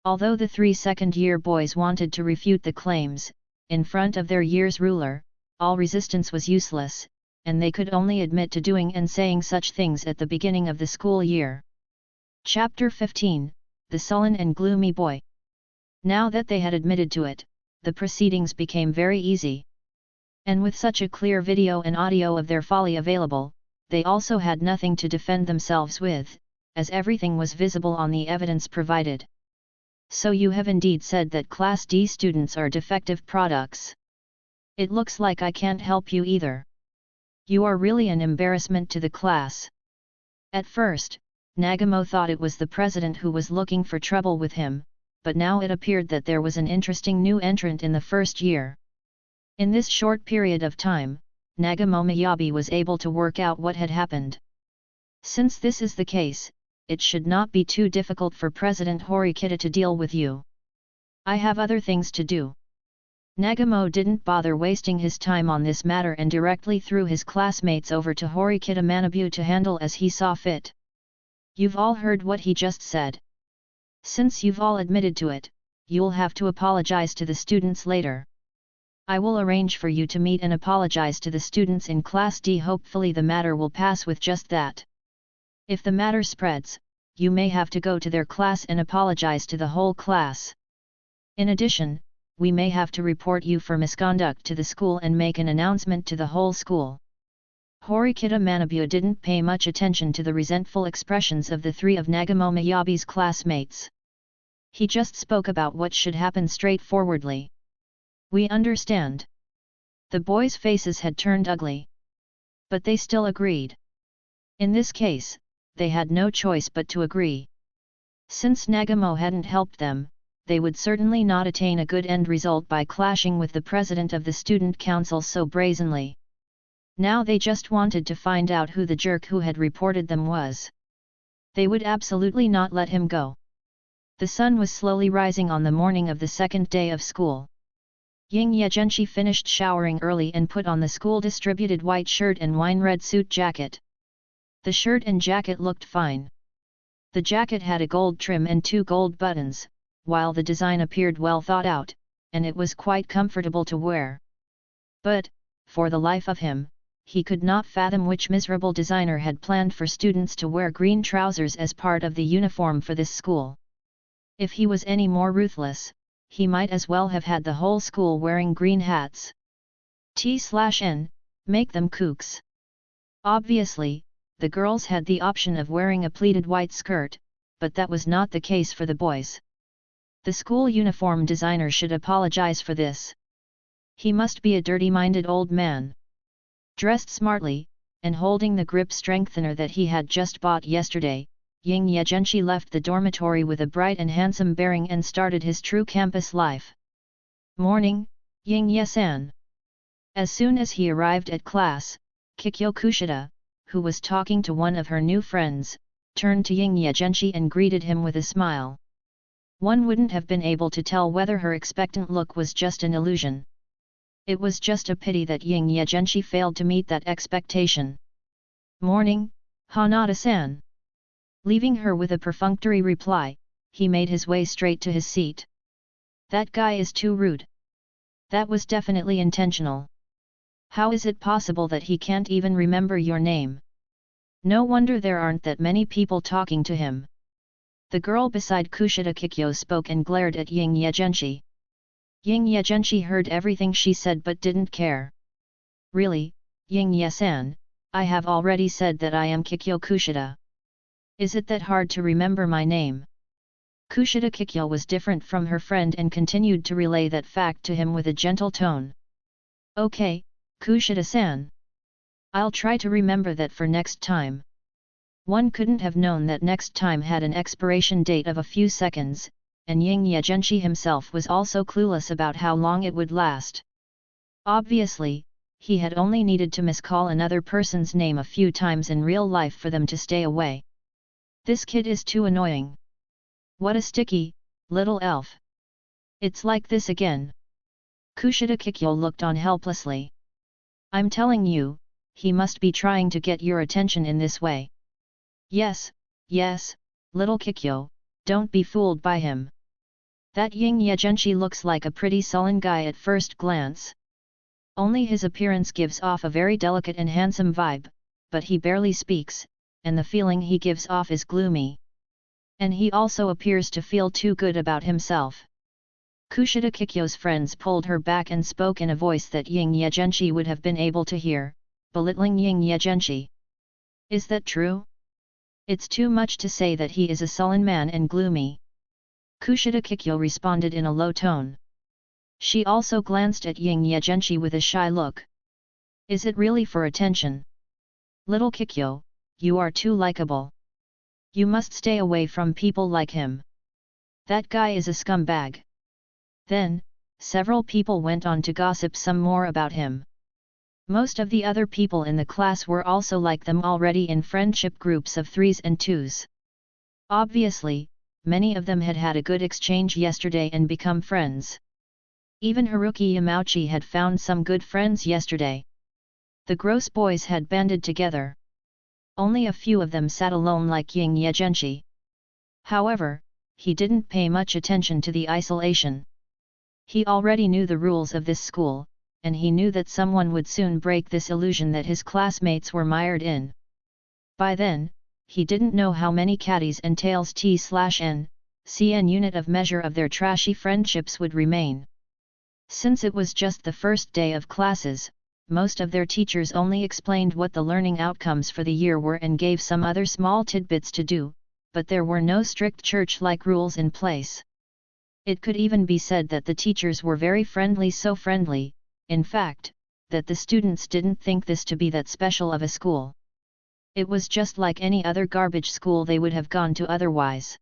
Although the three second-year boys wanted to refute the claims, in front of their year's ruler, all resistance was useless, and they could only admit to doing and saying such things at the beginning of the school year. Chapter 15, The Sullen and Gloomy Boy. Now that they had admitted to it, the proceedings became very easy. And with such a clear video and audio of their folly available, they also had nothing to defend themselves with, as everything was visible on the evidence provided. So you have indeed said that Class D students are defective products. It looks like I can't help you either. You are really an embarrassment to the class. At first, Nagamo thought it was the president who was looking for trouble with him, but now it appeared that there was an interesting new entrant in the first year. In this short period of time, Nagamo Miyabi was able to work out what had happened. Since this is the case, it should not be too difficult for President Horikita to deal with you. I have other things to do. Nagamo didn't bother wasting his time on this matter and directly threw his classmates over to Horikita Manabu to handle as he saw fit. You've all heard what he just said. Since you've all admitted to it, you'll have to apologize to the students later. I will arrange for you to meet and apologize to the students in Class D. Hopefully the matter will pass with just that. If the matter spreads, you may have to go to their class and apologize to the whole class. In addition, we may have to report you for misconduct to the school and make an announcement to the whole school. Horikita Manabu didn't pay much attention to the resentful expressions of the three of Nagamo Miyabi's classmates. He just spoke about what should happen straightforwardly. We understand. The boys' faces had turned ugly. But they still agreed. In this case, they had no choice but to agree. Since Nagamo hadn't helped them, they would certainly not attain a good end result by clashing with the president of the student council so brazenly. Now they just wanted to find out who the jerk who had reported them was. They would absolutely not let him go. The sun was slowly rising on the morning of the second day of school. Ying Ye Zhenshi finished showering early and put on the school-distributed white shirt and wine-red suit jacket. The shirt and jacket looked fine. The jacket had a gold trim and 2 gold buttons, while the design appeared well thought out, and it was quite comfortable to wear. But, for the life of him, he could not fathom which miserable designer had planned for students to wear green trousers as part of the uniform for this school. If he was any more ruthless, he might as well have had the whole school wearing green hats. T/N, make them kooks. Obviously, the girls had the option of wearing a pleated white skirt, but that was not the case for the boys. The school uniform designer should apologize for this. He must be a dirty-minded old man. Dressed smartly, and holding the grip strengthener that he had just bought yesterday, Ying Ye Zhenshi left the dormitory with a bright and handsome bearing and started his true campus life. Morning, Ying Ye-san. As soon as he arrived at class, Kikyo Kushida, who was talking to one of her new friends, turned to Ying Ye Zhenshi and greeted him with a smile. One wouldn't have been able to tell whether her expectant look was just an illusion. It was just a pity that Ying Ye Zhenshi failed to meet that expectation. Morning, Hanada-san. Leaving her with a perfunctory reply, he made his way straight to his seat. That guy is too rude. That was definitely intentional. How is it possible that he can't even remember your name? No wonder there aren't that many people talking to him. The girl beside Kushida Kikyo spoke and glared at Ying Ye Zhenshi. Ying Ye Zhenshi heard everything she said but didn't care. Really, Ying Ye-san, I have already said that I am Kikyo Kushida. Is it that hard to remember my name? Kushida Kikyo was different from her friend and continued to relay that fact to him with a gentle tone. Okay, Kushida-san. I'll try to remember that for next time. One couldn't have known that next time had an expiration date of a few seconds, and Ying Ye Zhenshi himself was also clueless about how long it would last. Obviously, he had only needed to miscall another person's name a few times in real life for them to stay away. This kid is too annoying. What a sticky, little elf. It's like this again. Kushida Kikyo looked on helplessly. I'm telling you, he must be trying to get your attention in this way. Yes, little Kikyo, don't be fooled by him. That Ying Ye Zhenshi looks like a pretty sullen guy at first glance. Only his appearance gives off a very delicate and handsome vibe, but he barely speaks, and the feeling he gives off is gloomy. And he also appears to feel too good about himself. Kushida Kikyo's friends pulled her back and spoke in a voice that Ying Ye Zhenshi would have been able to hear, belittling Ying Ye Zhenshi. Is that true? It's too much to say that he is a sullen man and gloomy. Kushida Kikyo responded in a low tone. She also glanced at Ying Ye Zhenshi with a shy look. Is it really for attention? Little Kikyo, you are too likable. You must stay away from people like him. That guy is a scumbag. Then, several people went on to gossip some more about him. Most of the other people in the class were also like them, already in friendship groups of 3s and 2s. Obviously, many of them had had a good exchange yesterday and become friends. Even Haruki Yamauchi had found some good friends yesterday. The gross boys had banded together. Only a few of them sat alone like Ying Ye Zhenshi. However, he didn't pay much attention to the isolation. He already knew the rules of this school, and he knew that someone would soon break this illusion that his classmates were mired in. By then, he didn't know how many caddies and tails T/N, CN unit of measure of their trashy friendships would remain. Since it was just the first day of classes, most of their teachers only explained what the learning outcomes for the year were and gave some other small tidbits to do, but there were no strict church-like rules in place. It could even be said that the teachers were very friendly, so friendly, in fact, that the students didn't think this to be that special of a school. It was just like any other garbage school they would have gone to otherwise.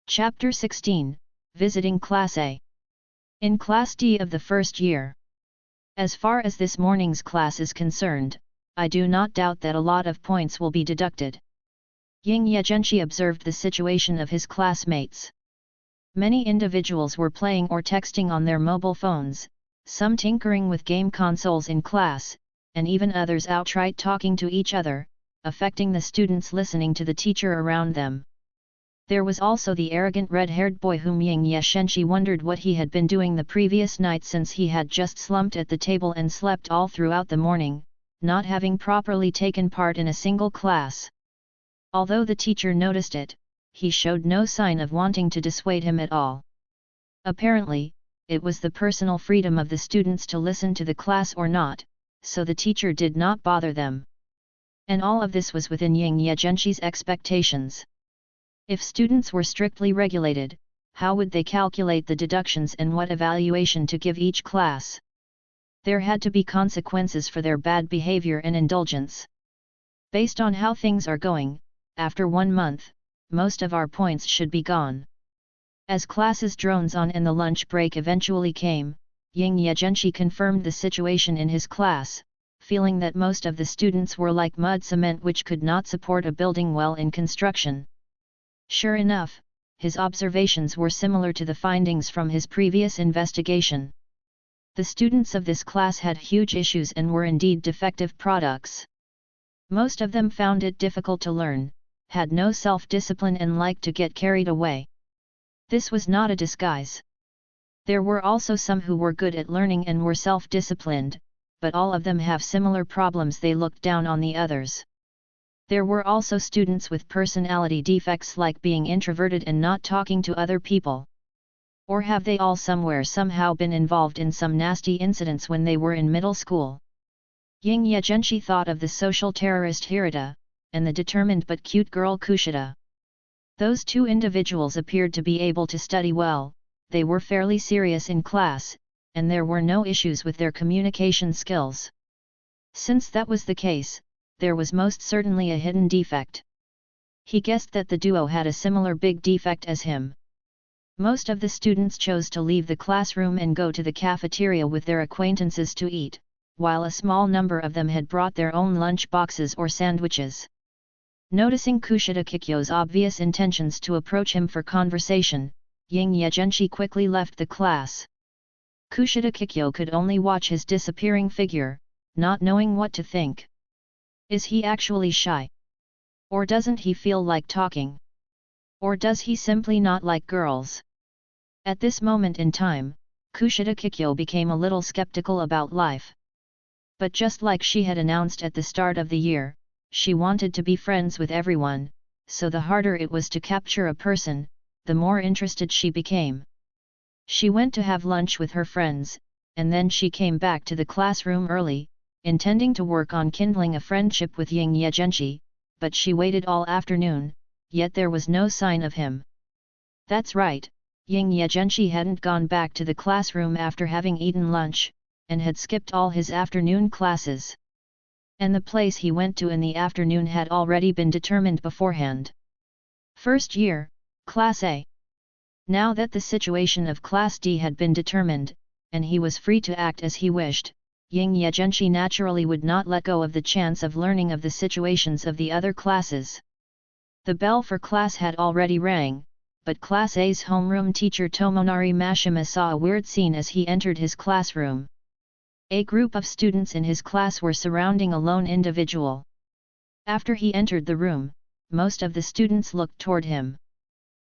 Chapter 16, Visiting Class A. In Class D of the first year. As far as this morning's class is concerned, I do not doubt that a lot of points will be deducted. Ying Ye Zhenshi observed the situation of his classmates. Many individuals were playing or texting on their mobile phones, some tinkering with game consoles in class, and even others outright talking to each other, affecting the students listening to the teacher around them. There was also the arrogant red-haired boy whom Ying Ye Zhenshi wondered what he had been doing the previous night, since he had just slumped at the table and slept all throughout the morning, not having properly taken part in a single class. Although the teacher noticed it, he showed no sign of wanting to dissuade him at all. Apparently, it was the personal freedom of the students to listen to the class or not, so the teacher did not bother them. And all of this was within Ying Ye Zhenshi's expectations. If students were strictly regulated, how would they calculate the deductions and what evaluation to give each class? There had to be consequences for their bad behavior and indulgence. Based on how things are going, after 1 month, most of our points should be gone. As classes drones on and the lunch break eventually came, Ying Ye Zhenshi confirmed the situation in his class, feeling that most of the students were like mud cement which could not support a building well in construction. Sure enough, his observations were similar to the findings from his previous investigation. The students of this class had huge issues and were indeed defective products. Most of them found it difficult to learn, had no self-discipline and liked to get carried away. This was not a disguise. There were also some who were good at learning and were self-disciplined, but all of them have similar problems. They looked down on the others. There were also students with personality defects like being introverted and not talking to other people. Or have they all somehow been involved in some nasty incidents when they were in middle school? Ying Ye Zhenshi thought of the social terrorist Hirata, and the determined but cute girl Kushida. Those two individuals appeared to be able to study well, they were fairly serious in class, and there were no issues with their communication skills. Since that was the case, there was most certainly a hidden defect. He guessed that the duo had a similar big defect as him. Most of the students chose to leave the classroom and go to the cafeteria with their acquaintances to eat, while a small number of them had brought their own lunch boxes or sandwiches. Noticing Kushida Kikyo's obvious intentions to approach him for conversation, Ying Ye Zhenshi quickly left the class. Kushida Kikyo could only watch his disappearing figure, not knowing what to think. Is he actually shy? Or doesn't he feel like talking? Or does he simply not like girls? At this moment in time, Kushida Kikyo became a little skeptical about life. But just like she had announced at the start of the year, she wanted to be friends with everyone, so the harder it was to capture a person, the more interested she became. She went to have lunch with her friends, and then she came back to the classroom early, intending to work on kindling a friendship with Ying Ye Zhenshi, but she waited all afternoon, yet there was no sign of him. That's right, Ying Ye Zhenshi hadn't gone back to the classroom after having eaten lunch, and had skipped all his afternoon classes. And the place he went to in the afternoon had already been determined beforehand. First year, Class A. Now that the situation of Class D had been determined, and he was free to act as he wished, Ying Ye Zhenshi naturally would not let go of the chance of learning of the situations of the other classes. The bell for class had already rang, but Class A's homeroom teacher Tomonari Mashima saw a weird scene as he entered his classroom. A group of students in his class were surrounding a lone individual. After he entered the room, most of the students looked toward him.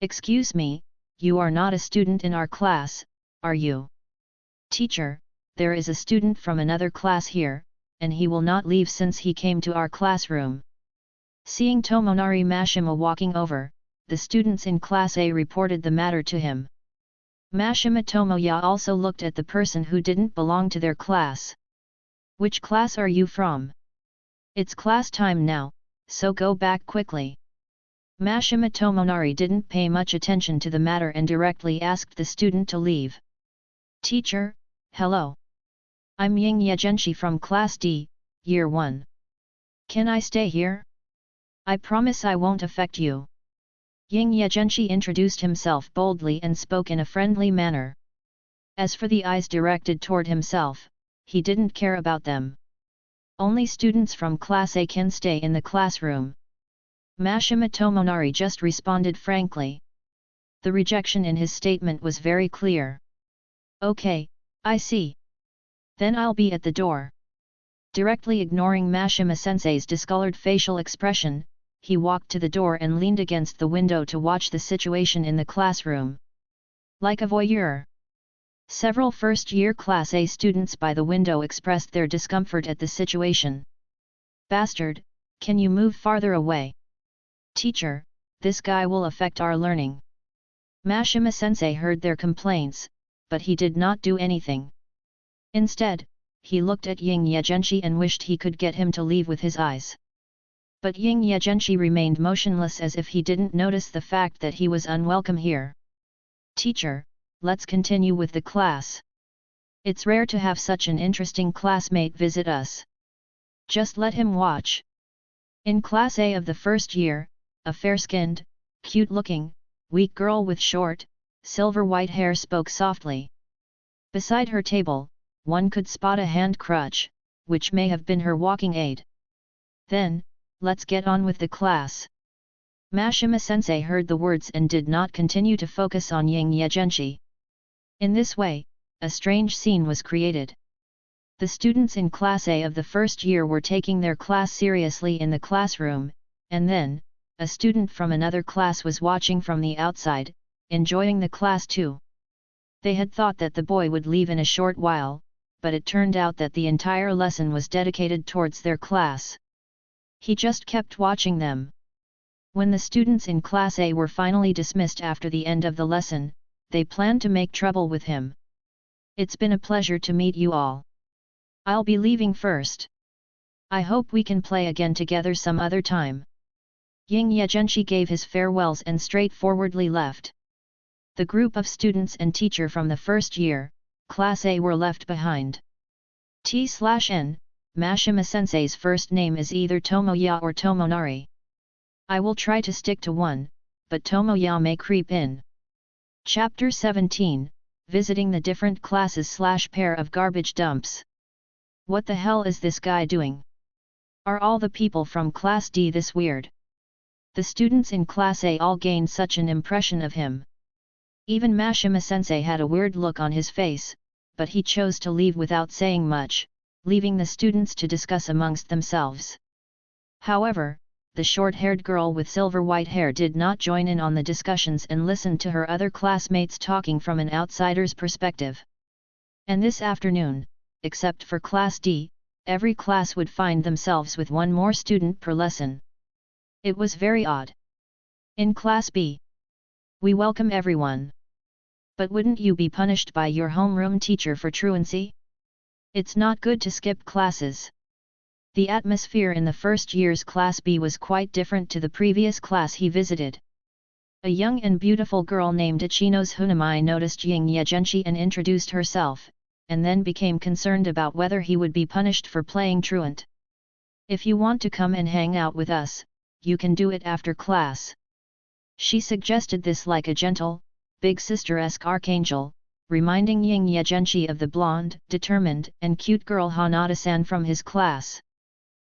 "Excuse me, you are not a student in our class, are you?" "Teacher, there is a student from another class here, and he will not leave since he came to our classroom." Seeing Tomonari Mashima walking over, the students in Class A reported the matter to him. Mashima Tomoya also looked at the person who didn't belong to their class. "Which class are you from? It's class time now, so go back quickly." Mashima Tomonari didn't pay much attention to the matter and directly asked the student to leave. "Teacher, hello. I'm Ying Ye Zhenshi from Class D, Year 1. Can I stay here? I promise I won't affect you. Ying Ye Zhenshi introduced himself boldly and spoke in a friendly manner. As for the eyes directed toward himself, he didn't care about them. Only students from Class A can stay in the classroom. Mashima Tomonari just responded frankly. The rejection in his statement was very clear. Okay, I see. Then I'll be at the door. Directly ignoring Mashima-sensei's discolored facial expression, he walked to the door and leaned against the window to watch the situation in the classroom. Like a voyeur. Several first-year Class A students by the window expressed their discomfort at the situation. Bastard, can you move farther away? Teacher, this guy will affect our learning. Mashima-sensei heard their complaints, but he did not do anything. Instead, he looked at Ying Ye Zhenshi and wished he could get him to leave with his eyes. But Ying Ye Zhenshi remained motionless as if he didn't notice the fact that he was unwelcome here. Teacher, let's continue with the class. It's rare to have such an interesting classmate visit us. Just let him watch. In Class A of the first year, a fair-skinned, cute-looking, weak girl with short, silver-white hair spoke softly. Beside her table, one could spot a hand crutch, which may have been her walking aid. Then, let's get on with the class. Mashima-sensei heard the words and did not continue to focus on Ying Ye Zhenshi. In this way, a strange scene was created. The students in Class A of the first year were taking their class seriously in the classroom, and then, a student from another class was watching from the outside, enjoying the class too. They had thought that the boy would leave in a short while, but it turned out that the entire lesson was dedicated towards their class. He just kept watching them. When the students in Class A were finally dismissed after the end of the lesson, they planned to make trouble with him. It's been a pleasure to meet you all. I'll be leaving first. I hope we can play again together some other time. Ying Ye Zhenshi gave his farewells and straightforwardly left. The group of students and teacher from the first year, Class A were left behind. T/N, Mashima-sensei's first name is either Tomoya or Tomonari. I will try to stick to one, but Tomoya may creep in. Chapter 17, Visiting the Different Classes/Pair of Garbage Dumps. What the hell is this guy doing? Are all the people from Class D this weird? The students in Class A all gained such an impression of him. Even Mashima-sensei had a weird look on his face, but he chose to leave without saying much, leaving the students to discuss amongst themselves. However, the short-haired girl with silver-white hair did not join in on the discussions and listened to her other classmates talking from an outsider's perspective. And this afternoon, except for Class D, every class would find themselves with one more student per lesson. It was very odd. In Class B, we welcome everyone. But wouldn't you be punished by your homeroom teacher for truancy? It's not good to skip classes. The atmosphere in the first year's Class B was quite different to the previous class he visited. A young and beautiful girl named Ichino's Hunamai noticed Ying Ye Zhenshi and introduced herself, and then became concerned about whether he would be punished for playing truant. If you want to come and hang out with us, you can do it after class. She suggested this like a gentle, big sister-esque archangel, reminding Ying Ye Zhenshi of the blonde, determined, and cute girl Hanada-san from his class.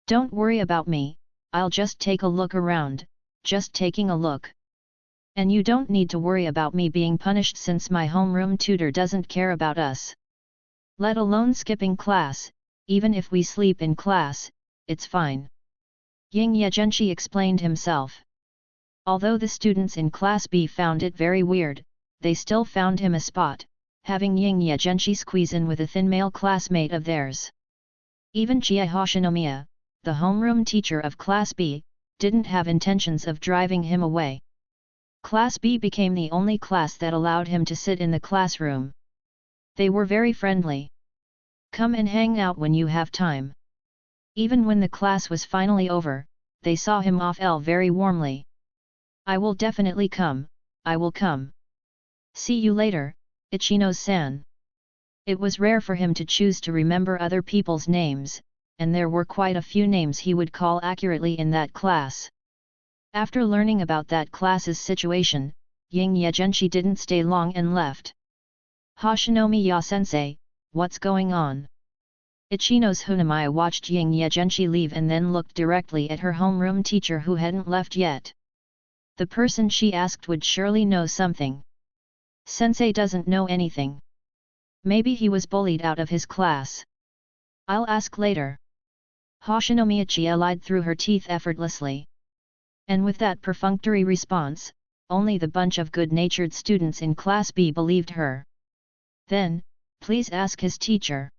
Don't worry about me, I'll just take a look around, just taking a look. And you don't need to worry about me being punished since my homeroom tutor doesn't care about us. Let alone skipping class, even if we sleep in class, it's fine. Ying Ye Zhenshi explained himself. Although the students in Class B found it very weird, they still found him a spot, having Ying Ye Zhenshi squeeze in with a thin male classmate of theirs. Even Chie Hoshinomiya, the homeroom teacher of Class B, didn't have intentions of driving him away. Class B became the only class that allowed him to sit in the classroom. They were very friendly. Come and hang out when you have time. Even when the class was finally over, they saw him off very warmly. I will definitely come, I will come. See you later, Ichino-san. It was rare for him to choose to remember other people's names, and there were quite a few names he would call accurately in that class. After learning about that class's situation, Ying Ye Zhenshi didn't stay long and left. Hashinomi Ya-sensei, what's going on? Ichino's Hunamiya watched Ying Ye Zhenshi leave and then looked directly at her homeroom teacher who hadn't left yet. The person she asked would surely know something. Sensei doesn't know anything. Maybe he was bullied out of his class. I'll ask later. Hashinomi Ichia lied through her teeth effortlessly. And with that perfunctory response, only the bunch of good-natured students in Class B believed her. Then, please ask his teacher.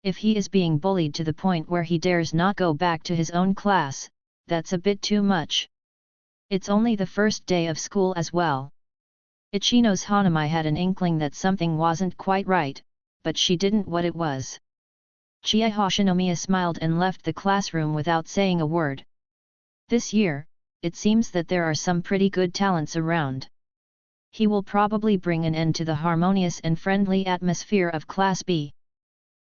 If he is being bullied to the point where he dares not go back to his own class, that's a bit too much. It's only the first day of school as well. Ichino's Hanami had an inkling that something wasn't quite right, but she didn't know what it was. Chie Hashinomiya smiled and left the classroom without saying a word. This year, it seems that there are some pretty good talents around. He will probably bring an end to the harmonious and friendly atmosphere of Class B.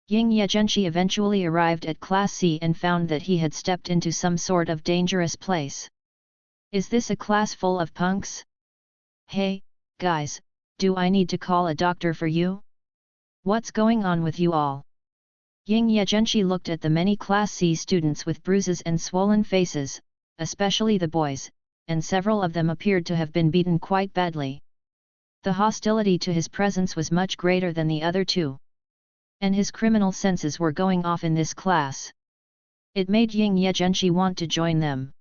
Ying Ye Zhenshi eventually arrived at Class C and found that he had stepped into some sort of dangerous place. Is this a class full of punks? Hey, guys, do I need to call a doctor for you? What's going on with you all? Ying Ye Zhenshi looked at the many Class C students with bruises and swollen faces, especially the boys, and several of them appeared to have been beaten quite badly. The hostility to his presence was much greater than the other two. And his criminal senses were going off in this class. It made Ying Ye Zhenshi want to join them.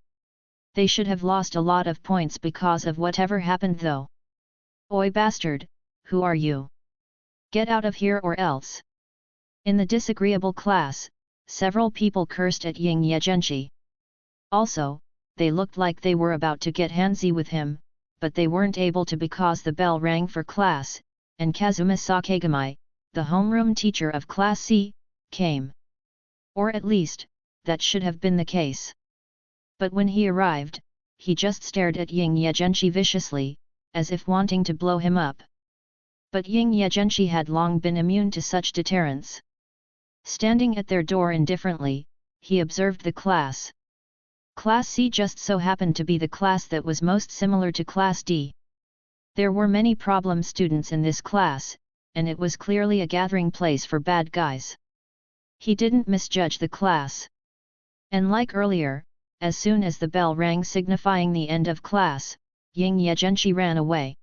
They should have lost a lot of points because of whatever happened though. Oi bastard, who are you? Get out of here or else. In the disagreeable class, several people cursed at Ying Ye Zhenshi. Also, they looked like they were about to get handsy with him, but they weren't able to because the bell rang for class, and Kazuma Sakegami, the homeroom teacher of Class C, came. Or at least, that should have been the case. But when he arrived, he just stared at Ying Ye Zhenshi viciously, as if wanting to blow him up. But Ying Ye Zhenshi had long been immune to such deterrence. Standing at their door indifferently, he observed the class. Class C just so happened to be the class that was most similar to Class D. There were many problem students in this class, and it was clearly a gathering place for bad guys. He didn't misjudge the class. And like earlier, as soon as the bell rang signifying the end of class, Ying Ye Zhenshi ran away.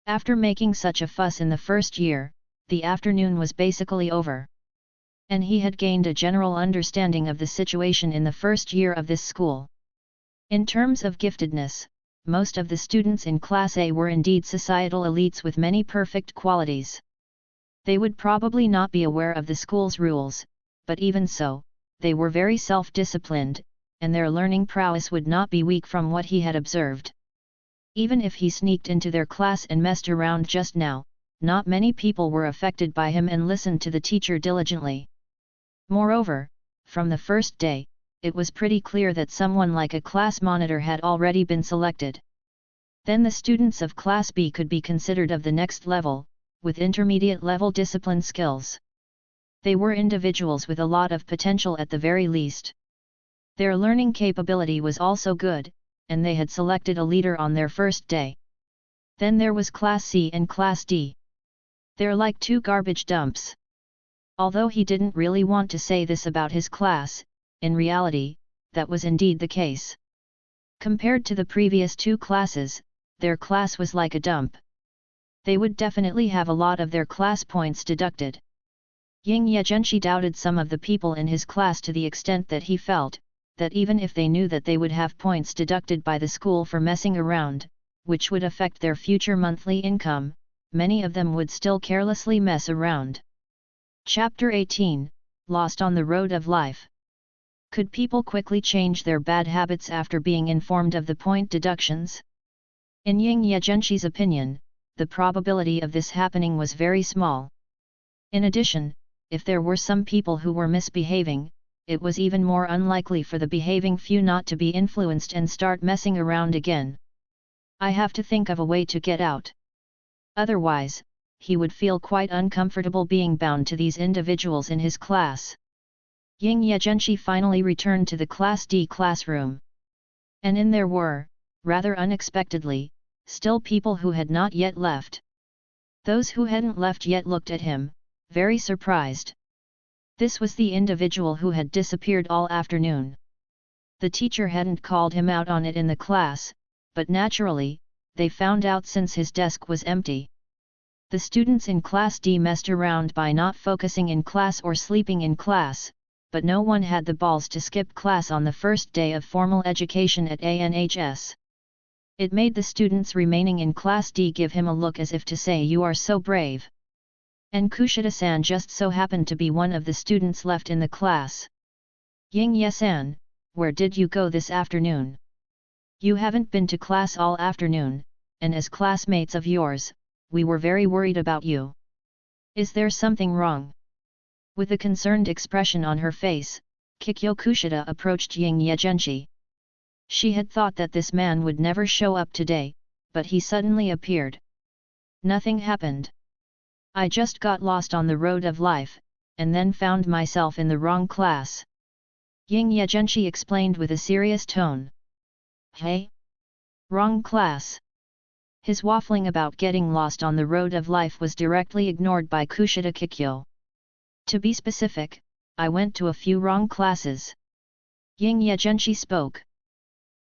After making such a fuss in the first year, the afternoon was basically over. And he had gained a general understanding of the situation in the first year of this school. In terms of giftedness, most of the students in Class A were indeed societal elites with many perfect qualities. They would probably not be aware of the school's rules, but even so, they were very self-disciplined, and their learning prowess would not be weak from what he had observed. Even if he sneaked into their class and messed around just now, not many people were affected by him and listened to the teacher diligently. Moreover, from the first day, it was pretty clear that someone like a class monitor had already been selected. Then the students of Class B could be considered of the next level, with intermediate level discipline skills. They were individuals with a lot of potential at the very least. Their learning capability was also good, and they had selected a leader on their first day. Then there was Class C and Class D. They're like two garbage dumps. Although he didn't really want to say this about his class, in reality, that was indeed the case. Compared to the previous two classes, their class was like a dump. They would definitely have a lot of their class points deducted. Ying Ye Zhenshi doubted some of the people in his class to the extent that he felt, that even if they knew that they would have points deducted by the school for messing around, which would affect their future monthly income, many of them would still carelessly mess around. Chapter 18, Lost on the Road of Life. Could people quickly change their bad habits after being informed of the point deductions? In Ying Ye Zhenshi's opinion, the probability of this happening was very small. In addition, if there were some people who were misbehaving, it was even more unlikely for the behaving few not to be influenced and start messing around again. I have to think of a way to get out. Otherwise, he would feel quite uncomfortable being bound to these individuals in his class. Ying Ye Zhenshi finally returned to the Class D classroom. And in there were, rather unexpectedly, still people who had not yet left. Those who hadn't left yet looked at him, very surprised. This was the individual who had disappeared all afternoon. The teacher hadn't called him out on it in the class, but naturally, they found out since his desk was empty. The students in Class D messed around by not focusing in class or sleeping in class, but no one had the balls to skip class on the first day of formal education at ANHS. It made the students remaining in Class D give him a look as if to say, "You are so brave." And Kushida-san just so happened to be one of the students left in the class. "Ying Ye-san, where did you go this afternoon? You haven't been to class all afternoon, and as classmates of yours, we were very worried about you. Is there something wrong?" With a concerned expression on her face, Kikyo Kushida approached Ying Ye Zhenshi. She had thought that this man would never show up today, but he suddenly appeared. "Nothing happened. I just got lost on the road of life, and then found myself in the wrong class," Ying Ye Zhenshi explained with a serious tone. "Hey? Wrong class?" His waffling about getting lost on the road of life was directly ignored by Kushida Kikyo. "To be specific, I went to a few wrong classes." Ying Ye Zhenshi spoke.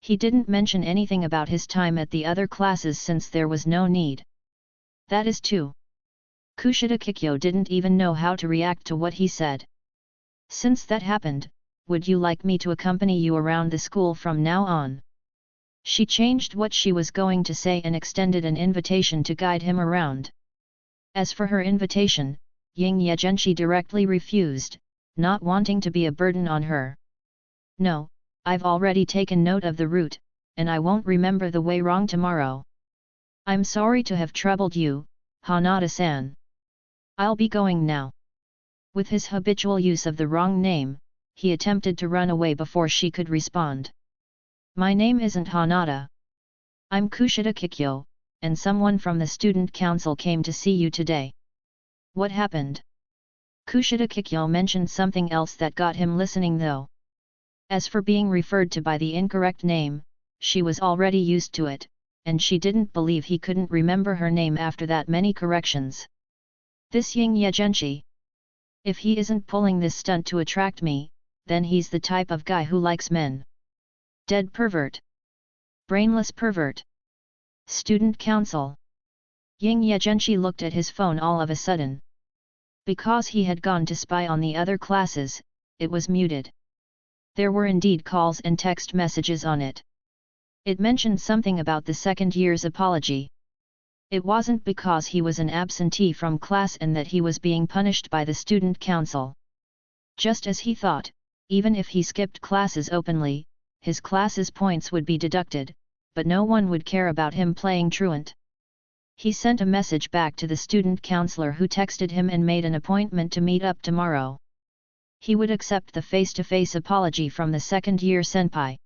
He didn't mention anything about his time at the other classes since there was no need. "That is too." Kushida Kikyo didn't even know how to react to what he said. "Since that happened, would you like me to accompany you around the school from now on?" She changed what she was going to say and extended an invitation to guide him around. As for her invitation, Ying Ye Zhenshi directly refused, not wanting to be a burden on her. "No, I've already taken note of the route, and I won't remember the way wrong tomorrow. I'm sorry to have troubled you, Hanada-san. I'll be going now." With his habitual use of the wrong name, he attempted to run away before she could respond. "My name isn't Hanada. I'm Kushida Kikyo, and someone from the student council came to see you today." "What happened?" Kushida Kikyo mentioned something else that got him listening though. As for being referred to by the incorrect name, she was already used to it, and she didn't believe he couldn't remember her name after that many corrections. "This Ying Ye Zhenshi. If he isn't pulling this stunt to attract me, then he's the type of guy who likes men. Dead pervert. Brainless pervert. Student council." Ying Ye Zhenshi looked at his phone all of a sudden. Because he had gone to spy on the other classes, it was muted. There were indeed calls and text messages on it. It mentioned something about the second year's apology. It wasn't because he was an absentee from class and that he was being punished by the student council. Just as he thought, even if he skipped classes openly, his class's points would be deducted, but no one would care about him playing truant. He sent a message back to the student counselor who texted him and made an appointment to meet up tomorrow. He would accept the face-to-face apology from the second-year senpai.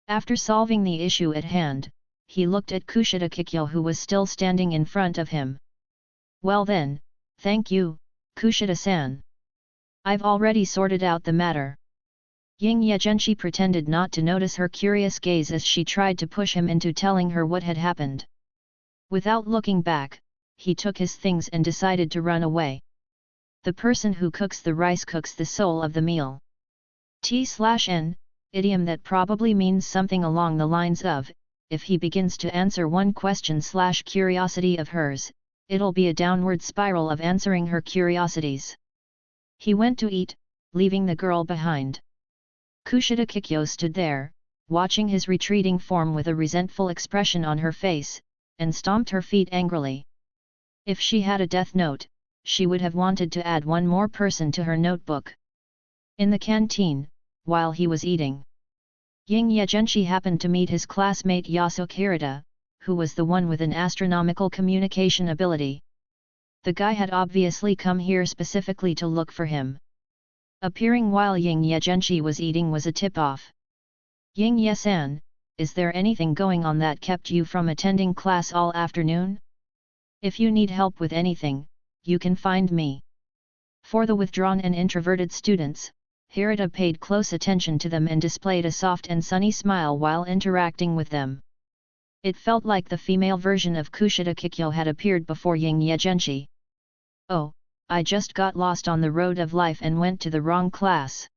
After solving the issue at hand, he looked at Kushida Kikyo who was still standing in front of him. "Well then, thank you, Kushida-san. I've already sorted out the matter." Ying Ye Zhenshi pretended not to notice her curious gaze as she tried to push him into telling her what had happened. Without looking back, he took his things and decided to run away. The person who cooks the rice cooks the soul of the meal. T/N, idiom that probably means something along the lines of, if he begins to answer one question/curiosity of hers, it'll be a downward spiral of answering her curiosities. He went to eat, leaving the girl behind. Kushida Kikyo stood there, watching his retreating form with a resentful expression on her face, and stomped her feet angrily. If she had a death note, she would have wanted to add one more person to her notebook. In the canteen, while he was eating, Ying Ye Zhenshi happened to meet his classmate Yasuke Hirata, who was the one with an astronomical communication ability. The guy had obviously come here specifically to look for him. Appearing while Ying Ye Zhenshi was eating was a tip-off. "Ying Ye-san, is there anything going on that kept you from attending class all afternoon?" If you need help with anything, you can find me. For the withdrawn and introverted students, Hirata paid close attention to them and displayed a soft and sunny smile while interacting with them. It felt like the female version of Kushida Kikyo had appeared before Ying Ye Zhenshi. "Oh, I just got lost on the road of life and went to the wrong class."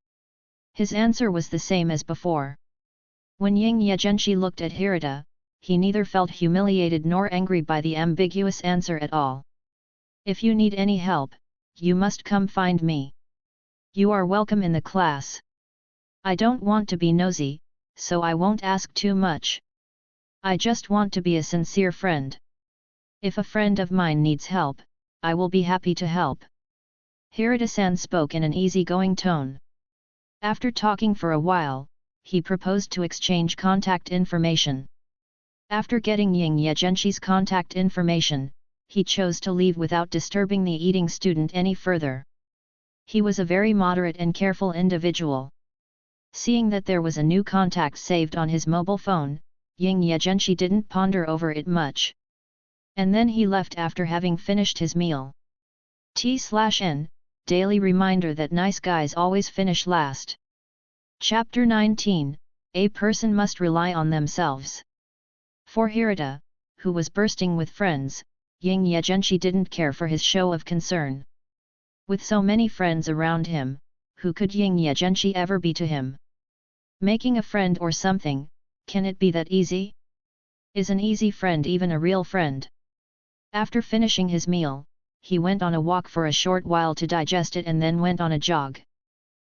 His answer was the same as before. When Ying Ye Zhenshi looked at Hirata, he neither felt humiliated nor angry by the ambiguous answer at all. "If you need any help, you must come find me. You are welcome in the class. I don't want to be nosy, so I won't ask too much. I just want to be a sincere friend. If a friend of mine needs help, I will be happy to help." Hirata-san spoke in an easygoing tone. After talking for a while, he proposed to exchange contact information. After getting Ying Ye Zhenshi's contact information, he chose to leave without disturbing the eating student any further. He was a very moderate and careful individual. Seeing that there was a new contact saved on his mobile phone, Ying Ye Zhenshi didn't ponder over it much. And then he left after having finished his meal. T/N, daily reminder that nice guys always finish last. Chapter 19, A person must rely on themselves. For Hirata, who was bursting with friends, Ying Ye Zhenshi didn't care for his show of concern. With so many friends around him, who could Ying Ye Zhenshi ever be to him? Making a friend or something, can it be that easy? Is an easy friend even a real friend? After finishing his meal, he went on a walk for a short while to digest it and then went on a jog.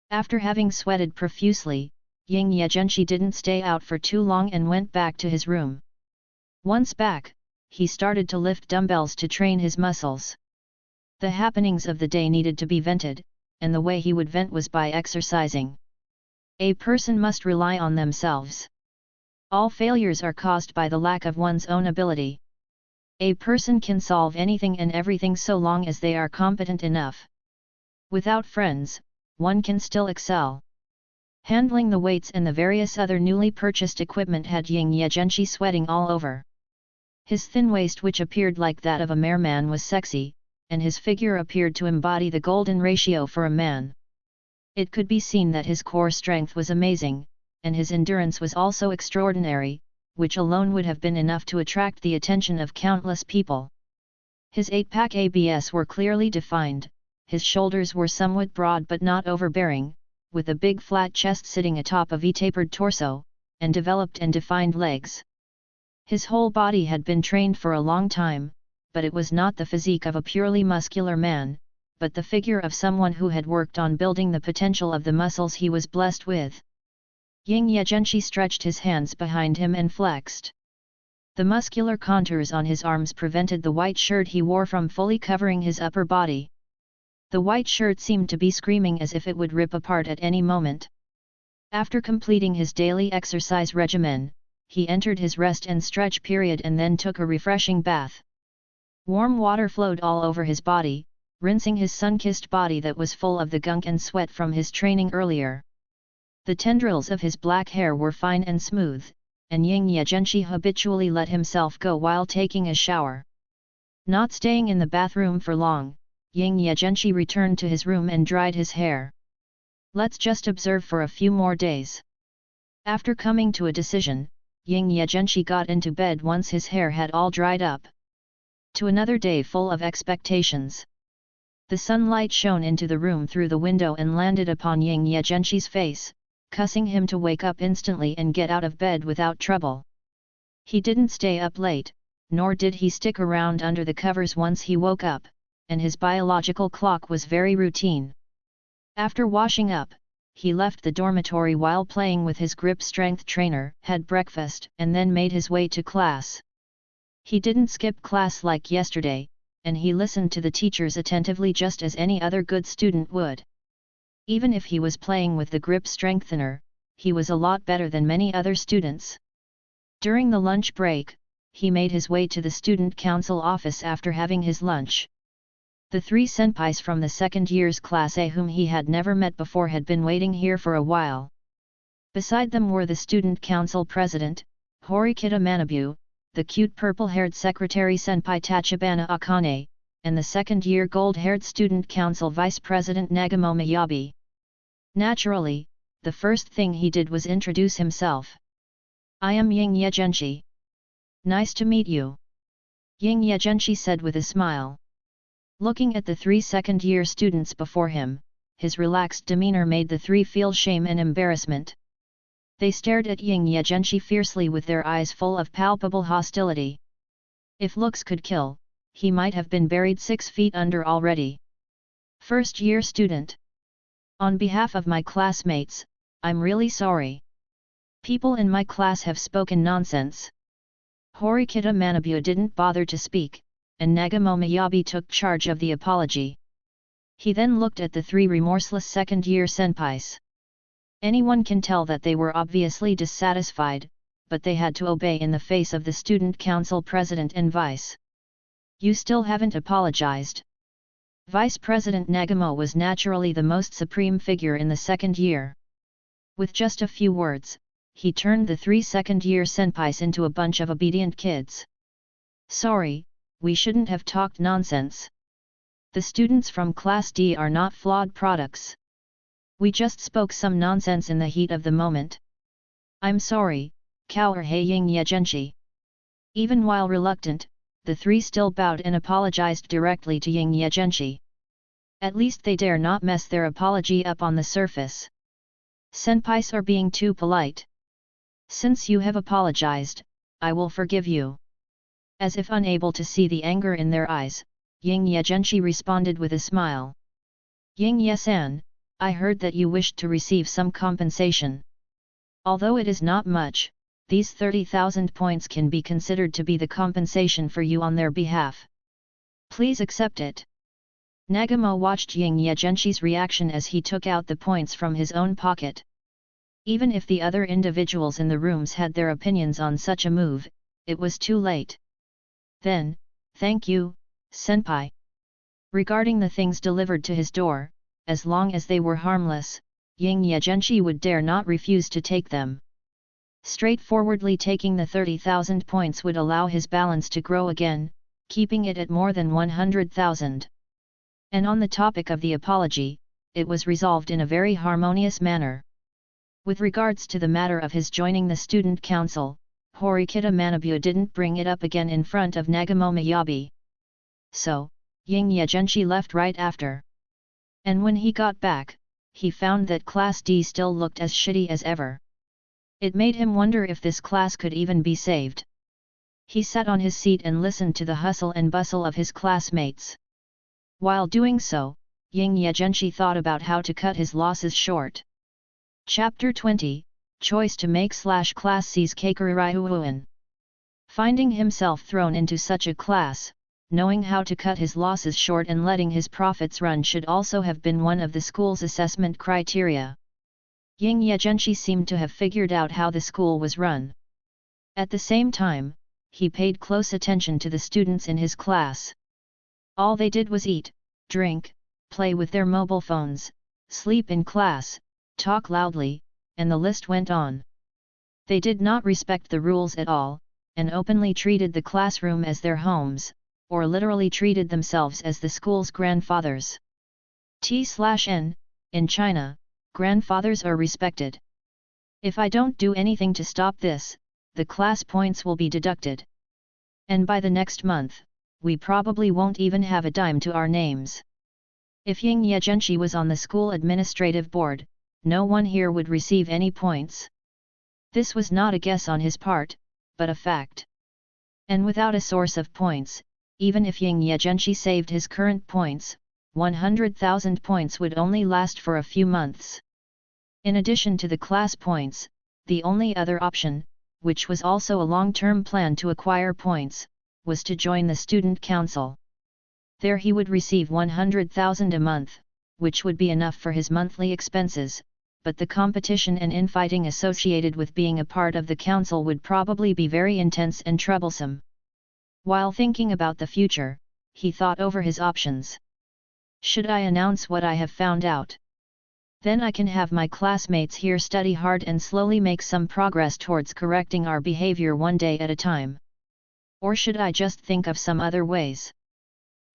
After having sweated profusely, Ying Ye Zhenshi didn't stay out for too long and went back to his room. Once back, he started to lift dumbbells to train his muscles. The happenings of the day needed to be vented, and the way he would vent was by exercising. A person must rely on themselves. All failures are caused by the lack of one's own ability. A person can solve anything and everything so long as they are competent enough. Without friends, one can still excel. Handling the weights and the various other newly purchased equipment had Ying Ye Zhenshi sweating all over. His thin waist, which appeared like that of a merman, was sexy, and his figure appeared to embody the golden ratio for a man. It could be seen that his core strength was amazing, and his endurance was also extraordinary, which alone would have been enough to attract the attention of countless people. His 8-pack abs were clearly defined, his shoulders were somewhat broad but not overbearing, with a big flat chest sitting atop of a tapered torso, and developed and defined legs. His whole body had been trained for a long time, but it was not the physique of a purely muscular man, but the figure of someone who had worked on building the potential of the muscles he was blessed with. Ying Ye Zhenshi stretched his hands behind him and flexed. The muscular contours on his arms prevented the white shirt he wore from fully covering his upper body. The white shirt seemed to be screaming as if it would rip apart at any moment. After completing his daily exercise regimen, he entered his rest and stretch period and then took a refreshing bath. Warm water flowed all over his body, rinsing his sun-kissed body that was full of the gunk and sweat from his training earlier. The tendrils of his black hair were fine and smooth, and Ying Ye Zhenshi habitually let himself go while taking a shower. Not staying in the bathroom for long, Ying Ye Zhenshi returned to his room and dried his hair. Let's just observe for a few more days. After coming to a decision, Ying Ye Zhenshi got into bed once his hair had all dried up. To another day full of expectations. The sunlight shone into the room through the window and landed upon Ying Ye Zhenshi's face, cussing him to wake up instantly and get out of bed without trouble. He didn't stay up late, nor did he stick around under the covers once he woke up, and his biological clock was very routine. After washing up, he left the dormitory while playing with his grip strength trainer, had breakfast, and then made his way to class. He didn't skip class like yesterday, and he listened to the teachers attentively just as any other good student would. Even if he was playing with the grip strengthener, he was a lot better than many other students. During the lunch break, he made his way to the student council office after having his lunch. The 3 senpais from the second year's class A whom he had never met before had been waiting here for a while. Beside them were the student council president, Horikita Manabu, the cute purple-haired secretary Senpai Tachibana Akane, and the second-year gold-haired student council vice president Nagamo Miyabi. Naturally, the first thing he did was introduce himself. "I am Ying Ye Zhenshi. Nice to meet you," Ying Ye Zhenshi said with a smile. Looking at the 3 second-year students before him, his relaxed demeanor made the 3 feel shame and embarrassment. They stared at Ying Ye Zhenshi fiercely with their eyes full of palpable hostility. If looks could kill, he might have been buried 6 feet under already. "First-year student. On behalf of my classmates, I'm really sorry. People in my class have spoken nonsense." Horikita Manabu didn't bother to speak, and Nagamo Miyabi took charge of the apology. He then looked at the 3 remorseless second-year senpais. Anyone can tell that they were obviously dissatisfied, but they had to obey in the face of the student council president and vice. "You still haven't apologized." Vice President Nagamo was naturally the most supreme figure in the second year. With just a few words, he turned the 3 second-year senpais into a bunch of obedient kids. "Sorry, we shouldn't have talked nonsense. The students from Class D are not flawed products. We just spoke some nonsense in the heat of the moment. I'm sorry, Kaohei Ying Ye Zhenshi." Even while reluctant, the 3 still bowed and apologized directly to Ying Ye Zhenshi. At least they dare not mess their apology up on the surface. "Senpais are being too polite. Since you have apologized, I will forgive you." As if unable to see the anger in their eyes, Ying Ye Zhenshi responded with a smile. "Ying Ye-san, I heard that you wished to receive some compensation. Although it is not much, these 30,000 points can be considered to be the compensation for you on their behalf. Please accept it." Nagamo watched Ying Ye Zhenshi's reaction as he took out the points from his own pocket. Even if the other individuals in the rooms had their opinions on such a move, it was too late. Then, "Thank you, senpai." Regarding the things delivered to his door, as long as they were harmless, Ying Ye Zhenshi would dare not refuse to take them. Straightforwardly taking the 30,000 points would allow his balance to grow again, keeping it at more than 100,000. And on the topic of the apology, it was resolved in a very harmonious manner. With regards to the matter of his joining the student council, Horikita Manabu didn't bring it up again in front of Nagamo Miyabi. So, Ying Ye Zhenshi left right after. And when he got back, he found that Class D still looked as shitty as ever. It made him wonder if this class could even be saved. He sat on his seat and listened to the hustle and bustle of his classmates. While doing so, Ying Ye Zhenshi thought about how to cut his losses short. Chapter 20, Choice to Make/Class C's Kakuri Ryuuen. Finding himself thrown into such a class, knowing how to cut his losses short and letting his profits run should also have been one of the school's assessment criteria. Ying Ye Zhenshi seemed to have figured out how the school was run. At the same time, he paid close attention to the students in his class. All they did was eat, drink, play with their mobile phones, sleep in class, talk loudly, and the list went on. They did not respect the rules at all, and openly treated the classroom as their homes, or literally treated themselves as the school's grandfathers. T/N, in China, grandfathers are respected. If I don't do anything to stop this, the class points will be deducted. And by the next month, we probably won't even have a dime to our names. If Ying Ye Zhenshi was on the school administrative board, no one here would receive any points. This was not a guess on his part, but a fact. And without a source of points, even if Ying Ye Zhenshi saved his current points, 100,000 points would only last for a few months. In addition to the class points, the only other option, which was also a long-term plan to acquire points, was to join the student council. There he would receive 100,000 a month, which would be enough for his monthly expenses, but the competition and infighting associated with being a part of the council would probably be very intense and troublesome. While thinking about the future, he thought over his options. Should I announce what I have found out? Then I can have my classmates here study hard and slowly make some progress towards correcting our behavior one day at a time. Or should I just think of some other ways?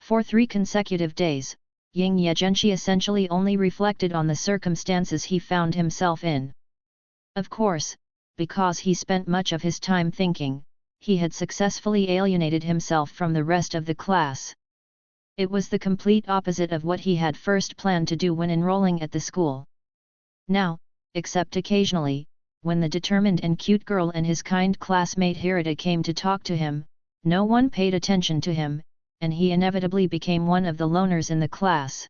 For 3 consecutive days, Ying Ye Zhenshi essentially only reflected on the circumstances he found himself in. Of course, because he spent much of his time thinking, he had successfully alienated himself from the rest of the class. It was the complete opposite of what he had first planned to do when enrolling at the school. Now, except occasionally, when the determined and cute girl and his kind classmate Hirata came to talk to him, no one paid attention to him, and he inevitably became one of the loners in the class.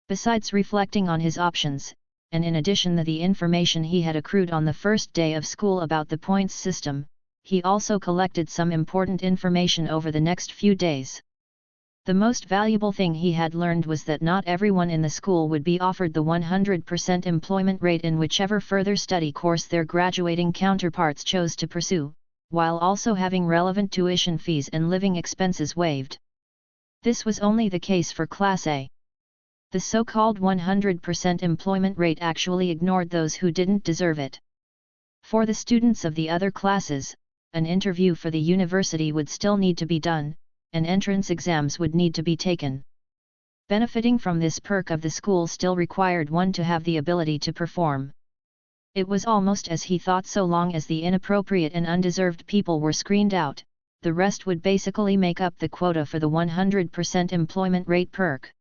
Besides reflecting on his options, and in addition to the information he had accrued on the first day of school about the points system, he also collected some important information over the next few days. The most valuable thing he had learned was that not everyone in the school would be offered the 100% employment rate in whichever further study course their graduating counterparts chose to pursue, while also having relevant tuition fees and living expenses waived. This was only the case for Class A. The so-called 100% employment rate actually ignored those who didn't deserve it. For the students of the other classes, an interview for the university would still need to be done, and entrance exams would need to be taken. Benefiting from this perk of the school still required one to have the ability to perform. It was almost as he thought: so long as the inappropriate and undeserved people were screened out, the rest would basically make up the quota for the 100% employment rate perk.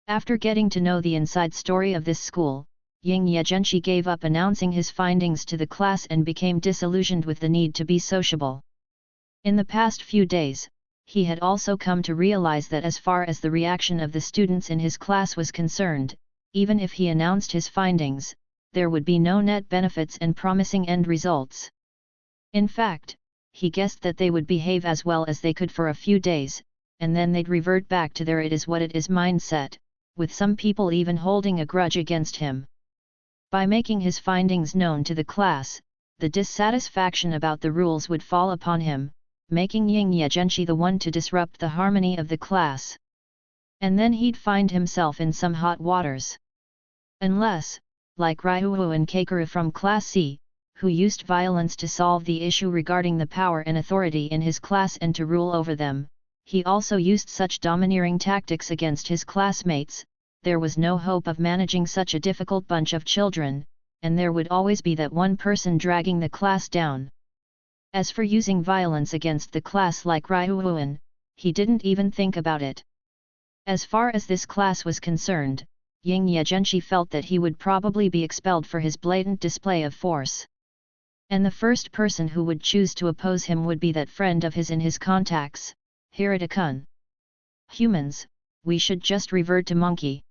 After getting to know the inside story of this school, Ying Ye Zhenshi gave up announcing his findings to the class and became disillusioned with the need to be sociable. In the past few days, he had also come to realize that as far as the reaction of the students in his class was concerned, even if he announced his findings, there would be no net benefits and promising end results. In fact, he guessed that they would behave as well as they could for a few days, and then they'd revert back to their "it is what it is" mindset, with some people even holding a grudge against him. By making his findings known to the class, the dissatisfaction about the rules would fall upon him, making Ying Ye Zhenshi the one to disrupt the harmony of the class. And then he'd find himself in some hot waters. Unless, like Ryuuen Keikaru from Class C, who used violence to solve the issue regarding the power and authority in his class and to rule over them, he also used such domineering tactics against his classmates, there was no hope of managing such a difficult bunch of children, and there would always be that one person dragging the class down. As for using violence against the class like Ryuuen, he didn't even think about it. As far as this class was concerned, Ying Ye Zhenshi felt that he would probably be expelled for his blatant display of force. And the first person who would choose to oppose him would be that friend of his in his contacts, Hirata-kun. Humans, we should just revert to monkey.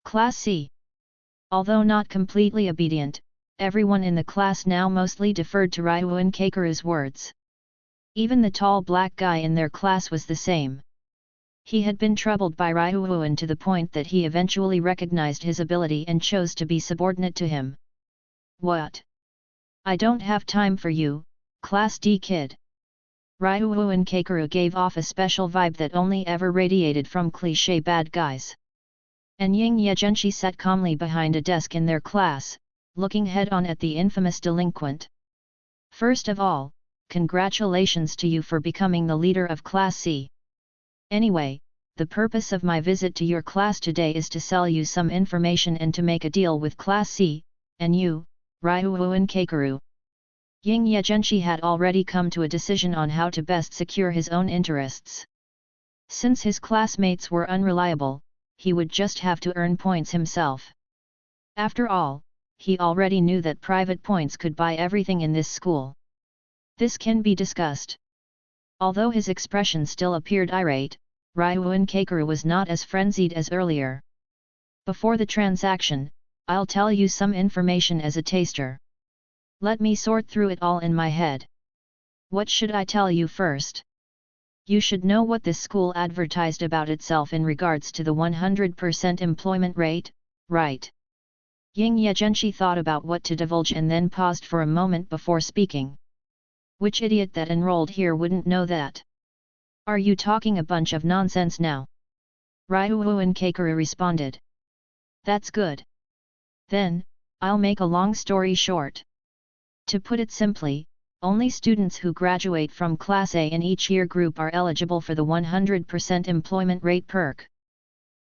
Class C. Although not completely obedient, everyone in the class now mostly deferred to Ryuuen Keikaru's words. Even the tall black guy in their class was the same. He had been troubled by Ryuuen to the point that he eventually recognized his ability and chose to be subordinate to him. What? I don't have time for you, Class D kid. Ryuuen Keikaru gave off a special vibe that only ever radiated from cliché bad guys. And Ying Ye Zhenshi sat calmly behind a desk in their class, looking head-on at the infamous delinquent. First of all, congratulations to you for becoming the leader of Class C. Anyway, the purpose of my visit to your class today is to sell you some information and to make a deal with Class C, and you, Ryuuen Keikaru. Ying Ye Zhenshi had already come to a decision on how to best secure his own interests. Since his classmates were unreliable, he would just have to earn points himself. After all, he already knew that private points could buy everything in this school. This can be discussed. Although his expression still appeared irate, Ryuuen Keikaru was not as frenzied as earlier. Before the transaction, I'll tell you some information as a taster. Let me sort through it all in my head. What should I tell you first? You should know what this school advertised about itself in regards to the 100% employment rate, right? Ying Ye Zhenshi thought about what to divulge and then paused for a moment before speaking. Which idiot that enrolled here wouldn't know that? Are you talking a bunch of nonsense now? Ryuuen Keikaru responded. That's good. Then, I'll make a long story short. To put it simply, Only students who graduate from Class A in each year group are eligible for the 100% employment rate perk.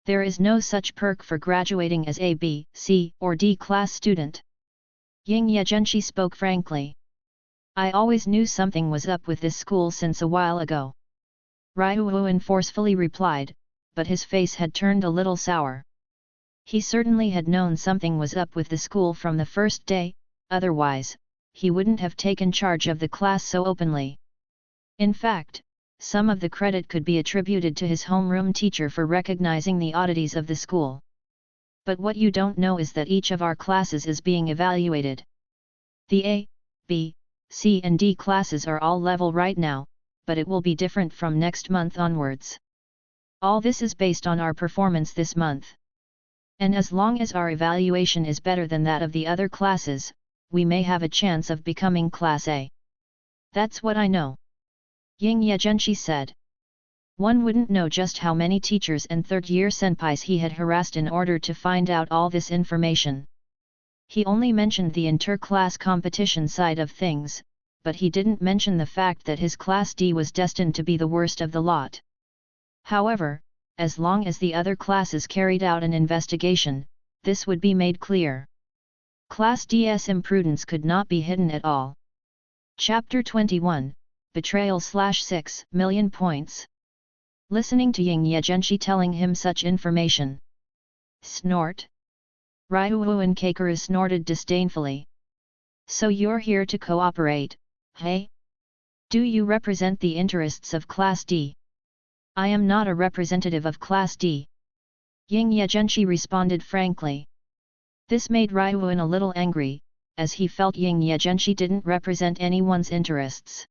There is no such perk for graduating as A, B, C, or D class student. Ying Ye Zhenshi spoke frankly. I always knew something was up with this school since a while ago. Ryuuen forcefully replied, but his face had turned a little sour. He certainly had known something was up with the school from the first day, otherwise, he wouldn't have taken charge of the class so openly. In fact, some of the credit could be attributed to his homeroom teacher for recognizing the oddities of the school. But what you don't know is that each of our classes is being evaluated. The A, B, C and D classes are all level right now, but it will be different from next month onwards. All this is based on our performance this month. And as long as our evaluation is better than that of the other classes, we may have a chance of becoming Class A. That's what I know. Ying Ye Zhenshi said. One wouldn't know just how many teachers and third-year senpais he had harassed in order to find out all this information. He only mentioned the inter-class competition side of things, but he didn't mention the fact that his Class D was destined to be the worst of the lot. However, as long as the other classes carried out an investigation, this would be made clear. Class D's imprudence could not be hidden at all. Chapter 21, Betrayal/6 million points. Listening to Ying Ye Zhenshi telling him such information. Snort. Ryuuen Kikyo snorted disdainfully. So you're here to cooperate, hey? Do you represent the interests of Class D? I am not a representative of Class D. Ying Ye Zhenshi responded frankly. This made Ryuuen a little angry, as he felt Ying Ye Zhenshi didn't represent anyone's interests.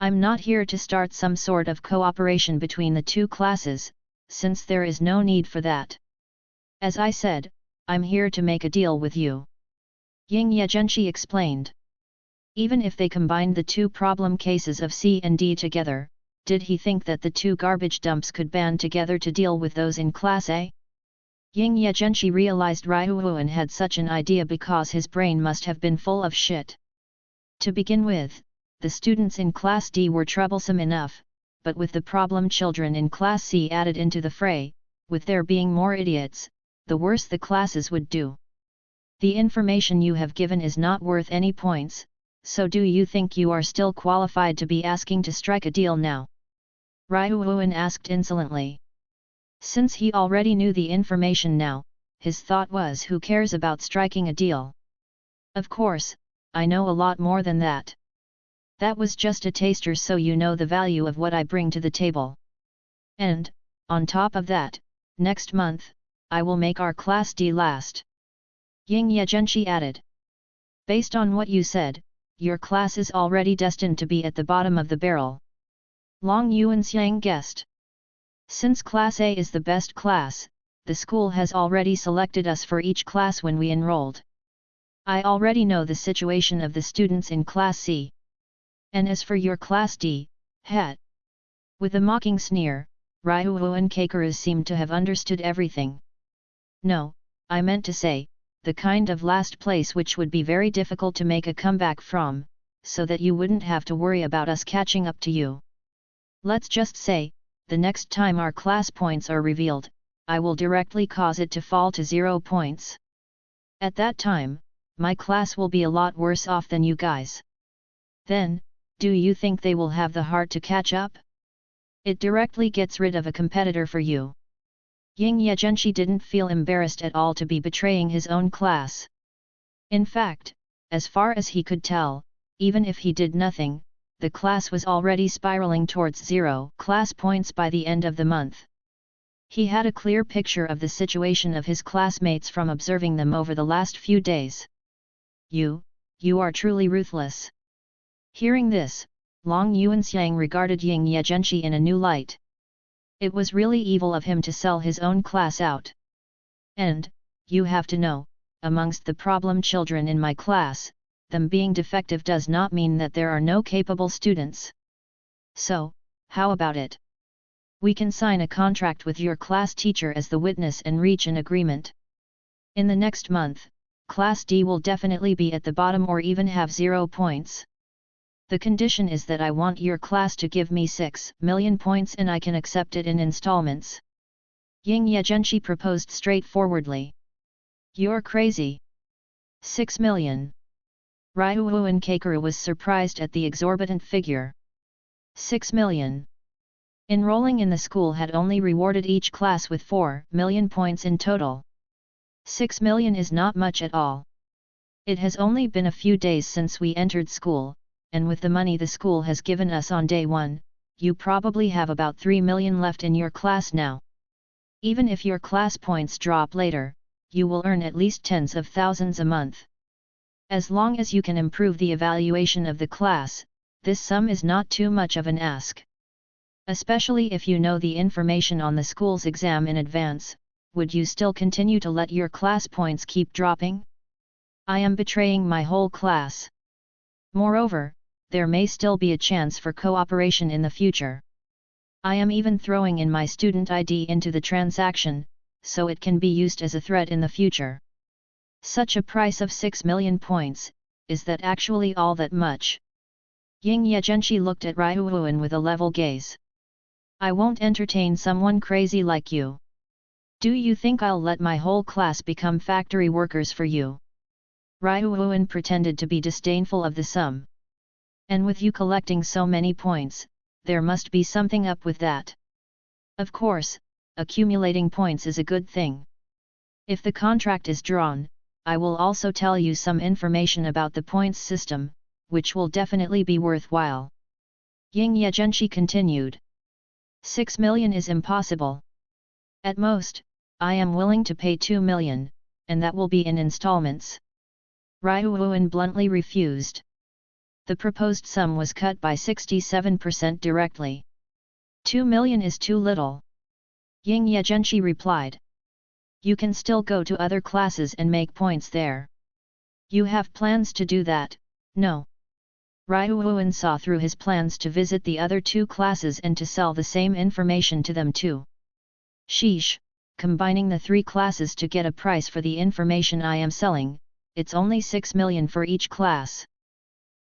I'm not here to start some sort of cooperation between the two classes, since there is no need for that. As I said, I'm here to make a deal with you. Ying Ye Zhenshi explained. Even if they combined the two problem cases of C and D together, did he think that the two garbage dumps could band together to deal with those in Class A? Ying Ye Zhenshi realized Ryuuen had such an idea because his brain must have been full of shit. To begin with, the students in Class D were troublesome enough, but with the problem children in Class C added into the fray, with there being more idiots, the worse the classes would do. The information you have given is not worth any points, so do you think you are still qualified to be asking to strike a deal now? Ryuuen asked insolently. Since he already knew the information now, his thought was, who cares about striking a deal? Of course, I know a lot more than that. That was just a taster, so you know the value of what I bring to the table. And, on top of that, next month, I will make our Class D last. Ying Ye Zhenshi added. Based on what you said, your class is already destined to be at the bottom of the barrel. Long Yuanxiang guessed. Since Class A is the best class, the school has already selected us for each class when we enrolled. I already know the situation of the students in Class C. And as for your Class D, het. With a mocking sneer, Ryuuen Kikyo seemed to have understood everything. No, I meant to say, the kind of last place which would be very difficult to make a comeback from, so that you wouldn't have to worry about us catching up to you. Let's just say, the next time our class points are revealed, I will directly cause it to fall to 0 points. At that time, my class will be a lot worse off than you guys. Then, do you think they will have the heart to catch up? It directly gets rid of a competitor for you. Ying Ye Zhenshi didn't feel embarrassed at all to be betraying his own class. In fact, as far as he could tell, even if he did nothing, the class was already spiraling towards 0 class points by the end of the month. He had a clear picture of the situation of his classmates from observing them over the last few days. You are truly ruthless. Hearing this, Long Yuanxiang regarded Ying Ye Zhenshi in a new light. It was really evil of him to sell his own class out. And, you have to know, amongst the problem children in my class, them being defective does not mean that there are no capable students. So, how about it? We can sign a contract with your class teacher as the witness and reach an agreement. In the next month, Class D will definitely be at the bottom or even have 0 points. The condition is that I want your class to give me 6 million points and I can accept it in installments. Ying Ye Zhenshi proposed straightforwardly. You're crazy. 6 million. Ryuuen Kakeru was surprised at the exorbitant figure. 6 million. Enrolling in the school had only rewarded each class with 4 million points in total. 6 million is not much at all. It has only been a few days since we entered school, and with the money the school has given us on day 1, you probably have about 3 million left in your class now. Even if your class points drop later, you will earn at least tens of thousands a month. As long as you can improve the evaluation of the class, this sum is not too much of an ask. Especially if you know the information on the school's exam in advance, would you still continue to let your class points keep dropping? I am betraying my whole class. Moreover, there may still be a chance for cooperation in the future. I am even throwing in my student ID into the transaction, so it can be used as a threat in the future. Such a price of 6 million points, is that actually all that much? Ying Ye Zhenshi looked at Ryuuen with a level gaze. I won't entertain someone crazy like you. Do you think I'll let my whole class become factory workers for you? Ryuuen pretended to be disdainful of the sum. And with you collecting so many points, there must be something up with that. Of course, accumulating points is a good thing. If the contract is drawn, I will also tell you some information about the points system, which will definitely be worthwhile. Ying Ye Zhenshi continued. 6 million is impossible. At most, I am willing to pay 2 million, and that will be in installments. Ryuuen bluntly refused. The proposed sum was cut by 67% directly. 2 million is too little. Ying Ye Zhenshi replied. You can still go to other classes and make points there. You have plans to do that, no? Ryuuen saw through his plans to visit the other 2 classes and to sell the same information to them too. Sheesh, combining the 3 classes to get a price for the information I am selling, it's only 6 million for each class.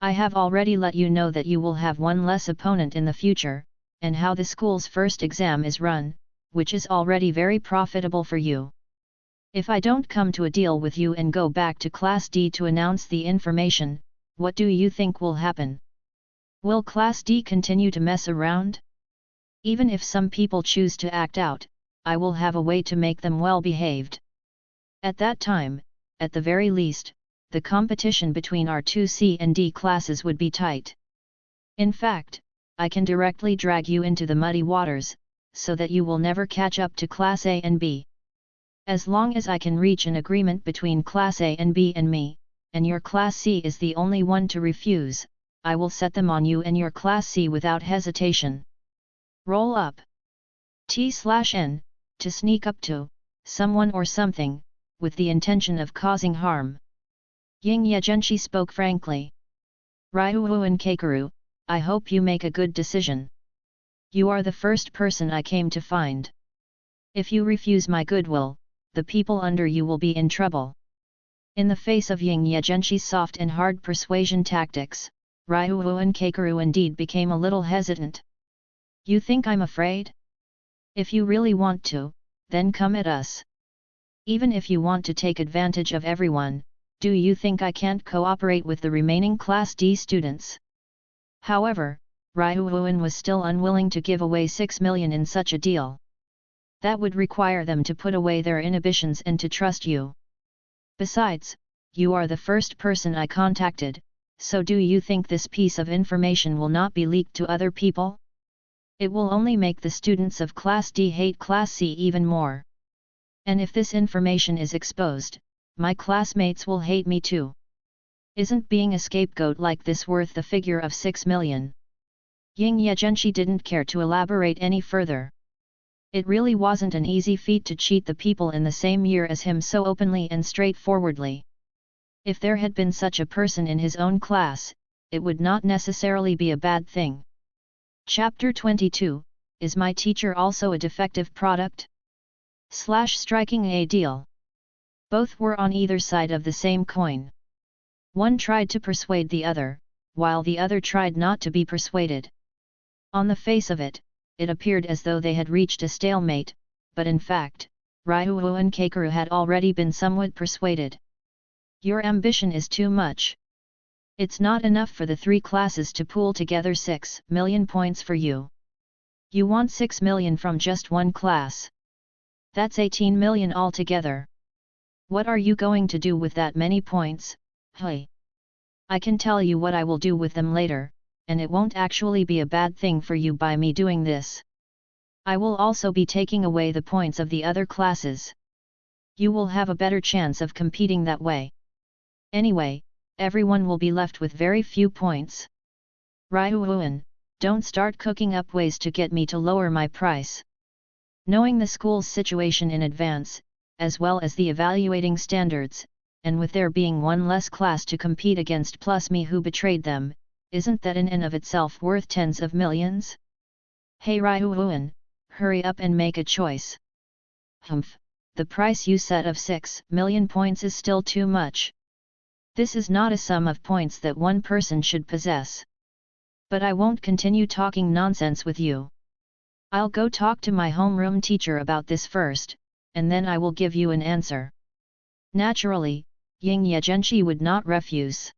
I have already let you know that you will have one less opponent in the future, and how the school's first exam is run, which is already very profitable for you. If I don't come to a deal with you and go back to Class D to announce the information, what do you think will happen? Will Class D continue to mess around? Even if some people choose to act out, I will have a way to make them well behaved. At that time, at the very least, the competition between our 2 C and D classes would be tight. In fact, I can directly drag you into the muddy waters, so that you will never catch up to Class A and B. As long as I can reach an agreement between Class A and B and me, and your Class C is the only one to refuse, I will set them on you and your Class C without hesitation. Roll up. T/N, to sneak up to someone or something, with the intention of causing harm. Ying Ye Zhenshi spoke frankly. Ryuuen Kakeru, I hope you make a good decision. You are the first person I came to find. If you refuse my goodwill, the people under you will be in trouble. In the face of Ying Ye Zhenshi's soft and hard persuasion tactics, Ryuuen Kakeru indeed became a little hesitant. You think I'm afraid? If you really want to, then come at us. Even if you want to take advantage of everyone, do you think I can't cooperate with the remaining Class D students? However, Ryuuen was still unwilling to give away 6 million in such a deal. That would require them to put away their inhibitions and to trust you. Besides, you are the first person I contacted, so do you think this piece of information will not be leaked to other people? It will only make the students of Class D hate Class C even more. And if this information is exposed, my classmates will hate me too. Isn't being a scapegoat like this worth the figure of 6 million? Ying Ye Zhenshi didn't care to elaborate any further. It really wasn't an easy feat to cheat the people in the same year as him so openly and straightforwardly. If there had been such a person in his own class, it would not necessarily be a bad thing. Chapter 22, Is my teacher also a defective product? / striking a deal. Both were on either side of the same coin. One tried to persuade the other, while the other tried not to be persuaded. On the face of it, it appeared as though they had reached a stalemate, but in fact, Ryuuen Kakeru had already been somewhat persuaded. Your ambition is too much. It's not enough for the 3 classes to pool together 6 million points for you. You want 6 million from just one class. That's 18 million altogether. What are you going to do with that many points? Hey! I can tell you what I will do with them later, and it won't actually be a bad thing for you by me doing this. I will also be taking away the points of the other classes. You will have a better chance of competing that way. Anyway, everyone will be left with very few points. Ryuuen, don't start cooking up ways to get me to lower my price. Knowing the school's situation in advance, as well as the evaluating standards, and with there being one less class to compete against plus me who betrayed them, isn't that in and of itself worth tens of millions? Hey Ryuuen, hurry up and make a choice. Humph, the price you set of 6 million points is still too much. This is not a sum of points that one person should possess. But I won't continue talking nonsense with you. I'll go talk to my homeroom teacher about this first, and then I will give you an answer. Naturally, Ying Ye Zhenshi would not refuse.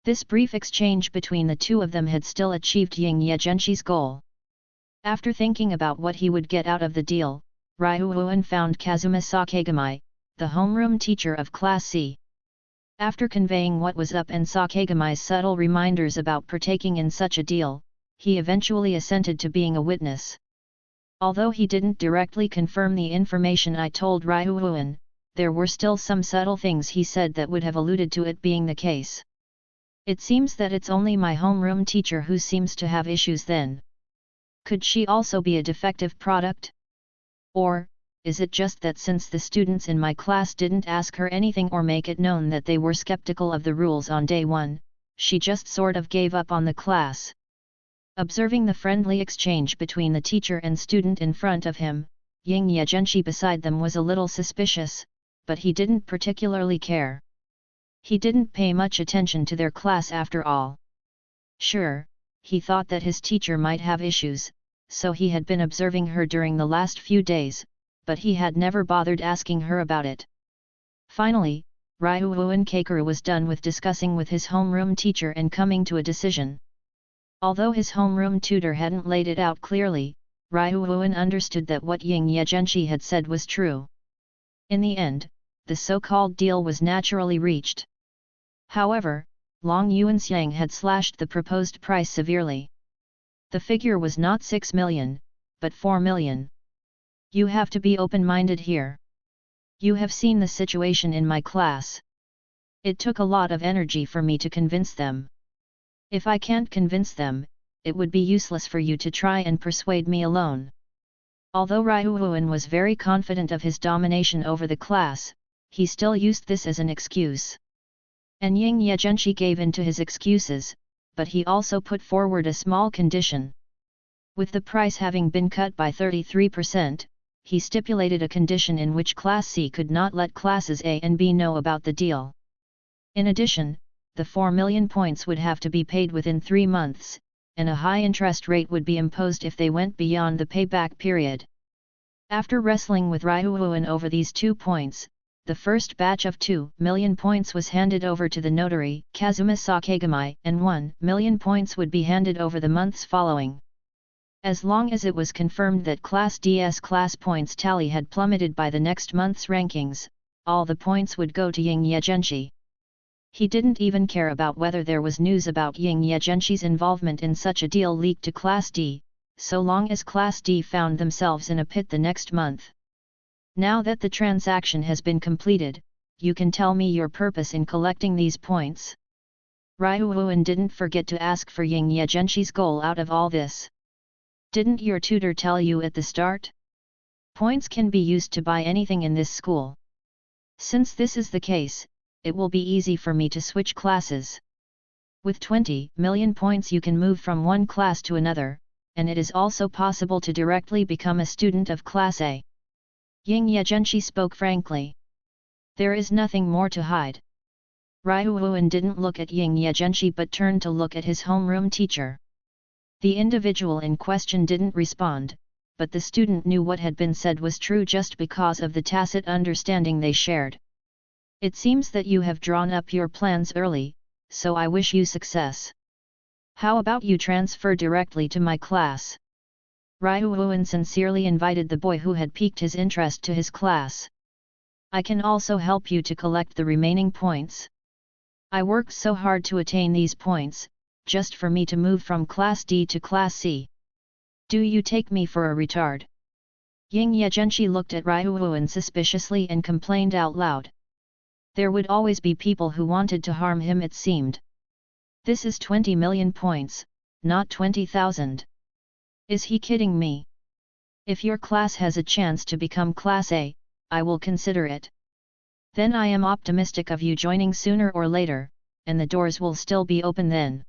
This brief exchange between the two of them had still achieved Ying Ye Zhenshi's goal. After thinking about what he would get out of the deal, Ryuuen found Kazuma Sakegamai, the homeroom teacher of Class C. After conveying what was up and Sakegamai's subtle reminders about partaking in such a deal, he eventually assented to being a witness. Although he didn't directly confirm the information I told Ryuuen, there were still some subtle things he said that would have alluded to it being the case. It seems that it's only my homeroom teacher who seems to have issues then. Could she also be a defective product? Or, is it just that since the students in my class didn't ask her anything or make it known that they were skeptical of the rules on day 1, she just sort of gave up on the class? Observing the friendly exchange between the teacher and student in front of him, Ying Ye Zhenshi beside them was a little suspicious, but he didn't particularly care. He didn't pay much attention to their class after all. Sure, he thought that his teacher might have issues, so he had been observing her during the last few days, but he had never bothered asking her about it. Finally, Ryuuen Kakeru was done with discussing with his homeroom teacher and coming to a decision. Although his homeroom tutor hadn't laid it out clearly, Ryuuen understood that what Ying Ye Zhenshi had said was true. In the end, the so-called deal was naturally reached. However, Long Yuanxiang had slashed the proposed price severely. The figure was not 6 million, but 4 million. You have to be open-minded here. You have seen the situation in my class. It took a lot of energy for me to convince them. If I can't convince them, it would be useless for you to try and persuade me alone. Although Ryuuen was very confident of his domination over the class, he still used this as an excuse. And Ying Ye Zhenshi gave in to his excuses, but he also put forward a small condition. With the price having been cut by 33%, he stipulated a condition in which Class C could not let Classes A and B know about the deal. In addition, the 4 million points would have to be paid within 3 months, and a high interest rate would be imposed if they went beyond the payback period. After wrestling with Ryuuen over these 2 points, the first batch of 2 million points was handed over to the notary, Kazuma Sakegamai, and 1 million points would be handed over the months following. As long as it was confirmed that Class D's class points tally had plummeted by the next month's rankings, all the points would go to Ying Ye Zhenshi. He didn't even care about whether there was news about Ying Ye Zhenshi's involvement in such a deal leaked to Class D, so long as Class D found themselves in a pit the next month. Now that the transaction has been completed, you can tell me your purpose in collecting these points. Ryuuen didn't forget to ask for Ying Ye Zhenshi's goal out of all this. Didn't your tutor tell you at the start? Points can be used to buy anything in this school. Since this is the case, it will be easy for me to switch classes. With 20 million points you can move from one class to another, and it is also possible to directly become a student of Class A. Ying Ye Zhenshi spoke frankly. There is nothing more to hide. Ryuuen didn't look at Ying Ye Zhenshi but turned to look at his homeroom teacher. The individual in question didn't respond, but the student knew what had been said was true just because of the tacit understanding they shared. It seems that you have drawn up your plans early, so I wish you success. How about you transfer directly to my class? Ryuuen sincerely invited the boy who had piqued his interest to his class. I can also help you to collect the remaining points. I worked so hard to attain these points, just for me to move from Class D to Class C. Do you take me for a retard? Ying Ye Zhenshi looked at Ryuuen suspiciously and complained out loud. There would always be people who wanted to harm him, it seemed. This is 20 million points, not 20,000. Is he kidding me? If your class has a chance to become Class A, I will consider it. Then I am optimistic of you joining sooner or later, and the doors will still be open then.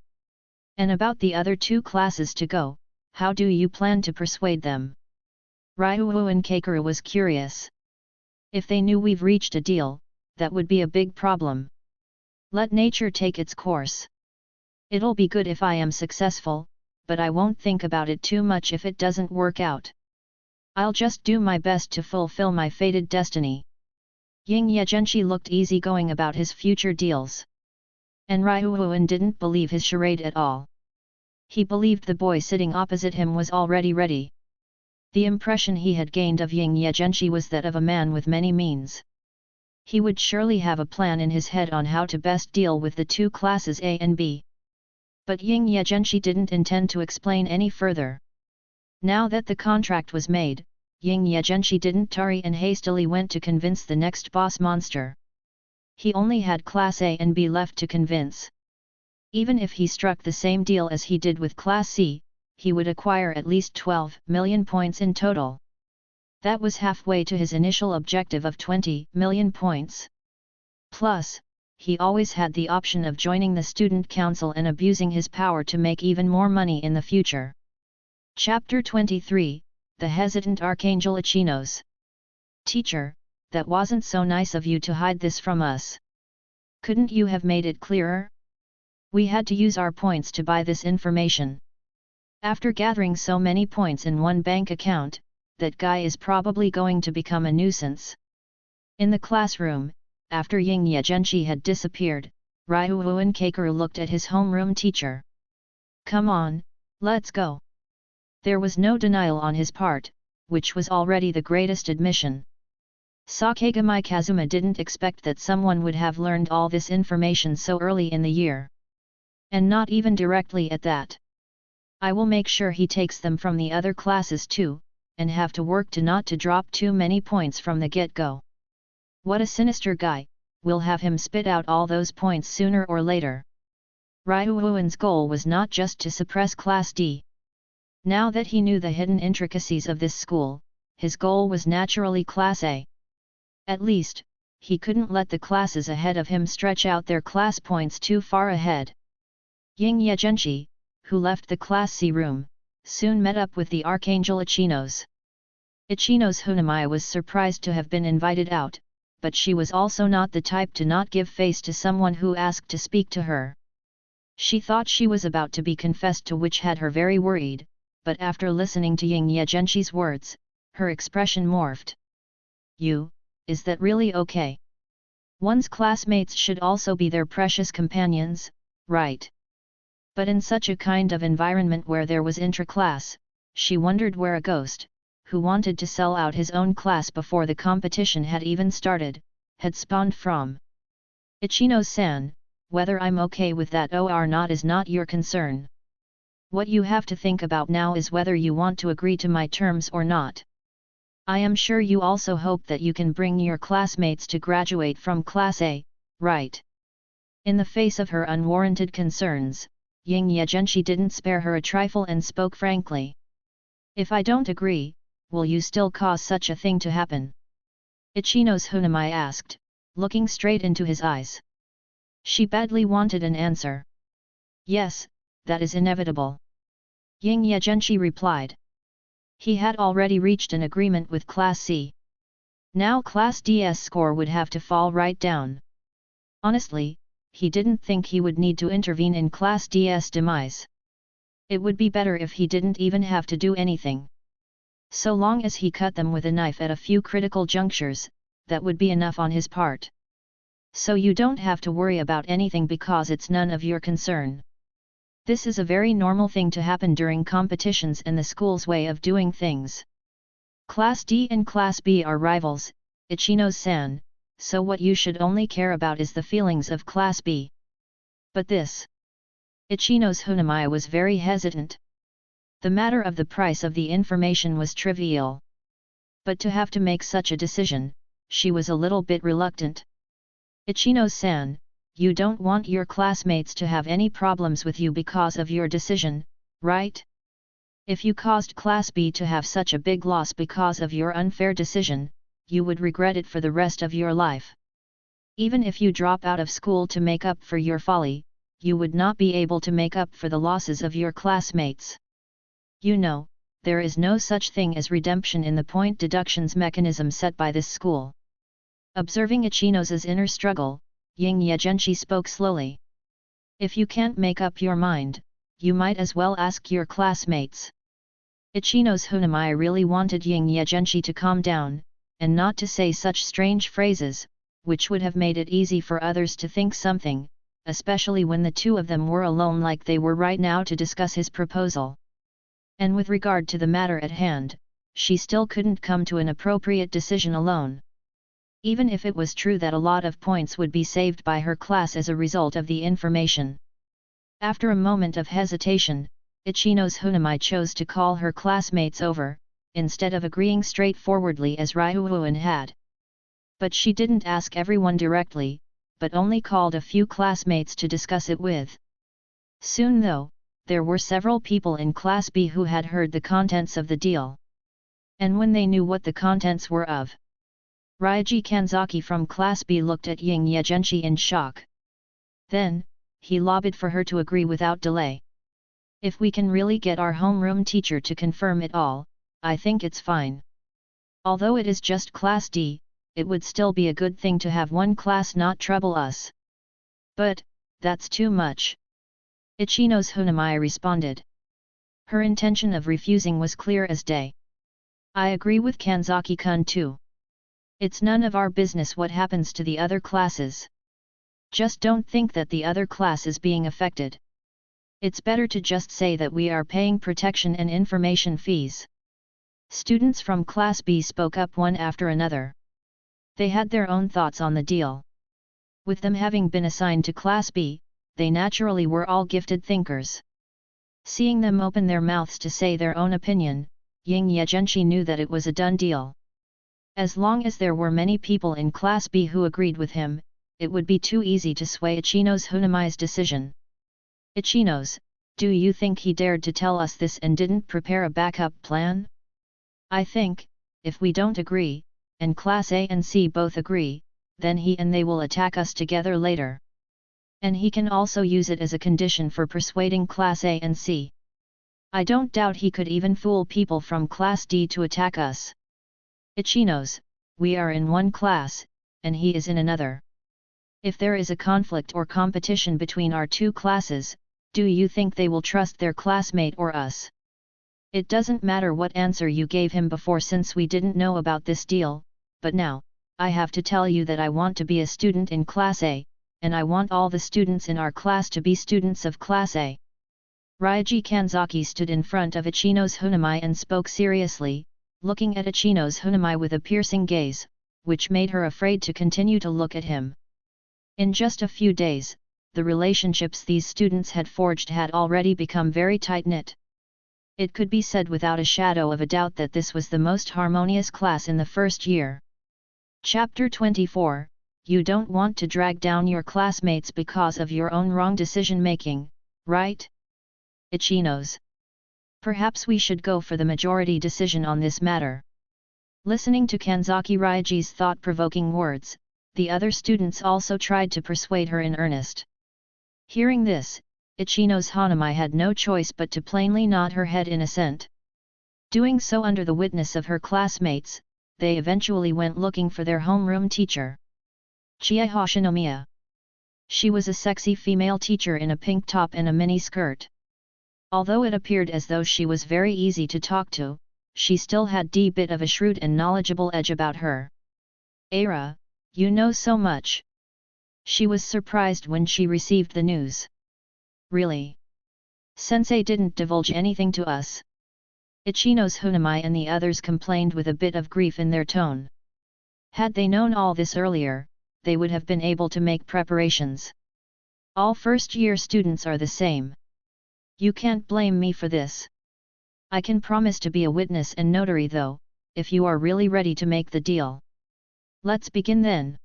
And about the other two classes to go, how do you plan to persuade them? Ryuuen Kikyo was curious. If they knew we've reached a deal, that would be a big problem. Let nature take its course. It'll be good if I am successful, but I won't think about it too much if it doesn't work out. I'll just do my best to fulfill my fated destiny. Ying Ye Zhenshi looked easygoing about his future deals. And Ryuuen didn't believe his charade at all. He believed the boy sitting opposite him was already ready. The impression he had gained of Ying Ye Zhenshi was that of a man with many means. He would surely have a plan in his head on how to best deal with the two classes A and B. But Ying Ye Zhenshi didn't intend to explain any further. Now that the contract was made, Ying Ye Zhenshi didn't tarry and hastily went to convince the next boss monster. He only had Class A and B left to convince. Even if he struck the same deal as he did with Class C, he would acquire at least 12 million points in total. That was halfway to his initial objective of 20 million points. Plus, he always had the option of joining the student council and abusing his power to make even more money in the future. Chapter 23, The Hesitant Archangel Ichinos. Teacher, that wasn't so nice of you to hide this from us. Couldn't you have made it clearer? We had to use our points to buy this information. After gathering so many points in one bank account, that guy is probably going to become a nuisance. In the classroom, after Ying Ye Zhenshi had disappeared, Ryuuen Kikyo looked at his homeroom teacher. Come on, let's go. There was no denial on his part, which was already the greatest admission. Sakagami Kazuma didn't expect that someone would have learned all this information so early in the year. And not even directly at that. I will make sure he takes them from the other classes too, and have to work to not to drop too many points from the get-go. What a sinister guy, we'll have him spit out all those points sooner or later. Ryuuen's goal was not just to suppress Class D. Now that he knew the hidden intricacies of this school, his goal was naturally Class A. At least, he couldn't let the classes ahead of him stretch out their class points too far ahead. Ying Ye Zhenshi, who left the Class C room, soon met up with the Archangel Ichinos. Ichinos Hunamai was surprised to have been invited out, but she was also not the type to not give face to someone who asked to speak to her. She thought she was about to be confessed to, which had her very worried, but after listening to Ying Ye Zhenshi's words, her expression morphed. Is that really okay? One's classmates should also be their precious companions, right? But in such a kind of environment where there was intra-class, she wondered where a ghost, who wanted to sell out his own class before the competition had even started, had spawned from. Ichino-san, whether I'm okay with that or not is not your concern. What you have to think about now is whether you want to agree to my terms or not. I am sure you also hope that you can bring your classmates to graduate from Class A, right? In the face of her unwarranted concerns, Ying Ye Zhenshi didn't spare her a trifle and spoke frankly. If I don't agree, will you still cause such a thing to happen? Ichinos Hunamai asked, looking straight into his eyes. She badly wanted an answer. Yes, that is inevitable. Ying Ye Zhenshi replied. He had already reached an agreement with Class C. Now Class D's score would have to fall right down. Honestly, he didn't think he would need to intervene in Class D's demise. It would be better if he didn't even have to do anything. So long as he cut them with a knife at a few critical junctures, that would be enough on his part. So you don't have to worry about anything because it's none of your concern. This is a very normal thing to happen during competitions and the school's way of doing things. Class D and Class B are rivals, Ichino-san, so what you should only care about is the feelings of Class B. But this. Ichino's Hunamai was very hesitant. The matter of the price of the information was trivial. But to have to make such a decision, she was a little bit reluctant. Ichino-san, you don't want your classmates to have any problems with you because of your decision, right? If you caused Class B to have such a big loss because of your unfair decision, you would regret it for the rest of your life. Even if you drop out of school to make up for your folly, you would not be able to make up for the losses of your classmates. You know, there is no such thing as redemption in the point deductions mechanism set by this school. Observing Ichino's inner struggle, Ying Ye Zhenshi spoke slowly. If you can't make up your mind, you might as well ask your classmates. Ichino's Hunamai really wanted Ying Ye Zhenshi to calm down, and not to say such strange phrases, which would have made it easy for others to think something, especially when the two of them were alone like they were right now to discuss his proposal. And with regard to the matter at hand, she still couldn't come to an appropriate decision alone. Even if it was true that a lot of points would be saved by her class as a result of the information. After a moment of hesitation, Ichino's Hunamai chose to call her classmates over, instead of agreeing straightforwardly as Ryuuen had. But she didn't ask everyone directly, but only called a few classmates to discuss it with. Soon though, there were several people in Class B who had heard the contents of the deal. And when they knew what the contents were of, Ryuji Kanzaki from Class B looked at Ying Ye Zhenshi in shock. Then, he lobbied for her to agree without delay. If we can really get our homeroom teacher to confirm it all, I think it's fine. Although it is just Class D, it would still be a good thing to have one class not trouble us. But, that's too much. Ichino's Hunamai responded. Her intention of refusing was clear as day. I agree with Kanzaki-kun too. It's none of our business what happens to the other classes. Just don't think that the other class is being affected. It's better to just say that we are paying protection and information fees. Students from Class B spoke up one after another. They had their own thoughts on the deal. With them having been assigned to Class B, they naturally were all gifted thinkers. Seeing them open their mouths to say their own opinion, Ying Ye Zhenshi knew that it was a done deal. As long as there were many people in Class B who agreed with him, it would be too easy to sway Ichino's Hunamai's decision. Ichino's, do you think he dared to tell us this and didn't prepare a backup plan? I think, if we don't agree, and Class A and C both agree, then he and they will attack us together later. And he can also use it as a condition for persuading Class A and C. I don't doubt he could even fool people from Class D to attack us. Ichino's, we are in one class, and he is in another. If there is a conflict or competition between our two classes, do you think they will trust their classmate or us? It doesn't matter what answer you gave him before since we didn't know about this deal, but now, I have to tell you that I want to be a student in Class A, and I want all the students in our class to be students of Class A. Ryuji Kanzaki stood in front of Ichino's Hunamai and spoke seriously, looking at Ichino's Hunamai with a piercing gaze, which made her afraid to continue to look at him. In just a few days, the relationships these students had forged had already become very tight-knit. It could be said without a shadow of a doubt that this was the most harmonious class in the first year. Chapter 24, You don't want to drag down your classmates because of your own wrong decision-making, right? Ichino's. Perhaps we should go for the majority decision on this matter. Listening to Kanzaki Ryuji's thought-provoking words, the other students also tried to persuade her in earnest. Hearing this, Ichino's Hanamai had no choice but to plainly nod her head in assent. Doing so under the witness of her classmates, they eventually went looking for their homeroom teacher. Chie Hoshinomiya. She was a sexy female teacher in a pink top and a mini skirt. Although it appeared as though she was very easy to talk to, she still had a bit of a shrewd and knowledgeable edge about her. "Ara, you know so much." She was surprised when she received the news. "Really? Sensei didn't divulge anything to us." Ichino's Hunamai and the others complained with a bit of grief in their tone. Had they known all this earlier, they would have been able to make preparations. All first-year students are the same. You can't blame me for this. I can promise to be a witness and notary though, if you are really ready to make the deal. Let's begin then.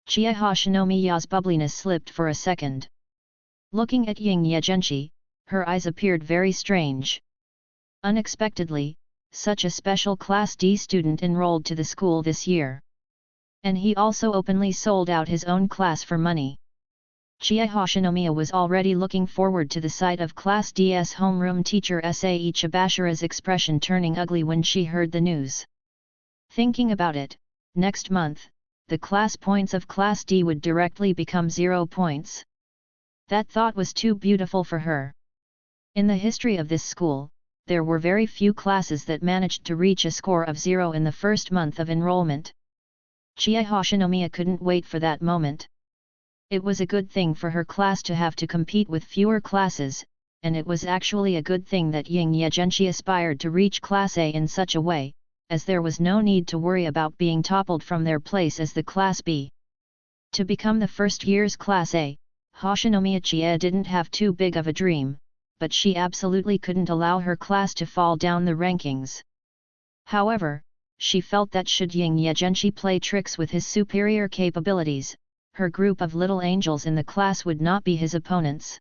Chie Hoshinomiya's bubbliness slipped for a second. Looking at Ying Ye Zhenshi, her eyes appeared very strange. Unexpectedly, such a special Class D student enrolled to the school this year. And he also openly sold out his own class for money. Chie Hoshinomiya was already looking forward to the sight of Class D's homeroom teacher Sae Chibashira's expression turning ugly when she heard the news. Thinking about it, next month, the class points of Class D would directly become 0 points. That thought was too beautiful for her. In the history of this school, there were very few classes that managed to reach a score of 0 in the first month of enrollment. Chie Hoshinomiya couldn't wait for that moment. It was a good thing for her class to have to compete with fewer classes, and it was actually a good thing that Ying Ye Zhenshi aspired to reach Class A in such a way, as there was no need to worry about being toppled from their place as the Class B. To become the first year's Class A, Hoshinomiya Chie didn't have too big of a dream, but she absolutely couldn't allow her class to fall down the rankings. However, she felt that should Ying Ye Zhenshi play tricks with his superior capabilities, her group of little angels in the class would not be his opponents.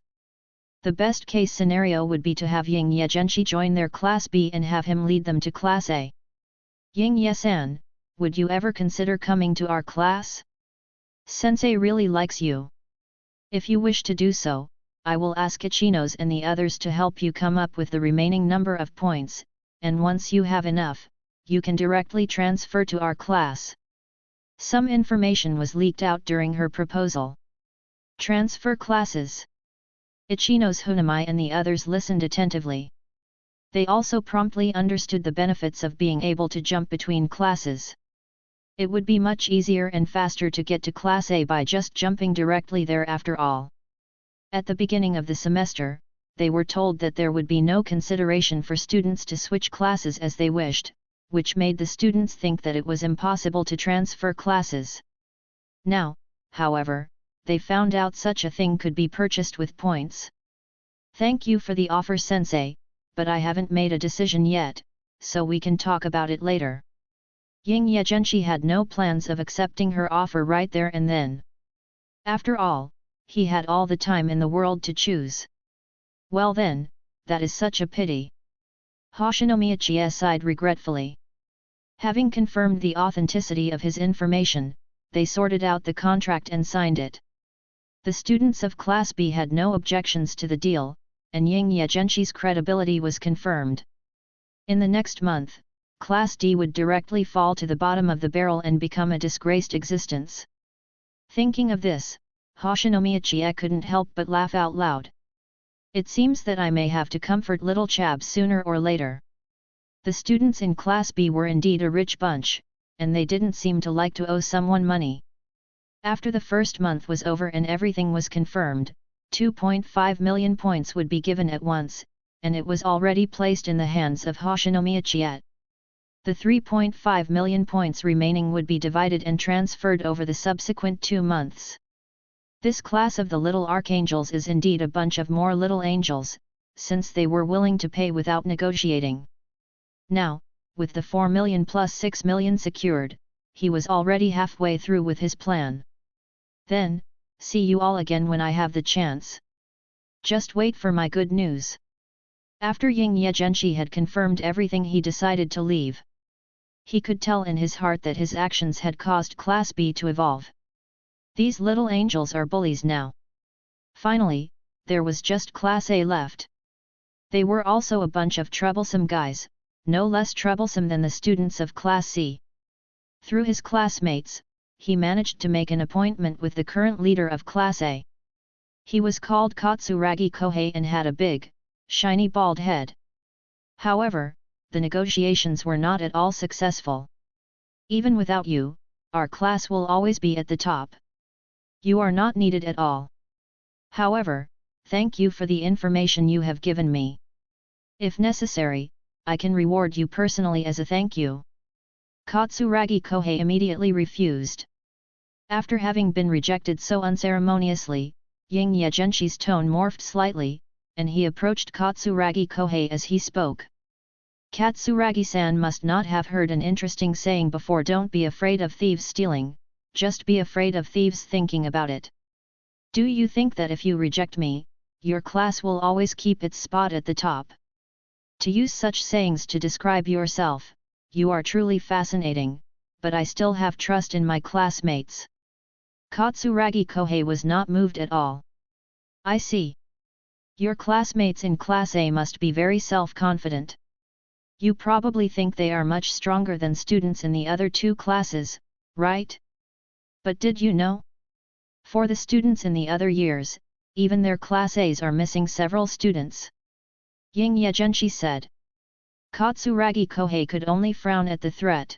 The best case scenario would be to have Ying Ye Zhenshi join their Class B and have him lead them to Class A. "Ying Ye-san, would you ever consider coming to our class? Sensei really likes you. If you wish to do so, I will ask Ichinos and the others to help you come up with the remaining number of points, and once you have enough, you can directly transfer to our class." Some information was leaked out during her proposal. Transfer classes. Ichino's Hunamai and the others listened attentively. They also promptly understood the benefits of being able to jump between classes. It would be much easier and faster to get to Class A by just jumping directly there after all. At the beginning of the semester, they were told that there would be no consideration for students to switch classes as they wished, which made the students think that it was impossible to transfer classes. Now, however, they found out such a thing could be purchased with points. "Thank you for the offer, Sensei, but I haven't made a decision yet, so we can talk about it later." Ying Ye Zhenshi had no plans of accepting her offer right there and then. After all, he had all the time in the world to choose. "Well then, that is such a pity." Hoshinomiya Chie sighed regretfully. Having confirmed the authenticity of his information, they sorted out the contract and signed it. The students of Class B had no objections to the deal, and Ying Ye Zhenshi's credibility was confirmed. In the next month, Class D would directly fall to the bottom of the barrel and become a disgraced existence. Thinking of this, Hoshinomiya Chie couldn't help but laugh out loud. It seems that I may have to comfort little Chab sooner or later. The students in Class B were indeed a rich bunch, and they didn't seem to like to owe someone money. After the first month was over and everything was confirmed, 2.5 million points would be given at once, and it was already placed in the hands of Hoshinomiya Chie. The 3.5 million points remaining would be divided and transferred over the subsequent 2 months. This class of the little archangels is indeed a bunch of more little angels, since they were willing to pay without negotiating. Now, with the 4 million plus 6 million secured, he was already halfway through with his plan. "Then, see you all again when I have the chance. Just wait for my good news." After Ying Ye Zhenshi had confirmed everything, he decided to leave. He could tell in his heart that his actions had caused Class B to evolve. These little angels are bullies now. Finally, there was just Class A left. They were also a bunch of troublesome guys, no less troublesome than the students of Class C. Through his classmates, he managed to make an appointment with the current leader of Class A. He was called Katsuragi Kohei and had a big, shiny bald head. However, the negotiations were not at all successful. Even without you, our class will always be at the top. You are not needed at all. However, thank you for the information you have given me. If necessary, I can reward you personally as a thank you. Katsuragi Kohei immediately refused. After having been rejected so unceremoniously, Ying Ye Zhenshi's tone morphed slightly, and he approached Katsuragi Kohei as he spoke. Katsuragi-san must not have heard an interesting saying before: don't be afraid of thieves stealing, just be afraid of thieves thinking about it. Do you think that if you reject me, your class will always keep its spot at the top? To use such sayings to describe yourself, you are truly fascinating, but I still have trust in my classmates. Katsuragi Kohei was not moved at all. I see. Your classmates in Class A must be very self-confident. You probably think they are much stronger than students in the other two classes, right? But did you know? For the students in the other years, even their Class A's are missing several students. Ying Ye Zhenshi said. Katsuragi Kohei could only frown at the threat.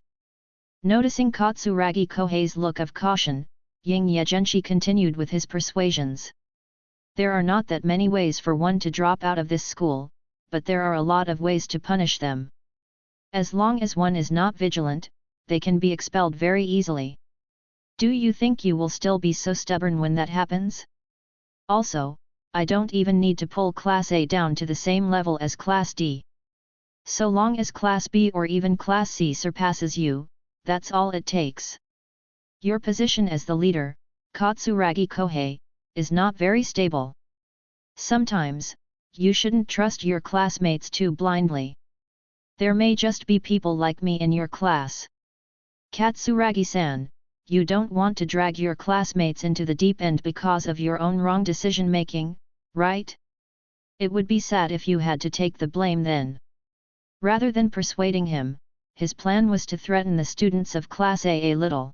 Noticing Katsuragi Kohei's look of caution, Ying Ye Zhenshi continued with his persuasions. There are not that many ways for one to drop out of this school, but there are a lot of ways to punish them. As long as one is not vigilant, they can be expelled very easily. Do you think you will still be so stubborn when that happens? Also, I don't even need to pull Class A down to the same level as Class D. So long as Class B or even Class C surpasses you, that's all it takes. Your position as the leader, Katsuragi Kohei, is not very stable. Sometimes, you shouldn't trust your classmates too blindly. There may just be people like me in your class. Katsuragi-san, you don't want to drag your classmates into the deep end because of your own wrong decision-making, right? It would be sad if you had to take the blame then. Rather than persuading him, his plan was to threaten the students of Class A little.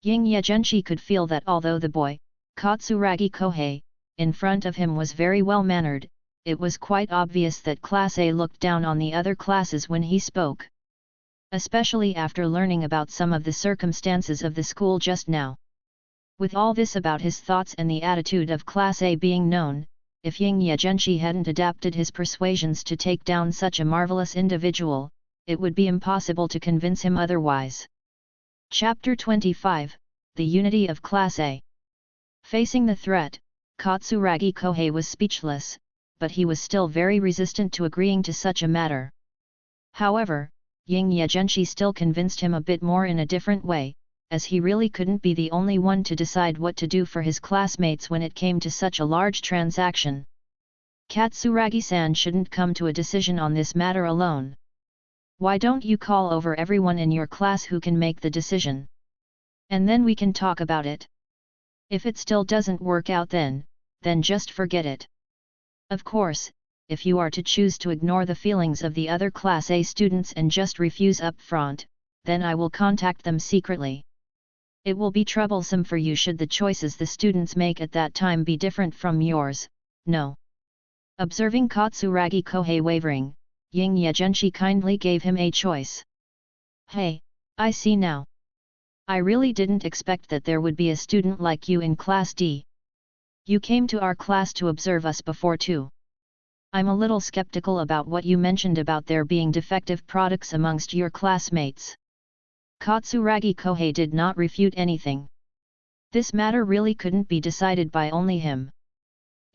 Ying Ye Zhenshi could feel that although the boy, Katsuragi Kohei, in front of him was very well-mannered, it was quite obvious that Class A looked down on the other classes when he spoke. Especially after learning about some of the circumstances of the school just now. With all this about his thoughts and the attitude of Class A being known, if Ying Ye Zhenshi hadn't adapted his persuasions to take down such a marvelous individual, it would be impossible to convince him otherwise. Chapter 25, The Unity of Class A. Facing the threat, Katsuragi Kohei was speechless, but he was still very resistant to agreeing to such a matter. However, Ying Ye Zhenshi still convinced him a bit more in a different way, as he really couldn't be the only one to decide what to do for his classmates when it came to such a large transaction. Katsuragi-san shouldn't come to a decision on this matter alone. Why don't you call over everyone in your class who can make the decision? And then we can talk about it. If it still doesn't work out then just forget it. Of course, if you are to choose to ignore the feelings of the other Class A students and just refuse up front, then I will contact them secretly. It will be troublesome for you should the choices the students make at that time be different from yours, no. Observing Katsuragi Kohei wavering, Ying Ye Zhenshi kindly gave him a choice. Hey, I see now. I really didn't expect that there would be a student like you in Class D. You came to our class to observe us before too. I'm a little skeptical about what you mentioned about there being defective products amongst your classmates. Katsuragi Kohei did not refute anything. This matter really couldn't be decided by only him.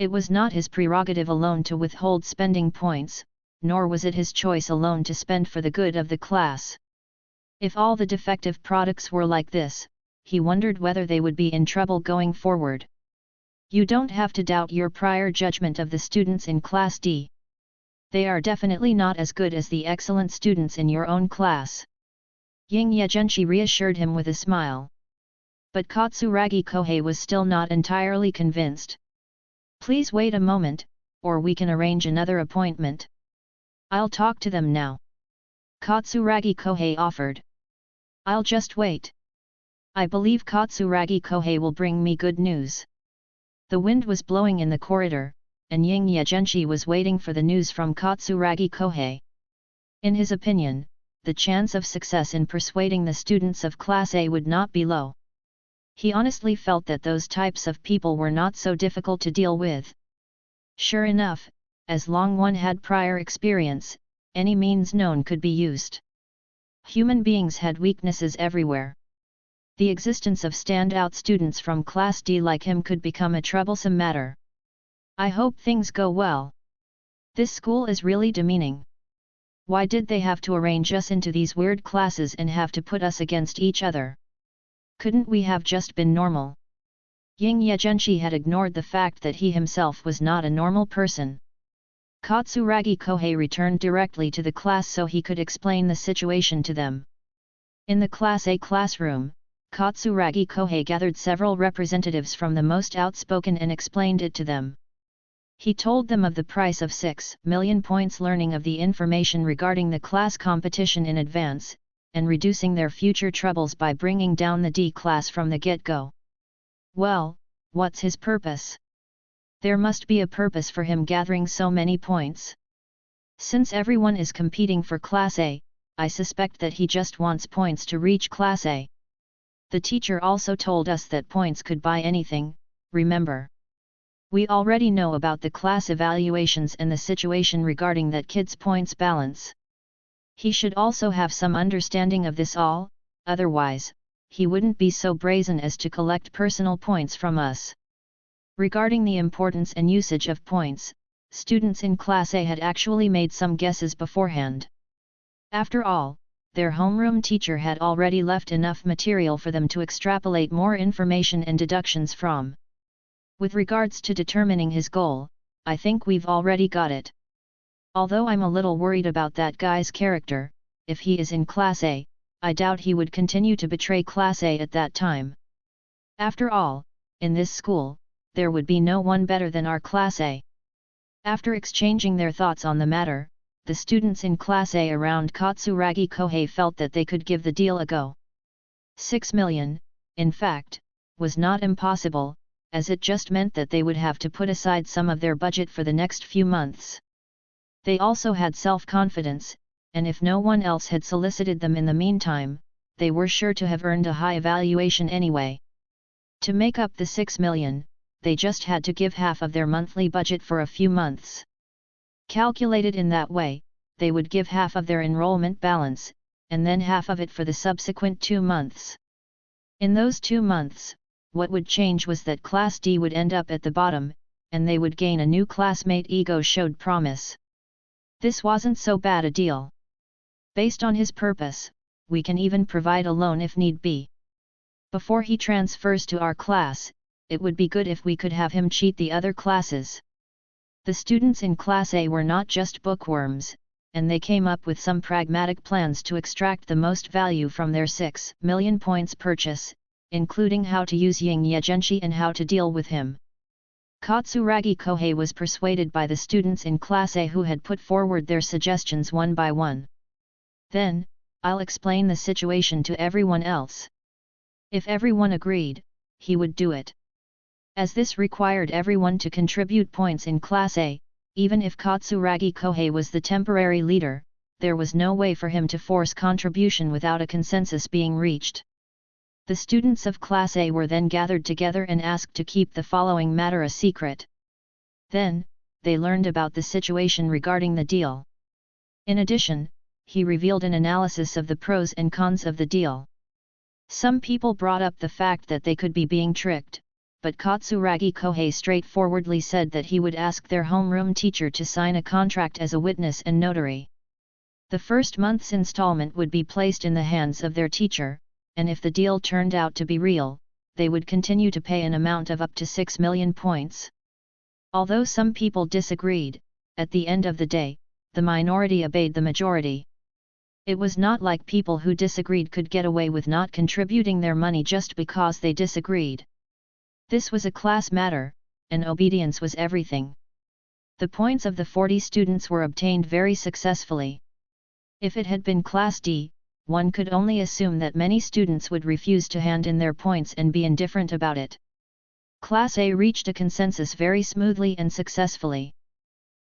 It was not his prerogative alone to withhold spending points, nor was it his choice alone to spend for the good of the class. If all the defective products were like this, he wondered whether they would be in trouble going forward. You don't have to doubt your prior judgment of the students in Class D. They are definitely not as good as the excellent students in your own class. Ying Ye Zhenshi reassured him with a smile. But Katsuragi Kohei was still not entirely convinced. Please wait a moment, or we can arrange another appointment. I'll talk to them now. Katsuragi Kohei offered. I'll just wait. I believe Katsuragi Kohei will bring me good news. The wind was blowing in the corridor, and Ying Ye Zhenshi was waiting for the news from Katsuragi Kohei. In his opinion, the chance of success in persuading the students of Class A would not be low. He honestly felt that those types of people were not so difficult to deal with. Sure enough, as long one had prior experience, any means known could be used. Human beings had weaknesses everywhere. The existence of standout students from Class D like him could become a troublesome matter. I hope things go well. This school is really demeaning. Why did they have to arrange us into these weird classes and have to put us against each other? Couldn't we have just been normal? Ying Ye Zhenshi had ignored the fact that he himself was not a normal person. Katsuragi Kohei returned directly to the class so he could explain the situation to them. In the Class A classroom, Katsuragi Kohei gathered several representatives from the most outspoken and explained it to them. He told them of the price of 6 million points learning of the information regarding the class competition in advance, and reducing their future troubles by bringing down the D class from the get-go. Well, what's his purpose? There must be a purpose for him gathering so many points. Since everyone is competing for Class A, I suspect that he just wants points to reach Class A. The teacher also told us that points could buy anything, remember? We already know about the class evaluations and the situation regarding that kid's points balance. He should also have some understanding of this all, otherwise, he wouldn't be so brazen as to collect personal points from us. Regarding the importance and usage of points, students in Class A had actually made some guesses beforehand. After all, their homeroom teacher had already left enough material for them to extrapolate more information and deductions from. With regards to determining his goal, I think we've already got it. Although I'm a little worried about that guy's character, if he is in Class A, I doubt he would continue to betray Class A at that time. After all, in this school, there would be no one better than our Class A. After exchanging their thoughts on the matter, the students in Class A around Katsuragi Kohei felt that they could give the deal a go. 6 million, in fact, was not impossible, as it just meant that they would have to put aside some of their budget for the next few months. They also had self-confidence, and if no one else had solicited them in the meantime, they were sure to have earned a high evaluation anyway. To make up the 6 million, they just had to give half of their monthly budget for a few months. Calculated in that way, they would give half of their enrollment balance, and then half of it for the subsequent 2 months. In those 2 months, what would change was that Class D would end up at the bottom, and they would gain a new classmate. Ego showed promise. This wasn't so bad a deal. Based on his purpose, we can even provide a loan if need be. Before he transfers to our class, it would be good if we could have him cheat the other classes. The students in Class A were not just bookworms, and they came up with some pragmatic plans to extract the most value from their 6 million points purchase, including how to use Ying Ye Zhenshi and how to deal with him. Katsuragi Kohei was persuaded by the students in Class A who had put forward their suggestions one by one. Then, I'll explain the situation to everyone else. If everyone agreed, he would do it. As this required everyone to contribute points in Class A, even if Katsuragi Kohei was the temporary leader, there was no way for him to force contribution without a consensus being reached. The students of Class A were then gathered together and asked to keep the following matter a secret. Then, they learned about the situation regarding the deal. In addition, he revealed an analysis of the pros and cons of the deal. Some people brought up the fact that they could be being tricked, but Katsuragi Kohei straightforwardly said that he would ask their homeroom teacher to sign a contract as a witness and notary. The first month's installment would be placed in the hands of their teacher, and if the deal turned out to be real, they would continue to pay an amount of up to 6 million points. Although some people disagreed, at the end of the day, the minority obeyed the majority. It was not like people who disagreed could get away with not contributing their money just because they disagreed. This was a class matter, and obedience was everything. The points of the 40 students were obtained very successfully. If it had been Class D, one could only assume that many students would refuse to hand in their points and be indifferent about it. Class A reached a consensus very smoothly and successfully.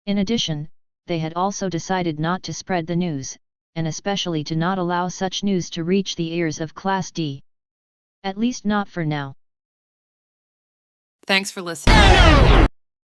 In addition, they had also decided not to spread the news, and especially to not allow such news to reach the ears of Class D. At least not for now. Thanks for listening.